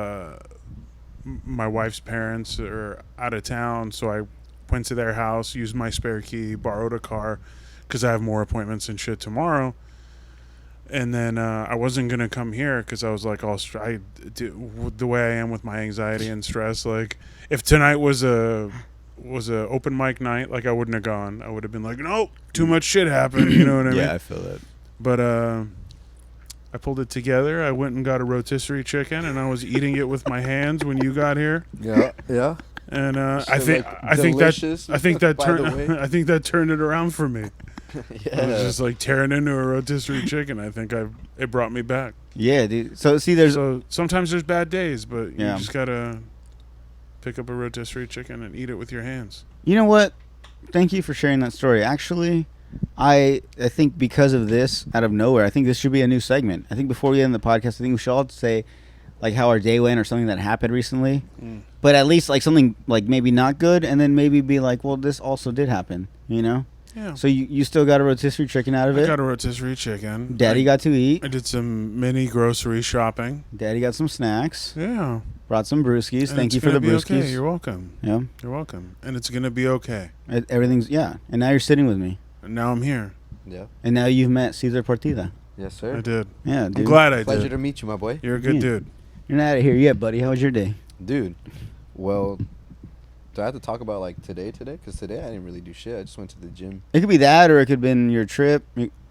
my wife's parents are out of town, so I went to their house, used my spare key, borrowed a car, because I have more appointments and shit tomorrow. And then I wasn't going to come here because I was like, the way I am with my anxiety and stress, like if tonight was a open mic night, like I wouldn't have gone. I would have been like, nope, too much shit happened, you know what I mean? Yeah, I feel that. But I pulled it together. I went and got a rotisserie chicken, and I was eating it with my hands when you got here. Yeah. Yeah. And I Shit, think like, I think delicious, that by the way. I think that turned it around for me. Yeah. I was just like tearing into a rotisserie chicken. I think it brought me back. Yeah, dude. So, see, there's... So sometimes there's bad days, but Yeah. you just gotta pick up a rotisserie chicken and eat it with your hands. You know what? Thank you for sharing that story. Actually, I think because of this, out of nowhere, I think this should be a new segment. I think before we end the podcast, I think we should all say like how our day went or something that happened recently. But at least like something like maybe not good, and then maybe be like, well, this also did happen, you know? Yeah. So you still got a rotisserie chicken out of I it? got a rotisserie chicken. Daddy got to eat. I did some mini grocery shopping. Daddy got some snacks. Yeah. Brought some brewskis. And Thank it's you for the gonna be brewskis. Okay. You're welcome. Yeah. You're welcome. And it's gonna be okay. Everything's, yeah. And now you're sitting with me. And now I'm here. Yeah. And now you've met Cesar Partida. Yes, sir. I did. Yeah, dude. I'm glad I Pleasure did. to meet you, my boy. You're a good Yeah. dude. You're not out of here yet, buddy. How was your day? Dude, well, do I have to talk about like today? Because today I didn't really do shit. I just went to the gym. It could be that, or it could have been your trip.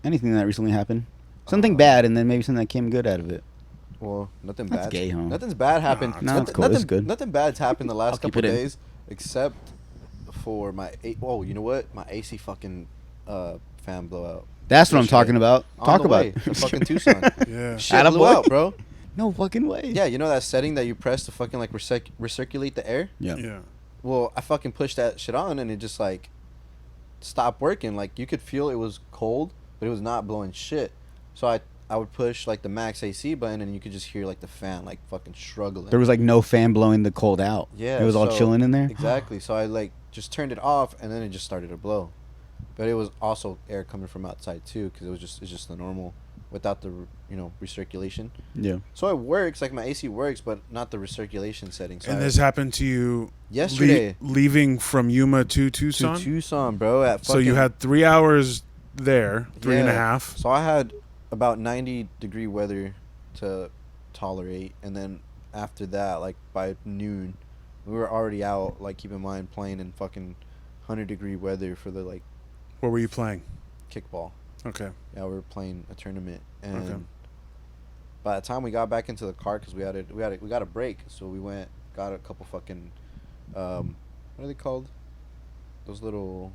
Anything that recently happened. Something bad, and then maybe something that came good out of it. Well, nothing That's bad. gay, huh? Nothing's bad happened. No, it's cool. It's good. Nothing bad's happened the last I'll keep couple it in. days, except for my. Oh, you know what? My AC fucking fan blowout. That's what I'm Yesterday. talking about. On Talk the about way it. to fucking Tucson. Yeah. Shit blew Attaboy. out, bro. No fucking way. Yeah, you know that setting that you press to fucking like recirculate the air? Yeah. Yeah. Well, I fucking pushed that shit on, and it just like stopped working. Like you could feel it was cold, but it was not blowing shit. So I would push like the max AC button, and you could just hear like the fan like fucking struggling. There was like no fan blowing the cold out. Yeah, it was all so- chilling in there. Exactly. So I like just turned it off, and then it just started to blow. But it was also air coming from outside too, because it's just the normal, without the recirculation. Yeah. So it works, like my AC works, but not the recirculation setting. So And this happened to you yesterday leaving from Yuma to to Tucson. Tucson, bro. At So you fucking- had 3 hours there, three and a Yeah. half. So I had about 90-degree weather to tolerate, and then after that, like by noon, we were already out. Like keep in mind playing in fucking 100-degree weather for the like What were you playing? kickball. Okay. Yeah, we were playing a tournament, and Okay. by the time we got back into the car, because we got a break, so we got a couple fucking what are they called? Those little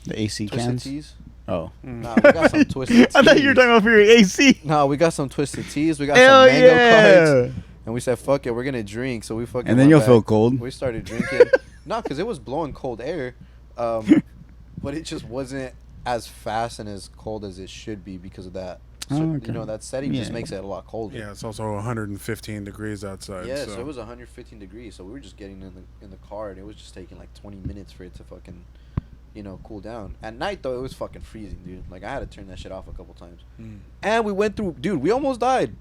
The AC twisted cans. teas. Oh. Nah, we got some twisted teas. I thought you were talking about for your AC. No, we got some twisted teas. We got Hell some mango cards. yeah. And we said, fuck it, we're going to drink. So we fucking And then went you'll back. feel cold. We started drinking. No, because it was blowing cold air. But it just wasn't as fast and as cold as it should be because of that. So, Oh, okay. that setting just Yeah. makes it a lot colder. Yeah, it's also 115 degrees outside. Yeah, so so it was 115 degrees. So we were just getting in the car, and it was just taking like 20 minutes for it to fucking, cool down. At night though, it was fucking freezing, dude. Like I had to turn that shit off a couple times. And we went through, dude. We almost died.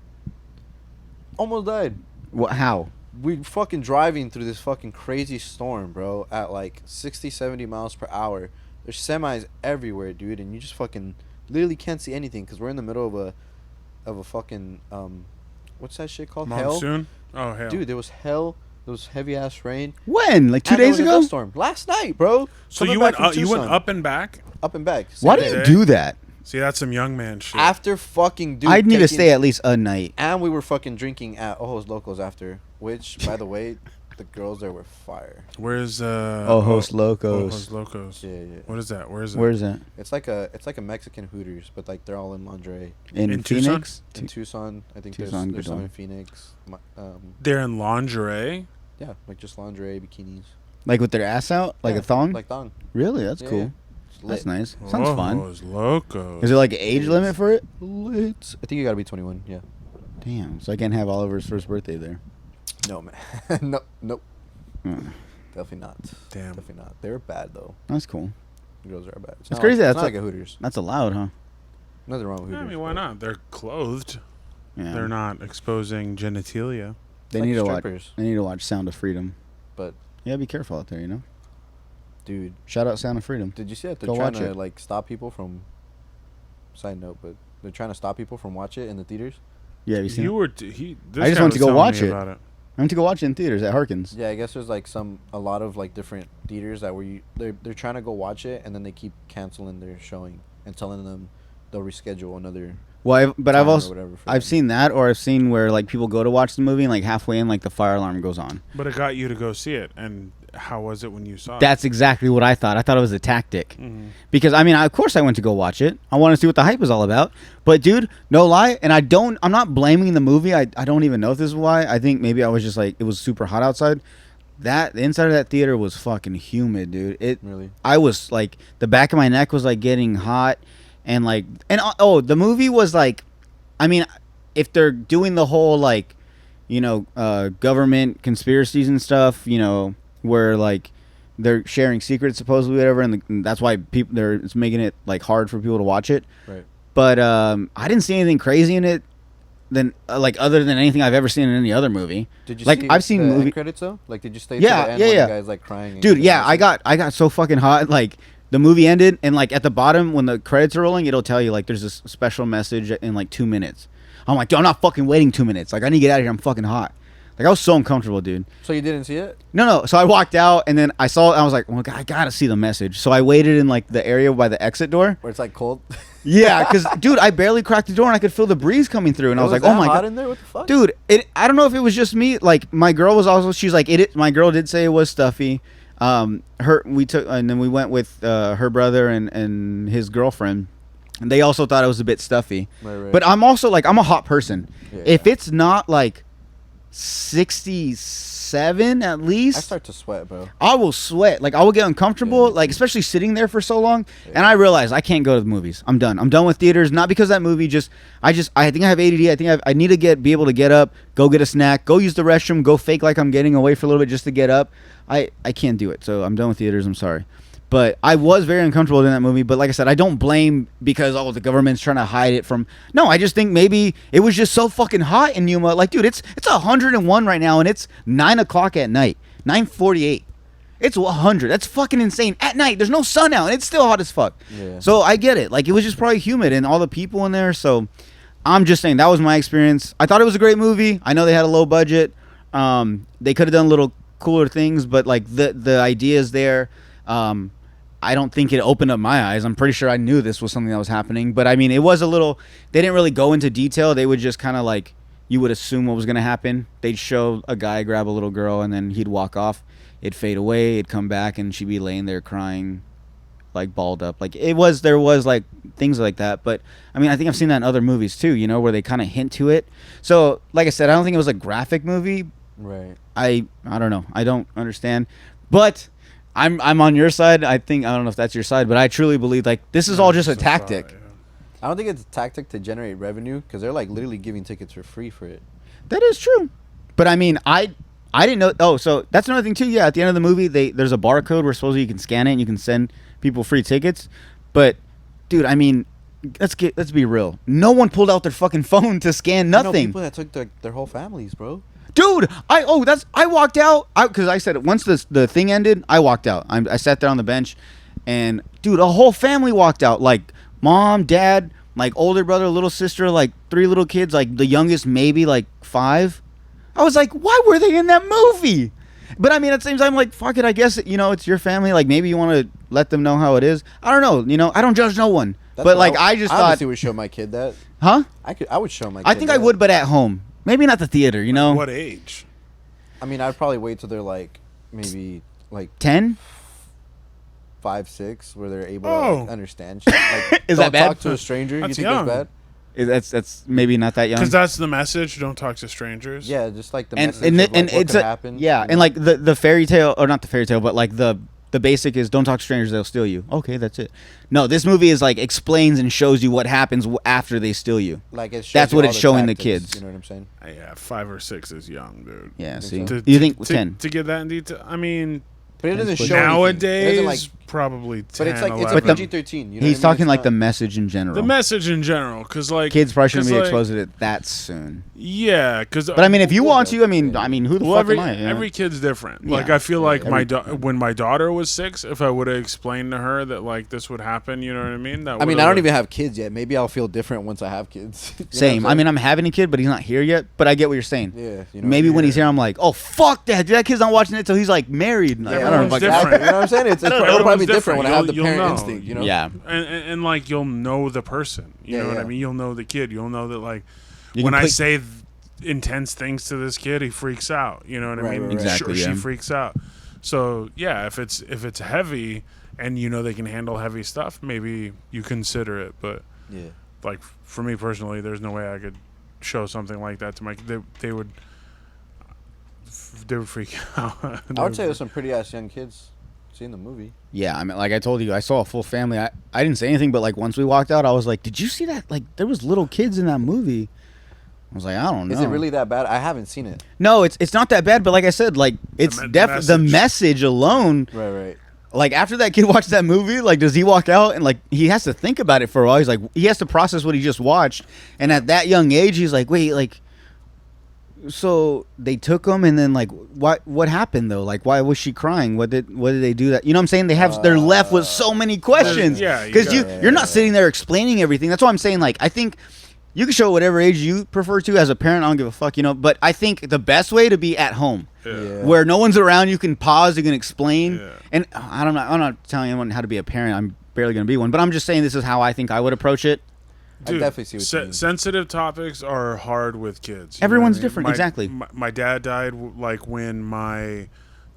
Almost died. What? How? We fucking driving through this fucking crazy storm, bro, at like 60, 70 miles per hour. There's semis everywhere, dude, and you just fucking literally can't see anything because we're in the middle of a fucking what's that shit called? monsoon. Oh hell, Hell. Dude, there was hell. There was heavy ass rain. When? Like 2 And there days was a ago? dust storm last night, bro. So Coming you back went from you went Tucson. up and back. Up and back. Why same do day. you do that? See, that's some young man shit. After fucking dude, I'd need to taking- stay at least a night. And we were fucking drinking at Ojos Locos after, which, by the way, the girls there were fire. Where's Ojos Locos. Ojos Locos. Yeah, yeah. What is that? Where is it? Where's that? It's like a Mexican Hooters, but like they're all in lingerie. Tucson? In Phoenix? In Tucson, I think Tucson, there's good some one. in Phoenix. They're in lingerie. Yeah, like just lingerie, bikinis. Like with their ass out? Like Yeah, a thong? Like thong. Really? That's Yeah, cool. yeah. It's That's lit. nice. Sounds fun. Ojos Locos. Is there like an age limit for it? Lit. I think you gotta be 21. Yeah. Damn. So I can't have Oliver's first birthday there. No man. Nope. Hmm. Definitely not. Damn. Definitely not. They were bad though. That's cool. The girls are bad. It's That's not crazy, Like, that's it's not like- like a Hooters. That's allowed, huh? Nothing wrong with Yeah, I Hooters. mean, why but not? They're clothed. Yeah. They're not exposing genitalia. They like need to watch. strippers. They need to watch Sound of Freedom. But Yeah, be careful out there. You know. dude, Shout out Sound of Freedom. did you see that they're Go trying watch to it. like stop people from? Side note, but they're trying to stop people from watch it in the theaters. Yeah, have you seen You it? were. This I just guy went to was go telling watch me it. about it. I went to go watch it in theaters at Harkins. Yeah, I guess there's like a lot of like different theaters that they're trying to go watch it, and then they keep canceling their showing and telling them they'll reschedule another. Well, but I've time or also whatever for I've them. seen that, or I've seen where like people go to watch the movie and like halfway in, like the fire alarm goes on. But it got you to go see it. And how was it when you saw That's exactly what I thought. I thought it was a tactic. it? Mhm. Because I mean, of course I went to go watch it. I want to see what the hype was all about. But dude, no lie, and I'm not blaming the movie. I don't even know if this is why. I think maybe I was just like, it was super hot outside. The inside of that theater was fucking humid, dude. Really? I was like, the back of my neck was like getting hot, and the movie was like, I mean, if they're doing the whole like, government conspiracies and stuff, where like they're sharing secrets supposedly, whatever, and that's why it's making it like hard for people to watch it. Right. But I didn't see anything crazy in it, other than anything I've ever seen in any other movie. Did you Like, see I've seen the movie- end credits though? Like, did you stay Yeah, to the end yeah, when yeah. the guy's like crying? and Dude, shit? yeah, I got so fucking hot. Like the movie ended, and like at the bottom when the credits are rolling, it'll tell you like there's this special message in like 2 minutes. I'm like, dude, I'm not fucking waiting 2 minutes. Like I need to get out of here. I'm fucking hot. Like I was so uncomfortable, dude. So you didn't see it? No. So I walked out, and then I saw it. I was like, well, I gotta see the message. So I waited in like the area by the exit door. Where it's like cold? Yeah, because dude, I barely cracked the door, and I could feel the breeze coming through, and I was like, oh my hot god. in there? What the fuck? Dude, I don't know if it was just me. Like my girl was also. She's like, my girl did say it was stuffy. And then we went with her brother and his girlfriend, and they also thought it was a bit stuffy. Right. But I'm also like, I'm a hot person. Yeah. If it's not like 67 at least. I start to sweat, bro. I will sweat. Like I will get uncomfortable, like especially sitting there for so long. Yeah. And I realize I can't go to the movies. I'm done. I'm done with theaters. Not because that movie. I think I have ADD. I think I need to be able to get up, go get a snack, go use the restroom, go fake like I'm getting away for a little bit just to get up. I can't do it. So I'm done with theaters. I'm sorry. But I was very uncomfortable in that movie. But like I said, I don't blame because, the government's trying to hide it from... No, I just think maybe it was just so fucking hot in Yuma. Like, dude, it's 101 right now, and it's 9 o'clock at night. 9:48. It's 100. That's fucking insane. At night, there's no sun out, and it's still hot as fuck. Yeah. So I get it. Like, it was just probably humid and all the people in there. So I'm just saying that was my experience. I thought it was a great movie. I know they had a low budget. They could have done little cooler things, but, like, the ideas there... I don't think it opened up my eyes. I'm pretty sure I knew this was something that was happening. But, I mean, it was a little... They didn't really go into detail. They would just kind of, like... You would assume what was going to happen. They'd show a guy grab a little girl, and then he'd walk off. It'd fade away. It'd come back, and she'd be laying there crying, like, balled up. Like, there was, like, things like that. But, I mean, I think I've seen that in other movies, too, where they kind of hint to it. So, like I said, I don't think it was a graphic movie. Right. I don't know. I don't understand. But... I'm on your side. I don't know if that's your side, but I truly believe like this is all just a tactic. I don't think it's a tactic to generate revenue because they're like literally giving tickets for free for it. That is true, but I mean, I didn't know. Oh, so that's another thing too. Yeah, at the end of the movie, there's a barcode where supposedly you can scan it and you can send people free tickets. But, dude, I mean, let's be real. No one pulled out their fucking phone to scan nothing. I know people that took their whole families, bro. Dude, I walked out because I said once the thing ended, I walked out. I sat there on the bench, and dude, a whole family walked out. Like mom, dad, like older brother, little sister, like 3 little kids, like the youngest maybe like 5. I was like, why were they in that movie? But I mean, at the same time, like fuck it, I guess it's your family. Like maybe you want to let them know how it is. I don't know. I don't judge no one. But like I just thought, obviously would show my kid that. Huh? I would show my kid I think I would, but at home. Maybe not the theater, What age? I mean, I'd probably wait till they're like maybe like 10, 5, 6, where they're able to like, understand shit. Like, is that bad? Talk to a stranger. That's you think young. that's bad? That's maybe not that young. Because that's the message. Don't talk to strangers. Yeah, just like the message. And what could happen. Yeah, and like the fairy tale, or not the fairy tale, but like the basic is don't talk to strangers, they'll steal you. Okay, that's it. No, this movie is like explains and shows you what happens after they steal you. Like that's what it's showing the kids. You know what I'm saying? Yeah, 5 or 6 is young, dude. Yeah, see, so? You think 10 to get that in detail? I mean, but it doesn't show nowadays. It doesn't, probably 10. But it's like 11. it's a PG-13. You know he's talking like the message in general. The message in general, because like kids probably shouldn't be exposed to it that soon. Yeah, because. But I mean, if you want to, I mean, who the fuck am I? Every kid's different. Yeah. Like I feel like when my daughter was 6, if I would have explained to her that like this would happen, you know what I mean? I mean, I don't even have kids yet. Maybe I'll feel different once I have kids. Same. I mean, I'm having a kid, but he's not here yet. But I get what you're saying. Yeah. Maybe when he's here, I'm like, oh fuck that kid's not watching it, so he's like married. Like, I don't know. Different. You know what I'm saying? It'll probably be different when I have the parent instinct. You know? Yeah. And like you'll know the person. You know what I mean? You'll know the kid. You'll know that like when I say intense things to this kid, he freaks out. You know what I mean? Right. Exactly. She freaks out. So yeah, if it's heavy and they can handle heavy stuff, maybe you consider it. But yeah, like for me personally, there's no way I could show something like that to my kid. They would freak out. I would say there's some pretty ass young kids seeing the movie. Yeah, I mean, like I told you, I saw a full family. I didn't say anything, but like once we walked out, I was like, "Did you see that? Like there was little kids in that movie." I was like, "I don't know." Is it really that bad? I haven't seen it. No, it's not that bad, but like I said, like it's definitely the message alone. Right. Like after that kid watched that movie, like does he walk out and like he has to think about it for a while? He's like he has to process what he just watched, and at that young age, he's like, "Wait, like." So they took him, and then like what happened though? Like why was she crying? What did they do that? You know what I'm saying? They're left with so many questions. Yeah, because you're not sitting there explaining everything. That's why I'm saying like I think you can show whatever age you prefer to. As a parent, I don't give a fuck, But I think the best way to be at home, where no one's around, you can pause, you can explain. Yeah. And I'm not telling anyone how to be a parent. I'm barely gonna be one, but I'm just saying this is how I think I would approach it. Dude, I definitely see what you mean. Sensitive topics are hard with kids. Everyone's different, exactly. My dad died like when my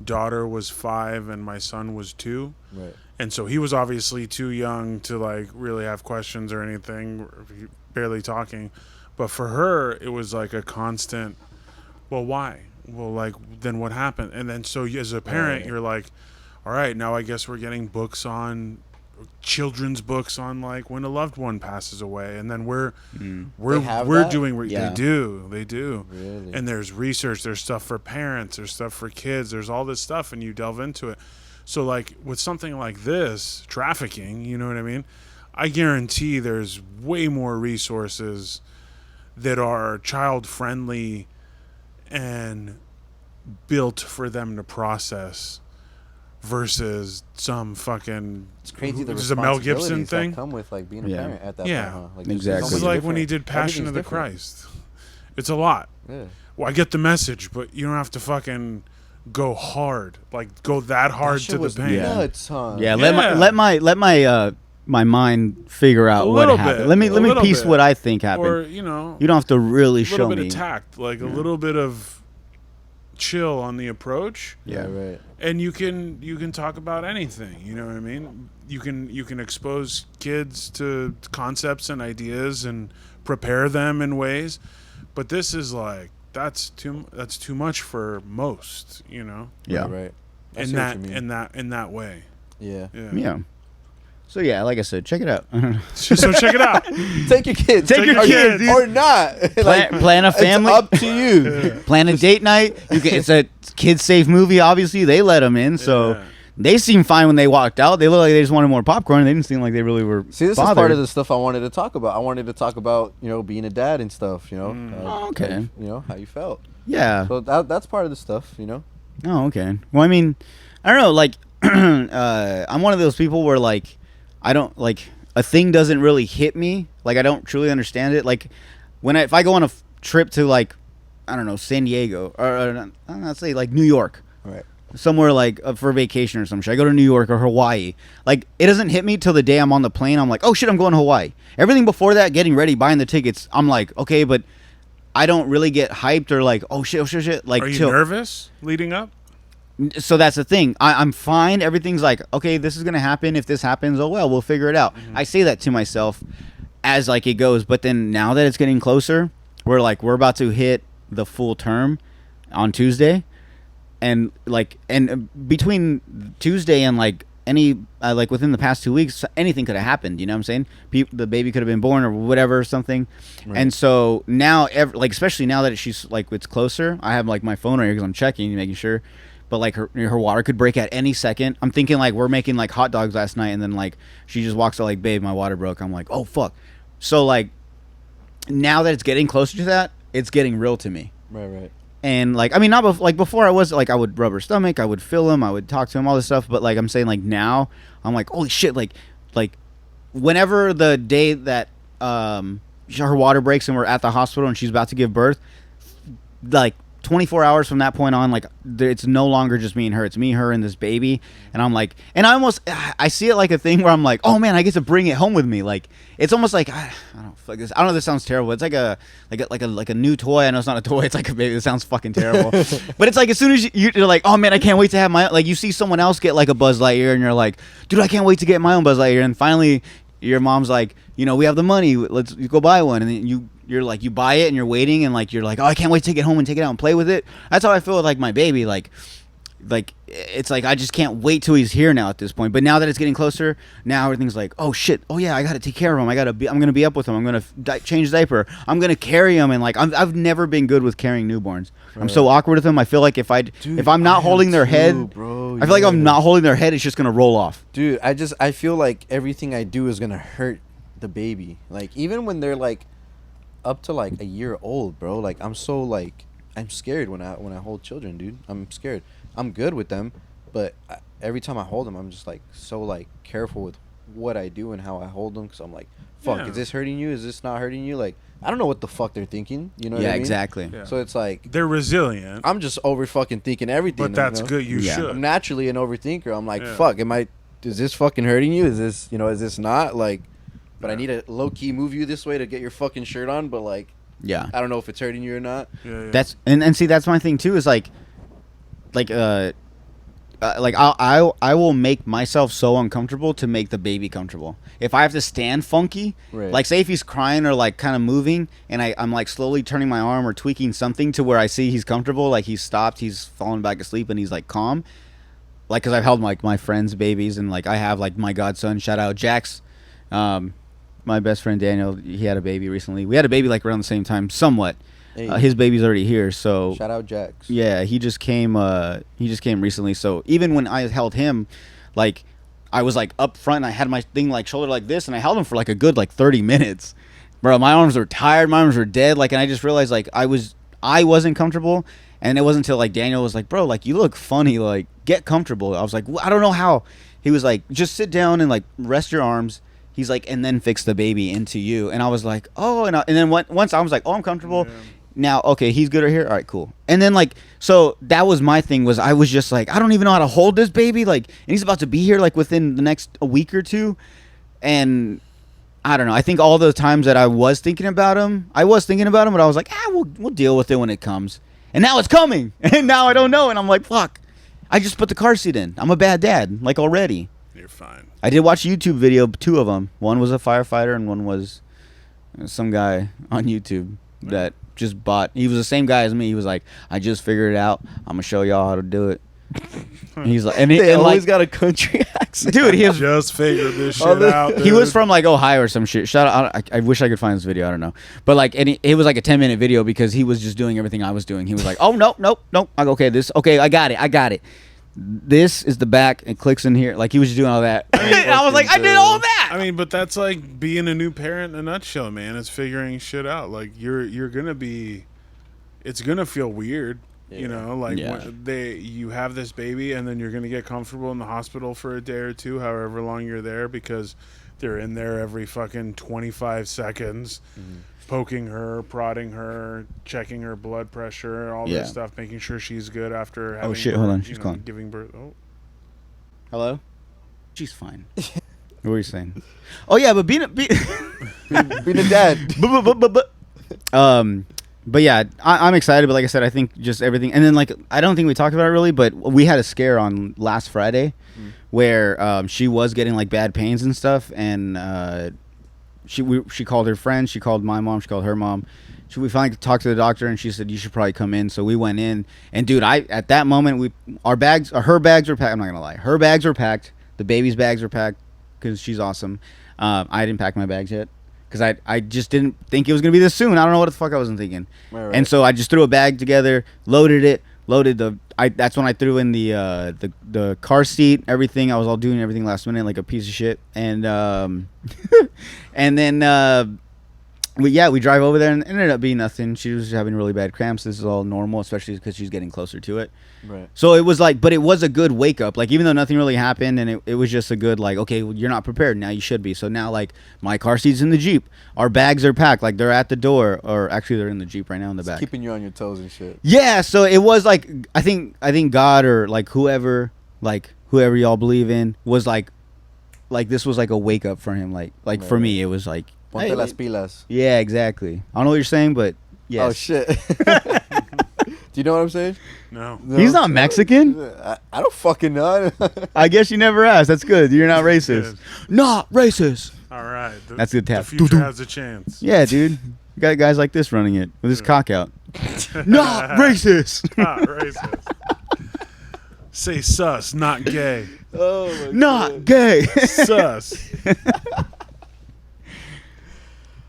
daughter was 5 and my son was 2. Right. And so he was obviously too young to like really have questions or anything, barely talking. But for her, it was like a constant well, why? Well, like, then what happened? And then so as a parent, you're like, all right, now I guess we're getting books on children's books on like when a loved one passes away, and then we're They have we're that? doing Yeah. they do Really? and there's research, there's stuff for parents, there's stuff for kids, there's all this stuff, and you delve into it. So like with something like this trafficking, you know what I mean, I guarantee there's way more resources that are child friendly and built for them to process versus some fucking It's crazy. The this is a Mel Gibson responsibilities thing. that come with like being a Yeah. parent at that Yeah. point. Huh? Like, Exactly. This so is much like when he different. did Passion of the Everything's Christ. It's a lot. different. Well, I get the message, but you don't have to fucking go hard, like go that hard That to shit the was pain. nuts, huh? Yeah, Yeah. let my mind figure out A what little happened. bit, Let me a let me little piece bit. what I think happened. Or you know, You don't have to really a little show bit me. of tact, like a little bit of chill on the approach. Yeah. Right. And you can talk about anything, you know what I mean? You can expose kids to concepts and ideas and prepare them in ways, but this is like that's too much for most, you know. Yeah. Right. I In see what you mean. in that way. Yeah. Yeah. So yeah, like I said, check it out. So check it out. Take your kids. Take your Or- kids, dude. or not. Plan a family. It's up to you. Plan a date night. It's a kids safe movie. Obviously, they let them in, so Yeah. they seemed fine when they walked out. They looked like they just wanted more popcorn. They didn't seem like they really were. See, this bothered. is part of the stuff I wanted to talk about. I wanted to talk about, being a dad and stuff, Oh, okay. like, how you felt. Yeah. So that's part of the stuff. Oh, okay. Well, I mean, I don't know. Like, I'm one of those people where like, I don't like a thing doesn't really hit me. Like, I don't truly understand it. Like, if I go on a trip to like, I don't know, San Diego or I'll say like New York, Right. somewhere like for vacation or some shit. I go to New York or Hawaii. Like, it doesn't hit me till the day I'm on the plane. I'm like, oh shit, I'm going to Hawaii. Everything before that, getting ready, buying the tickets, I'm like, okay, but I don't really get hyped or like, oh shit. Like, Are you till nervous leading up? so that's the thing. I'm fine. Everything's like, okay, this is gonna happen. If this happens, oh well, we'll figure it out. I say that to myself as like it goes. But then now that it's getting closer, we're about to hit the full term on Tuesday, and between Tuesday and like any like within the past 2 weeks, anything could have happened. You know what I'm saying? The baby could have been born or whatever, something. Right. And so now, especially now that she's like it's closer, I have like my phone right here because I'm checking, making sure. But like her water could break at any second. I'm thinking like we're making like hot dogs last night, and then like she just walks out like, babe, my water broke. I'm like, oh fuck. So like now that it's getting closer to that, it's getting real to me. Right. And like, I mean, not like before, I was like, I would rub her stomach, I would feel him, I would talk to him, all this stuff. But like, I'm saying like now, I'm like, holy shit, like whenever the day that her water breaks and we're at the hospital and she's about to give birth, like 24 hours from that point on, like it's no longer just me and her, it's me, her, and this baby. And I'm like, and I see it like a thing where I'm like, oh man, I get to bring it home with me. Like it's almost like I don't fuck this. I don't know if this sounds terrible. It's like a new toy. I know it's not a toy. It's like a baby. It sounds fucking terrible. But it's like as soon as you're like, oh man, I can't wait to have my, like you see someone else get like a Buzz Lightyear and you're like, dude, I can't wait to get my own Buzz Lightyear. And finally your mom's like, we have the money, let's go buy one. And then you're like, you buy it and you're waiting and like you're like, oh, I can't wait to take it home and take it out and play with it. That's how I feel with like my baby. Like it's like I just can't wait till he's here now at this point. But now that it's getting closer, now everything's like, oh shit, oh yeah, I gotta take care of him. I'm gonna be up with him. I'm gonna change diaper. I'm gonna carry him. And like I've never been good with carrying newborns. Right. I'm so awkward with them. I feel like if I'm not holding their head, bro, I feel like I'm not holding their head. It's just gonna roll off. Dude, I feel like everything I do is gonna hurt the baby. Like even when they're like up to like a year old, bro. Like I'm scared when I hold children, dude. I'm scared. I'm good with them, but every time I hold them, I'm just like so like careful with what I do and how I hold them, because I'm like, fuck, is this hurting you? Is this not hurting you? Like I don't know what the fuck they're thinking. You know what I mean? Exactly. Yeah. So it's like They're resilient, I'm just over fucking thinking everything. but that's you know? good. You Yeah. should. I'm naturally an overthinker. I'm like, Yeah. fuck, is this fucking hurting you? Is this not like? But I need to low key move you this way to get your fucking shirt on. But like, Yeah. I don't know if it's hurting you or not. Yeah. That's and see that's my thing too, is like like I will make myself so uncomfortable to make the baby comfortable. If I have to stand funky, Right. like say if he's crying or like kind of moving, and I'm like slowly turning my arm or tweaking something to where I see he's comfortable, like he's stopped, he's fallen back asleep, and he's like calm. Like, cause I've held like my friends' babies, and like I have like my godson. Shout out Jax, my best friend Daniel. He had a baby recently. We had a baby like around the same time, somewhat. Hey. His baby's already here, so Shout out Jax. yeah, he just came recently. So even when I held him, like I was like up front and I had my thing like shoulder like this, and I held him for like a good like 30 minutes. Bro, my arms were tired, my arms were dead, like, and I just realized like I wasn't comfortable. And it wasn't until like Daniel was like, bro, like you look funny, like get comfortable. I was like, I don't know how. He was like, just sit down and like rest your arms. He's like, and then fix the baby into you. And I was like, oh, and then once I was like, oh, I'm comfortable. Yeah. Now, okay, he's good right here. All right, cool. And then like, so that was my thing, was I was just like, I don't even know how to hold this baby. Like, and he's about to be here like within the next a week or two. And I don't know. I think all the times that I was thinking about him, but I was like, we'll deal with it when it comes. And now it's coming. And now I don't know. And I'm like, fuck. I just put the car seat in. I'm a bad dad, like already. You're fine. I did watch a YouTube video, 2 of them. One was a firefighter and one was some guy on YouTube that just bought. He was the same guy as me. He was like, I just figured it out. I'm going to show y'all how to do it. And he's like, and they always like, got a country accent. Dude, he was just figured this shit out. Dude. He was from like Ohio or some shit. Shout out! I wish I could find this video. I don't know, but like, and it was like a 10-minute video because he was just doing everything I was doing. He was like, "Oh nope." I go, okay, I got it. This is the back. It clicks in here. Like he was just doing all that. I was like, I did all that. I mean, but that's like being a new parent in a nutshell, man. It's figuring shit out. Like you're gonna be, it's gonna feel weird. You know, like when you have this baby and then you're going to get comfortable in the hospital for a day or two, however long you're there, because they're in there every fucking 25 seconds, poking her, prodding her, checking her blood pressure, all this stuff, making sure she's good after having hold on. She's calling. Giving birth. Oh. Hello? She's fine. What were you saying? Oh, yeah, but being a dad. But yeah, I'm excited. But like I said, I think just everything. And then like, I don't think we talked about it really, but we had a scare on last Friday where she was getting like bad pains and stuff. And she called her friends. She called my mom. She called her mom. We finally talked to the doctor, and she said, you should probably come in. So we went in. And dude, at that moment, her bags were packed. I'm not going to lie. Her bags were packed. The baby's bags were packed because she's awesome. I didn't pack my bags yet. Because I just didn't think it was going to be this soon. I don't know what the fuck I wasn't thinking. Right. And so I just threw a bag together, loaded that's when I threw in the car seat, everything. I was all doing everything last minute like a piece of shit. And and then we drive over there and it ended up being nothing. She was having really bad cramps. This is all normal, especially because she's getting closer to it. Right. So it was like, but it was a good wake up. Like even though nothing really happened, and it was just a good like, okay, well, you're not prepared. Now you should be. So now like my car seat's in the Jeep. Our bags are packed. Like they're at the door, or actually they're in the Jeep right now in the back. Keeping you on your toes and shit. Yeah. So it was like I think God or like whoever y'all believe in was like this was like a wake up for him. Like right, for me, it was like. Ponte las pilas. Yeah, exactly. I don't know what you're saying, but yes. Oh shit. Do you know what I'm saying? No. He's not Mexican? I don't fucking know. I guess you never asked. That's good. You're not racist. Not racist. All right. That's a good tap. The future has a chance. Yeah, dude. You got guys like this running it with his cock out. Not racist. Not racist. Say sus, not gay. Oh my not God. Gay. Sus.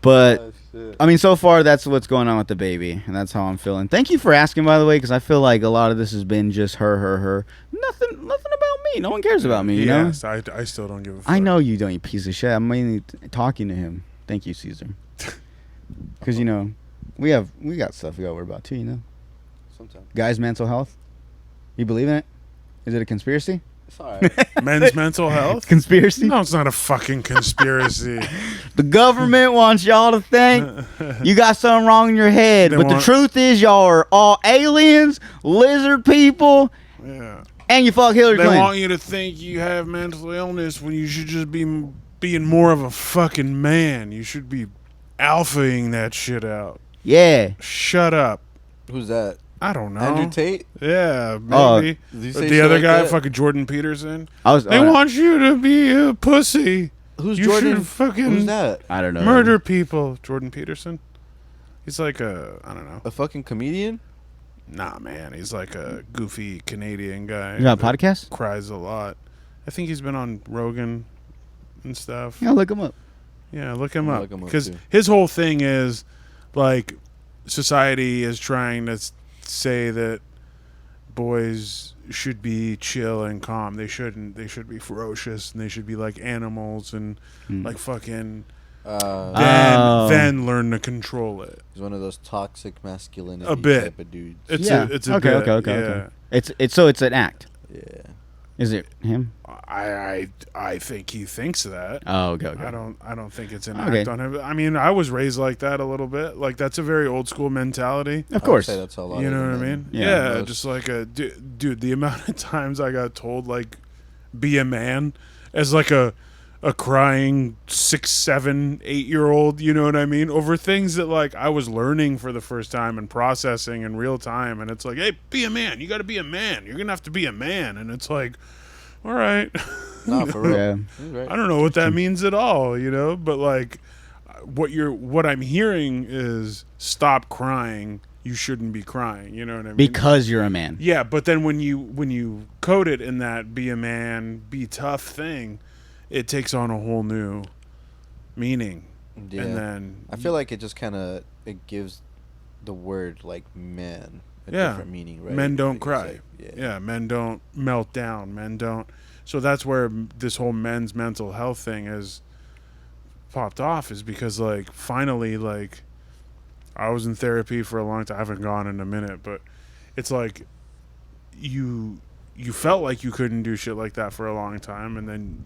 But I mean, so far that's what's going on with the baby, and that's how I'm feeling. Thank you for asking, by the way, because I feel like a lot of this has been just her. Nothing about me. No one cares about me. You know? Yes, I still don't give a fuck. I know you don't, you piece of shit. I'm mainly talking to him. Thank you, Cesar. Because you know, we got stuff we got to worry about too. You know, sometimes guys' mental health. You believe in it? Is it a conspiracy? It's all right. Men's mental health? Conspiracy? No, it's not a fucking conspiracy. The government wants y'all to think you got something wrong in your head. But the truth is y'all are all aliens, lizard people, and you fuck Hillary Clinton. They want you to think you have mental illness when you should just be being more of a fucking man. You should be alphaing that shit out. Yeah. Shut up. Who's that? I don't know. Andrew Tate? Yeah, Oh, maybe. did you But say the shit other like guy, that? fucking Jordan Peterson. They They want you to be a pussy. Who's You Jordan? should fucking Who's that? I don't know. murder people. Jordan Peterson. He's like I don't know. A fucking comedian? Nah, man. He's like a goofy Canadian guy. You got a that podcast? Cries a lot. I think he's been on Rogan and stuff. Yeah, look him up. Yeah, look him I'll up. look him up, Because too. his whole thing is, like, society is trying to say that boys should be chill and calm. They shouldn't. They should be ferocious and they should be like animals and like fucking then learn to control it. He's one of those toxic masculinity A bit. type of dudes. It's Yeah. it's a Okay, bit, okay. yeah. It's an act. Yeah. Is it him? I think he thinks that. Oh, okay. I don't think it's an Okay. act on him. I mean, I was raised like that a little bit. Like that's a very old school mentality. Of course. I would say that's a lot You of know the what I men. mean? Yeah. Yeah, Most. just like a dude. The amount of times I got told like, be a man, as like a crying 6, 7, 8-year-old. You know what I mean? Over things that like I was learning for the first time and processing in real time. And it's like, hey, be a man. You got to be a man. You're gonna have to be a man. And it's like, all right. Nah, for real. Yeah. He's right. I don't know what that means at all, you know, but like what I'm hearing is stop crying. You shouldn't be crying, you know what I mean? Because you're a man. Yeah, but then when you code it in that be a man, be tough thing, it takes on a whole new meaning. Yeah. And then I feel like it just kind of it gives the word like man a Yeah. different meaning, right? men don't Like, cry. it's like- Yeah, men don't melt down. Men don't. So that's where this whole men's mental health thing has popped off, is because like finally, like I was in therapy for a long time. I haven't gone in a minute, but it's like you felt like you couldn't do shit like that for a long time, and then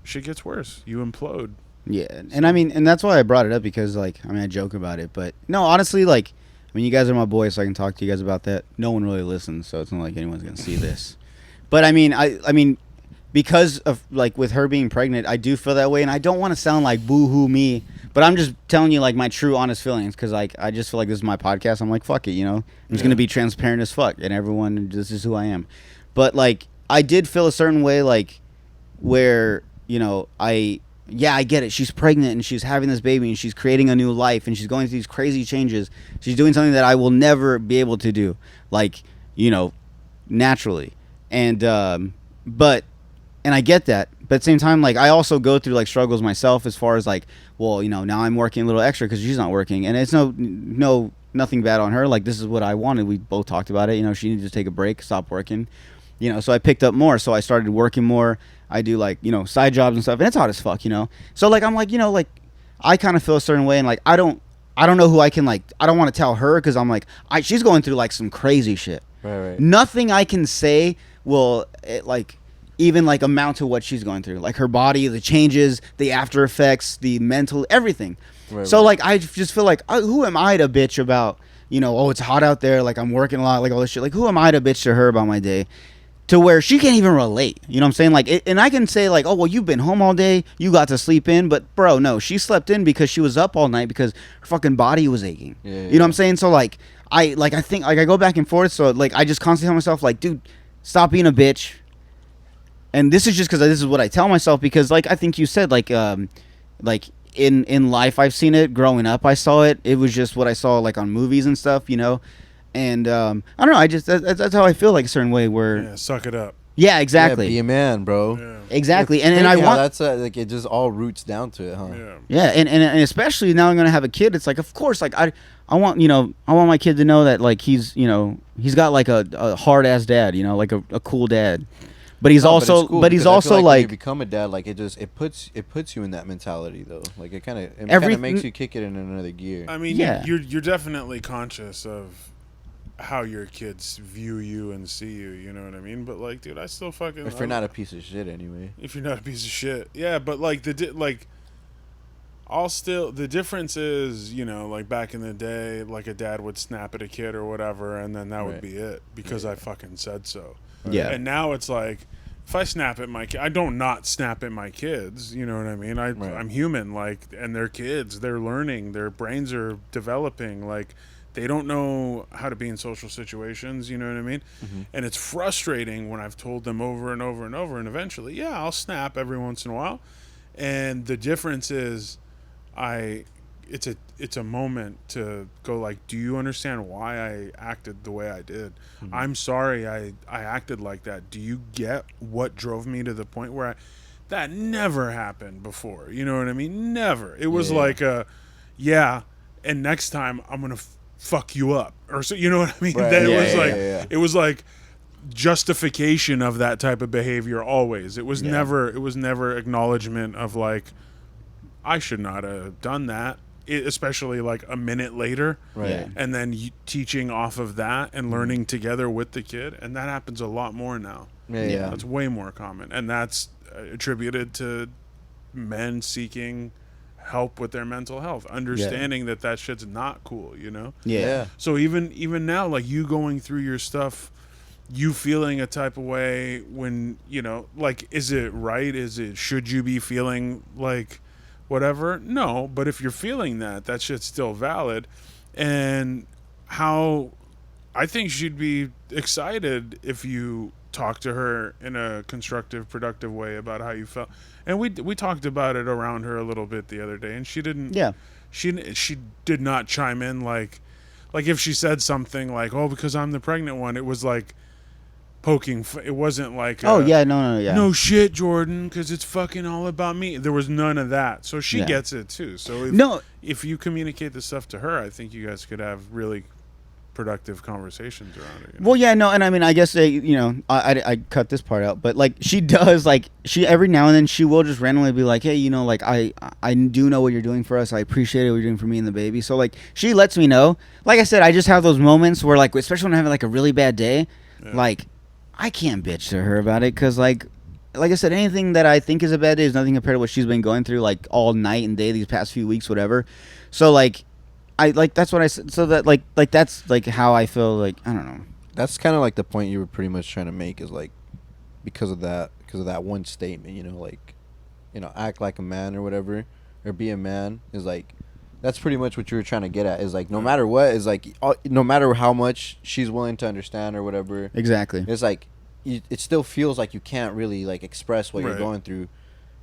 shit gets worse. You implode. Yeah, and I mean, and that's why I brought it up, because like, I mean, I joke about it, but no, honestly, like, I mean, you guys are my boys, so I can talk to you guys about that. No one really listens, so it's not like anyone's gonna see this. But I mean, because of like with her being pregnant, I do feel that way, and I don't want to sound like boo-hoo me, but I'm just telling you like my true, honest feelings, because like I just feel like this is my podcast. I'm like, fuck it, I'm just gonna be transparent as fuck, and everyone, this is who I am. But like, I did feel a certain way, like where I get it. She's pregnant and she's having this baby and she's creating a new life and she's going through these crazy changes. She's doing something that I will never be able to do, like, naturally. And, and I get that. But at the same time, like, I also go through like struggles myself, as far as like, well, now I'm working a little extra because she's not working. And it's nothing bad on her. Like, this is what I wanted. We both talked about it. She needed to take a break, stop working, so I picked up more. So I started working more. I do like, side jobs and stuff, and it's hot as fuck, So like, I'm like, like, I kind of feel a certain way, and like, I don't know who I can, like, I don't want to tell her, because I'm like, she's going through like some crazy shit. Right. Nothing I can say will like even like amount to what she's going through. Like her body, the changes, the after effects, the mental, everything. Right, so right. like, I just feel like, who am I to bitch about, oh, it's hot out there, like I'm working a lot, like all this shit. Like, who am I to bitch to her about my day? To where she can't even relate, you know what I'm saying? Like, and I can say like, oh, well, you've been home all day, you got to sleep in, but bro, no, she slept in because she was up all night because her fucking body was aching. Yeah, You know what I'm saying? So like, I think like I go back and forth. So like, I just constantly tell myself like, dude, stop being a bitch. And this is just because this is what I tell myself, because like, I think you said like in life, I've seen it growing up. I saw it. It was just what I saw like on movies and stuff, And I don't know. I just that's how I feel, like a certain way where. Yeah, suck it up. Yeah, exactly. Yeah, be a man, bro. Yeah. Exactly, It's and I crazy how want that's like it just all roots down to it, huh? Yeah. yeah, and especially now I'm gonna have a kid. It's like, of course, like I want I want my kid to know that like he's he's got like a hard ass dad, like a cool dad, but he's No, it's also cool but he's because I feel also when you like become a dad, like it puts you in that mentality though. Like it kind Every- of makes you kick it in another gear. I mean, Yeah. you're definitely conscious of how your kids view you and see you. You know what I mean? But like, dude, I still fucking. If you're not a piece of shit, anyway. If you're not a piece of shit, yeah. But like I'll still. The difference is, like back in the day, like a dad would snap at a kid or whatever, and then that would Right. be it because I fucking said so. Yeah. And now it's like, if I snap at my kid, I don't not snap at my kids. You know what I mean? I'm human, like, and they're kids. They're learning. Their brains are developing. Like, they don't know how to be in social situations, you know what I mean? And it's frustrating when I've told them over and over and over, and eventually, yeah, I'll snap every once in a while. And the difference is it's a moment to go like, do you understand why I acted the way I did? I'm sorry I acted like that. Do you get what drove me to the point where that never happened before? You know what I mean? Never. It was like and next time I'm going to fuck you up. Or so, you know what I mean? Right. Then Yeah, it was like justification of that type of behavior always. It was never acknowledgement of like, I should not have done that, especially like a minute later. Right. And then teaching off of that and learning together with the kid. And that happens a lot more now. Yeah. That's way more common. And that's attributed to men seeking help with their mental health, understanding that shit's not cool, you know? Yeah. So even now, like you going through your stuff, you feeling a type of way when, you know, like, is it right? Should you be feeling like whatever? No, but if you're feeling that shit's still valid. And how I think she'd be excited if you talk to her in a constructive, productive way about how you felt. And we talked about it around her a little bit the other day, and she didn't. Yeah. She did not chime in like if she said something like, "Oh, because I'm the pregnant one," it was like poking. It wasn't like, no shit, Jordan, because it's fucking all about me. There was none of that, so she gets it too. So if you communicate the stuff to her, I think you guys could have really productive conversations around it. You know? Well, yeah, no, and I mean, I guess I cut this part out, but like she does, like she every now and then she will just randomly be like, hey, like I do know what you're doing for us. I appreciate what you're doing for me and the baby. So like she lets me know. Like I said, I just have those moments where like, especially when I'm having like a really bad day, like I can't bitch to her about it because like I said, anything that I think is a bad day is nothing compared to what she's been going through like all night and day these past few weeks, whatever. So like. I like that's what I said. So that like that's like how I feel. Like I don't know. That's kind of like the point you were pretty much trying to make is like because of that one statement. Like act like a man or whatever, or be a man is like that's pretty much what you were trying to get at. Is like no matter what is like no matter how much she's willing to understand or whatever. Exactly. It's like it still feels like you can't really like express what you're going through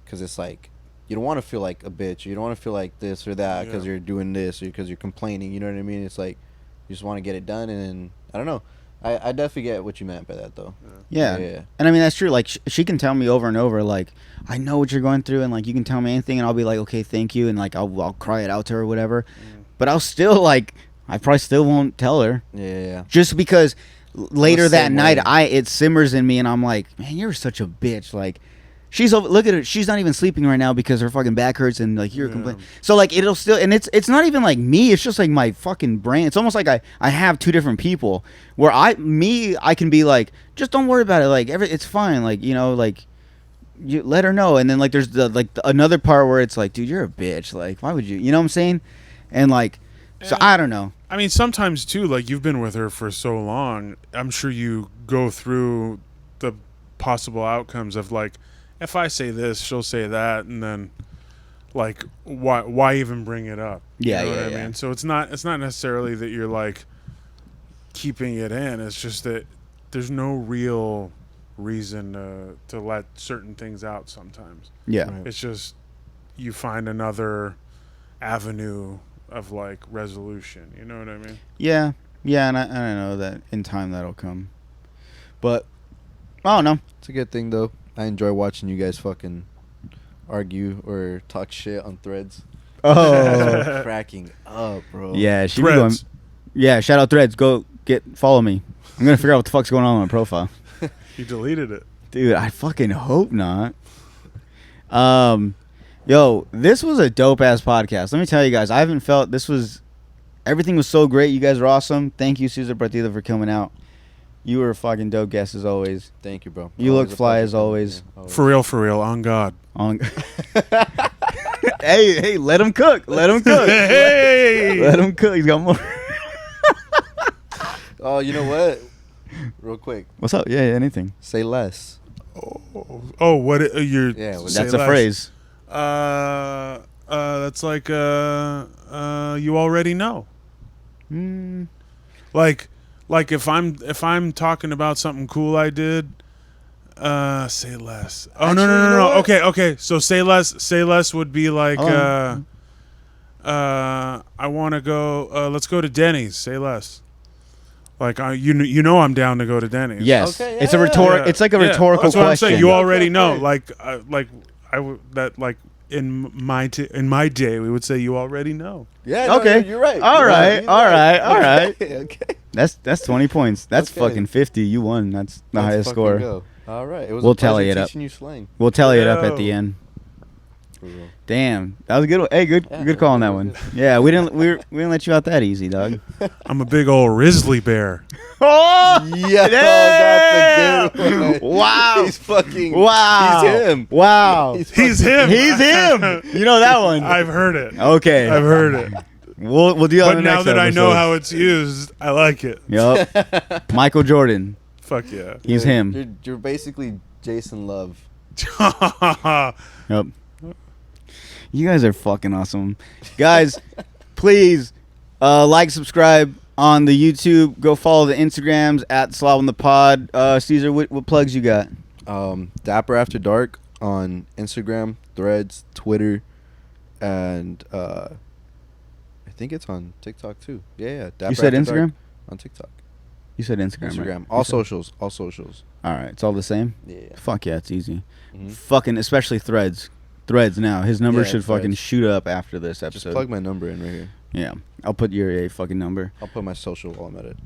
because it's like. You don't want to feel like a bitch. You don't want to feel like this or that because you're doing this or because you're complaining. You know what I mean? It's like you just want to get it done. And I don't know. I definitely get what you meant by that, though. Yeah. And I mean, that's true. Like, she can tell me over and over, like, I know what you're going through. And, like, you can tell me anything. And I'll be like, okay, thank you. And, like, I'll cry it out to her or whatever. But I'll still, like, I probably still won't tell her. Yeah. Just because later that night, way. it simmers in me. And I'm like, man, you're such a bitch. Like. Look at her. She's not even sleeping right now because her fucking back hurts and like you're complaining. So like it'll still, and it's not even like me. It's just like my fucking brain. It's almost like I have two different people where I can be like, just don't worry about it. Like it's fine. Like like you let her know. And then like there's another part where it's like, dude, you're a bitch. Like why would you? You know what I'm saying? And like, so I don't know. I mean, sometimes too. Like you've been with her for so long. I'm sure you go through the possible outcomes of like. If I say this, she'll say that, and then, like, why even bring it up? Yeah, you know yeah, what I mean? So it's not necessarily that you're like keeping it in. It's just that there's no real reason to let certain things out. Sometimes, yeah, it's just you find another avenue of like resolution. You know what I mean? Yeah, and I know that in time that'll come, but I don't know. It's a good thing though. I enjoy watching you guys fucking argue or talk shit on threads. Oh, cracking up, bro. Yeah, she be going. Yeah, shout out threads. Go follow me. I'm gonna figure out what the fuck's going on my profile. You deleted it, dude. I fucking hope not. Yo, this was a dope ass podcast. Let me tell you guys, I haven't felt everything was so great. You guys are awesome. Thank you, Cesar Partida, for coming out. You were a fucking dope guest as always. Thank you, bro. You look fly as always. For real, on God. Hey, let him cook. Hey, let him cook. He's got more. Oh, you know what? Real quick. What's up? Yeah, anything. Say less. Oh, what you're? Yeah, that's a phrase. That's like you already know. Like if I'm talking about something cool I did, say less. Oh, Actually, no. Okay. So say less would be like I want to go. Let's go to Denny's. Say less. Like you know I'm down to go to Denny's. Yes. Okay, It's a rhetoric. Yeah. It's like a Yeah. rhetorical That's what I'm question. saying. You already Okay. know. Like in my day we would say you already know. Yeah. No, Okay. You're right. All You're right. You're All right. Okay. That's 20 points. That's Okay. fucking 50. You won. That's the Let's highest fucking score. go. All right. It was We'll a pleasure tally it up. teaching you slang. We'll tally it up at the Yo. end. For real. Damn, that was a good one. Hey, good call on that one. Yeah, we didn't let you out that easy, dog. I'm a big old Risley bear. Oh, Yeah, that's a good one. wow, He's fucking. wow, He's him. Wow, He's him. He's him. You know that one. I've heard it. Okay, I've heard it. We'll do that. But on the now next that I know episode. how it's used, I like it. Yep. Michael Jordan. Fuck yeah. He's him. You're basically Jason Love. Yep. You guys are fucking awesome. Guys, please like, subscribe on the YouTube. Go follow the Instagrams at Slob on the Pod. Cesar, what plugs you got? Dapper After Dark on Instagram, Threads, Twitter, and I think it's on TikTok too. Yeah. Dapper You said After Dark Instagram? on TikTok. You said Instagram, Instagram. right? All socials. All socials. All right, it's all the same? Yeah. Fuck yeah, it's easy. Mhm. Fucking, especially Threads. Threads now. His number Yeah, should fucking Threads. shoot up after this Just episode. plug my number in right here. Yeah, I'll put your fucking number. I'll put my social while I'm at it.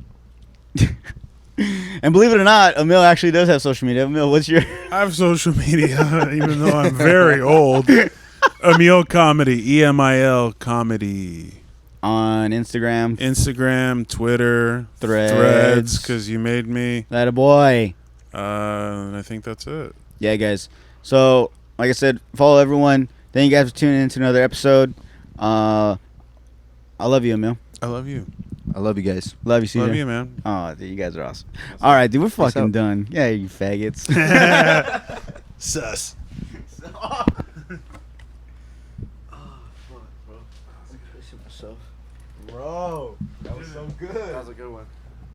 And believe it or not, Emil actually does have social media. Emil, what's your... I have social media, even though I'm very old. Emil Comedy, EMIL Comedy. On Instagram? Instagram, Twitter, Threads. because you made me. That a boy. And I think that's it. Yeah, guys. So, like I said, follow everyone. Thank you guys for tuning in to another episode. I love you, Emil. I love you. I love you guys. Love you, Cesar. Love you, man. Oh, dude, you guys are awesome. All right, dude, we're fucking out. done. Yeah, you faggots. Sus. Bro, that was so good. That was a good one.